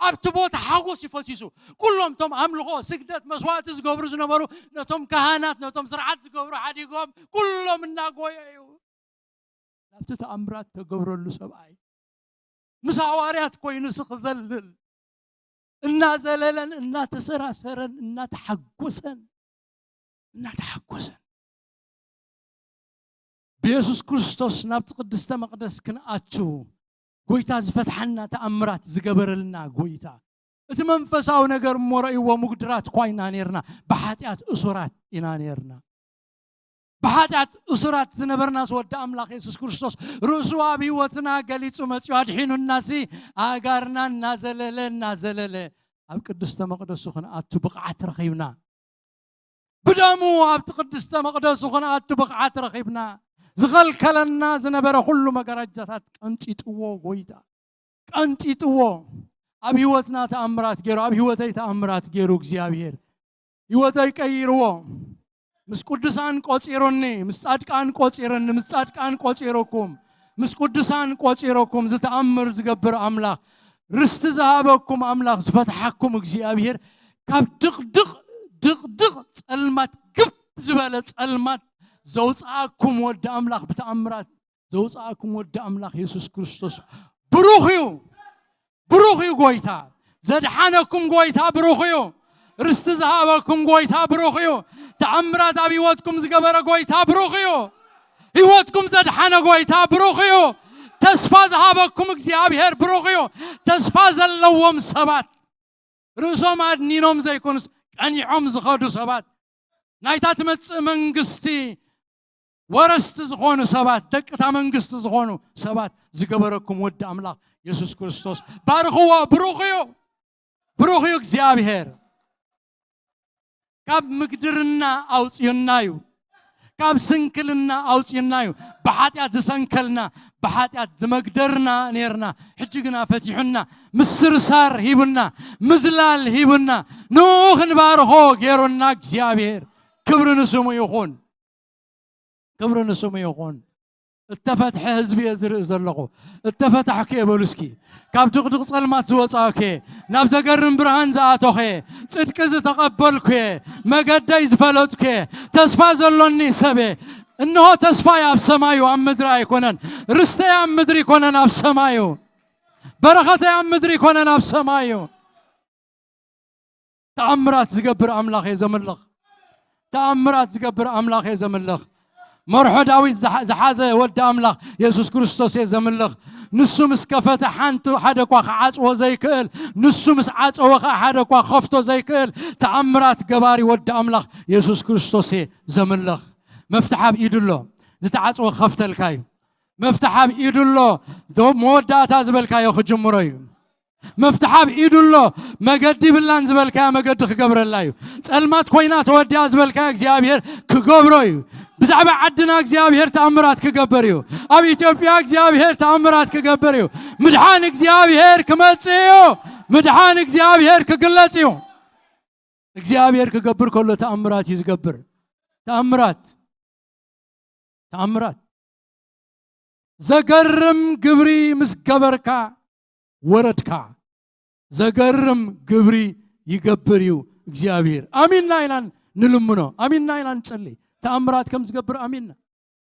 أبتبوت حوس يفسيسو كلهم توم أملوا سجدت مسوات زجبرز نمرو نتوم كهانات نتوم سرعات زجبرو عادي قوم كلهم الناقوي أبت تأمرات تجبر له سبعي مساوارات كوينس خزلل الناس زللن الناس سراسرن الناس تحقوسن الناس تحقوسن بيسوس كريستوس نبت قدسته مقدس كنأتشو قويتا زفتحنا تأمرات زقبر لنا قويتا اتمنفساو نقر مرأي ومقدرات كوينا نيرنا بحاتيات أسرات إنا نيرنا بحاجات أسرات زنبرنا سود أملاك يسوع كريستوس رسوا بيوتنا قليت ومتشو حين الناس أجرنا نازلله أب قدست مقدس خنا أتبقعت رخيبنا بدمو أب قدست مقدس خنا أتبقعت رخيبنا زغل كلنا زنبر كل مجرجات أنتي تو قويتا أنتي تو أبي وتنا تأمرات جرو أبي وتي تأمرات جرو زيابير يوتي كيرو مس قدسان قصيروني مس صادقان قصيرن مس صادقان قصيركم مس قدسان قصيركم زتأمر زغبر أملاك رست زهابكم أملاك زفتحكم እግዚአብሔር ካብ ድቅ ጸልማት ግብ ዝበለ ጸልማት ዘውጻአኩም ወደ አምላክ በተአምራት ዘውጻአኩም ወደ አምላክ ኢየሱስ ክርስቶስ ብሩኽዩ ጎይታ ዘድሓነኩም ጎይታ ብሩኽዩ رست زهابكم قويتا بروخيو تأمرات أبيوتكم زقبر قويتا بروخيو هيوتكم زدحنا قويتا بروخيو تسفى زهابكم اكزيابير بروخيو تسفى زلوم سبات رسوم عدنينهم زيكونس أني عمز خادو سبات نايتات منقستي ورست زخونو سبات دكتا منقست زخونو سبات زقبركم ود أملاك يسوس كريستوس بارخوا بروخيو اكزيابير كاب مقدرنا أوصينايو كاب سنكلنا أوصينايو بحاتيات سنكلنا بحاتيات مقدرنا نيرنا حجقنا فتحنا مسرسار هيبنا مزلال هيبنا نوخ نبارخو غيرنا اكزيابير كبر نسمو يخون التفتح حزبي يزرق زلقو التفتح كيبولسكي كاب دقدق صلمات زوصاكي ناب زقرن برهان زاتوخي صدق تقبلكي مقدا يزفلوتكي تسفا زلوني سبي انه تسفا ياب سمايو ام مدرا يكونن رستا ياب مدري يكونن اب سمايو بركه ياب مدري يكونن اب سمايو تأمرات زقبر املاك يزملخ تأمرات زقبر املاك يزملخ مرحو داويد زحازة ود أملاك يسوس كريستوس يزملخ نسو مسكفة حانتو حدقوا خعاصو زيكل نسو مسعاصو حدقوا خفتو زيكل تأمرات قباري ود أملاك يسوس كريستوس يزملخ مفتحة بإيدلو زتعاصو خفت الكاي مفتحة بإيدلو دو مودات زبالكاي خجم مرأي مفتحة بإيدلو مقدي بالله زبالكاي مقدي خقبر الله سألمات كوينات ودي زبالكاي اكزيابير كقبروي بزعبة عدنا اكزيابير تأمرات كقبريو أبي إثيوبيا اكزيابير تأمرات كقبريو مدحان اكزيابير كمتسيو مدحان اكزيابير كقلتيو اكزيابير كقبر كله تأمرات يزقبر تأمرات زقرم قبري مسقبركا وردكا زقرم قبري يقبريو اكزيابير آمين نايلان نلمنو آمين نايلان نصلي تأمرات كم زقبر آمين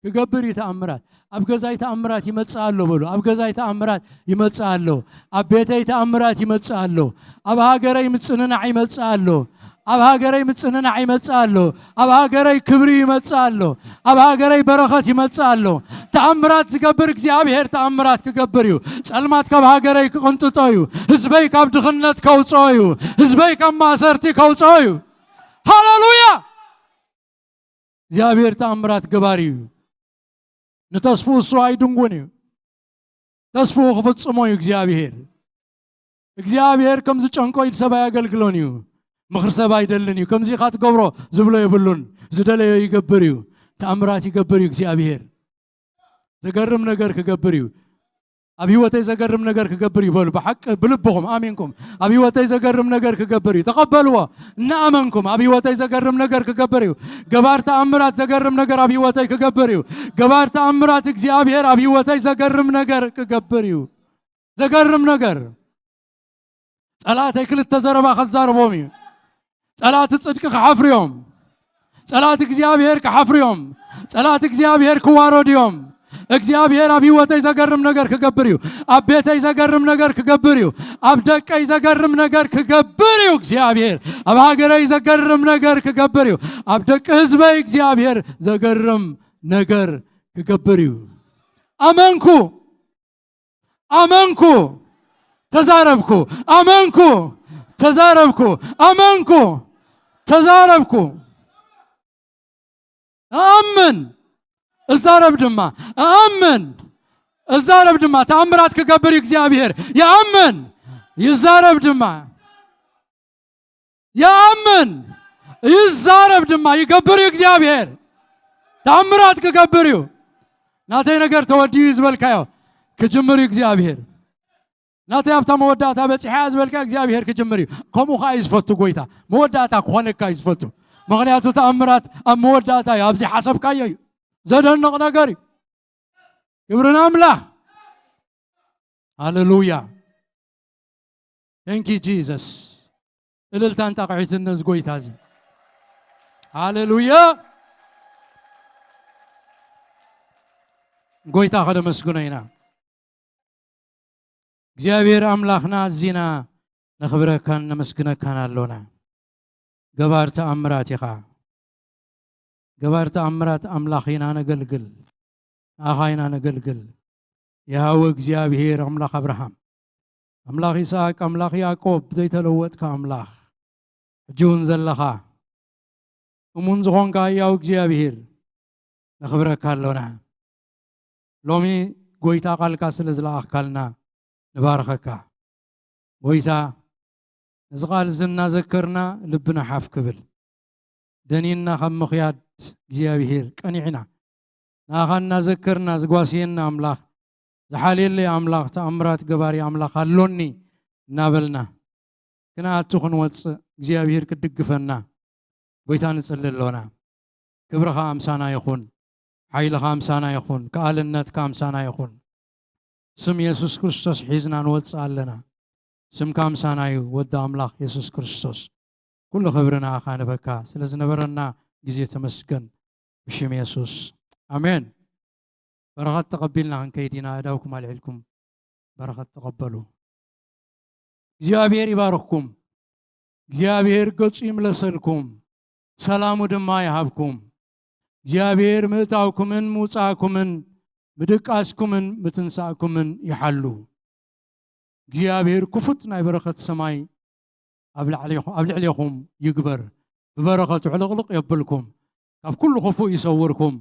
كقبري تأمرات أبغزاي تأمرات يمتصالو بلو أبغزاي تأمرات يمتصالو أبيتي تأمرات يمتصالو أبهاجري يمتصننا يمتصالو ኣብ ሃገረይ ምጽንናዕ ይመጽእ ኣሎ ኣብ ሃገረይ ክብሪ ይመጽእ ኣሎ ኣብ ሃገረይ በረኸት ይመጽእ ኣሎ ተኣምራት ዝገብር እግዚአብሔር ተኣምራት ክገብር እዩ ጸልማት ካብ ሃገረይ ክቕንጥጦ እዩ ህዝበይ ካብ ድኽነት ከውጽኦ እዩ ህዝበይ ካብ ማእሰርቲ ከውጽኦ እዩ ሃሌሉያ እግዚአብሔር ተኣምራት ገባሪ እዩ ንተስፉ እሱ ኣይድንጉን እዩ ተስፉ ክፍጽሞ እዩ እግዚአብሔር ከም ዝጨንቆ ኢድ ሰብኣይ ኣገልግሎን እዩ ምኽር ሰብ ኣይደልን እዩ ከምዚ ኻ ትገብሮ ዝብሎ የብሉን ዝደለዮ ይገብር እዩ ተኣምራት ይገብር እዩ እግዚአብሔር ዘገርም ነገር ክገብር እዩ ኣብ ህይወተይ ዘገርም ነገር ክገብር ይበሉ ብሓቂ ብልብኹም ኣሜንኩም ኣብ ህይወተይ ዘገርም ነገር ክገብር እዩ ተቐበልዎ እናኣመንኩም ኣብ ህይወተይ ዘገርም ነገር ክገብር እዩ ገባር ተኣምራት ዘገርም ነገር ኣብ ህይወተይ ክገብር እዩ ገባር ተኣምራት እግዚአብሔር ኣብ ህይወተይ ዘገርም ነገር ክገብር እዩ ዘገርም ነገር ጸላተይ ክልተ ዘረባ ከዛርቦም እዩ ጸላት ጽድቂ ክሓፍርዮም ጸላት እግዚአብሔር ክሓፍርዮም ጸላት እግዚአብሔር ክዋረድዮም እግዚአብሔር ኣብ ህይወተይ ዘገርም ነገር ክገብር እዩ ኣብ ቤተይ ዘገርም ነገር ክገብር እዩ ኣብ ደቀይ ዘገርም ነገር ክገብር እዩ እግዚአብሔር ኣብ ሃገረይ ዘገርም ነገር ክገብር እዩ ኣብ ደቂ ህዝበይ እግዚአብሔር ዘገርም ነገር ክገብር እዩ ኣመንኩ ኣመንኩ ተዛረብኩ ኣመንኩ ተዛረብኩ ኣመንኩ ተዛረብኩ ኣመን እዛረብ ድማ ኣመን እዛረብ ድማ ተኣምራት ክገብር እግዚአብሔር ያአመን ይዛረብ ድማ ያአመን ይዛረብ ድማ ይገብር እግዚአብሔር ተኣምራት ክገብር እዩ ናተይ ነገር ተወዲዩ ዝበልካዮ ክጅምር እግዚአብሔር ናተይ ኣብታ መወዳእታ በፂሓ ዝበልካ እግዚአብሔር ክጅምር እዩ ከምኡ ኸ ይዝፈቱ ጎይታ መወዳእታ ክኾነካ ይዝፈቱ ምክንያቱ ተኣምራት ኣብ መወዳእታ እዩ ኣብዚ ሓሰብካዮ እዩ ዘደንቕ ነገር እዩ ክብርና ኣምላኽ ሃሌሉያ ቴንክ ዩ ጂሰስ እልልታን ጣቕዒትን ነዚ ጎይታ እዚ ሃሌሉያ ጎይታ ከደመስግኖ ኢና እግዚአብሔር ኣምላኽና እዚና ነኽብረካን ነመስግነካን ኣሎና ገባር ተኣምራት ኢኻ ገባር ተኣምራት ኣምላኺና ነገልግል ኣኻይና ነገልግል ያህወ እግዚአብሔር ኣምላኽ አብርሃም ኣምላኽ ይስሐቅ ኣምላኽ ያዕቆብ ዘይተለወጥካ ኣምላኽ ሕጂውን ዘለኻ እሙን ዝኾንካ ያው እግዚአብሔር ነኽብረካ ኣሎና ሎሚ ጎይታ ቃልካ ስለ ዝለኣኽካልና ንባርኸካ ጎይታ እዚ ቃል ዝናዘክርና ልብና ሓፍ ክብል ደኒና ካብ ምኽያድ እግዚአብሔር ቀኒዕና ናኻ እናዘክርና ዝጓስየና ኣምላኽ ዝሓልየለይ ኣምላኽ ተኣምራት ገባሪ ኣምላኽ ኣሎኒ እናበልና ክነኣቱ ክንወፅእ እግዚአብሔር ክድግፈና ጎይታ ንጽሊ ኣሎና ክብርኻ ኣምሳና ይኹን ሓይልኻ ኣምሳና ይኹን ከኣልነትካ ኣምሳና ይኹን ስም ኢየሱስ ክርስቶስ ሒዝና ንወፅእ ኣለና ስምካ ኣምሳና እዩ ወዲ ኣምላኽ ኢየሱስ ክርስቶስ ኩሉ ክብርና ኣኻ ንበካ ስለ ዝነበረና ግዜ ተመስገን ብሽም ኢየሱስ ኣሜን በረኸት ተቐቢልና ክንከይድ ኢና ኣእዳውኩም ኣልዒልኩም በረኸት ተቐበሉ እግዚአብሔር ይባርኽኩም እግዚአብሔር ገጹ ይምለሰልኩም ሰላሙ ድማ ይሃብኩም እግዚአብሔር ምእታውኩምን ምውፃእኩምን ምድቃስኩምን ምትንሳእኩምን ይሓሉ እግዚአብሔር ክፉት ናይ በረኸት ሰማይ ኣብ ልዕሊኹም ይግበር ብበረኸቱ ዕልቕልቕ የብልኩም ካብ ኩሉ ክፉእ ይሰውርኩም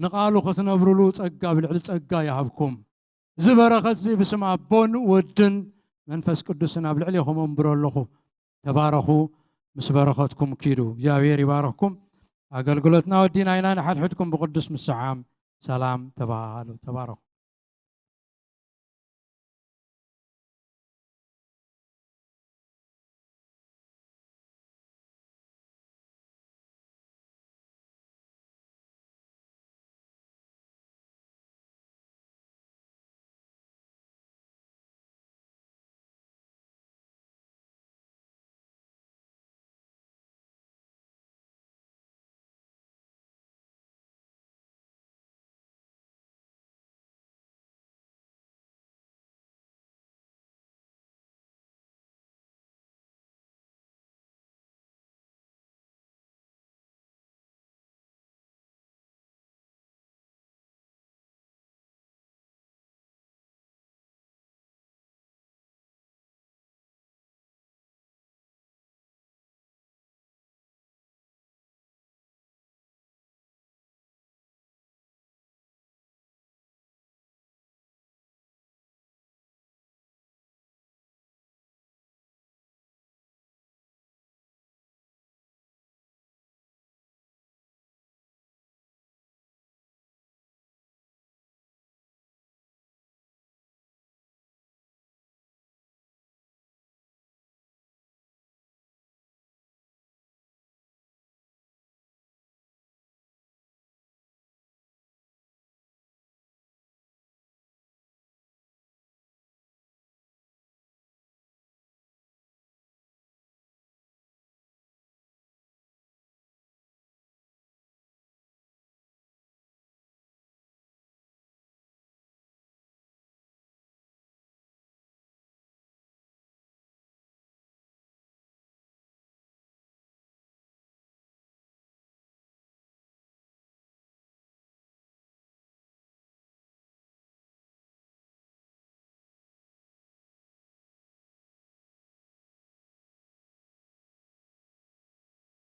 ንቓሉ ክትነብሩሉ ጸጋ ብልዕሊ ጸጋ ይሃብኩም እዚ በረኸት እዚ ብስም ኣቦን ወድን መንፈስ ቅዱስን ኣብ ልዕሊኹም እምብሮ ኣለኹ ተባረኹ ምስ በረኸትኩም ኪዱ እግዚአብሔር ይባርኽኩም ኣገልግሎትና ወዲና ኢና ንሓድሕድኩም ብቅዱስ ምስዓም ሰላም ተባሃሉ ተባረኹ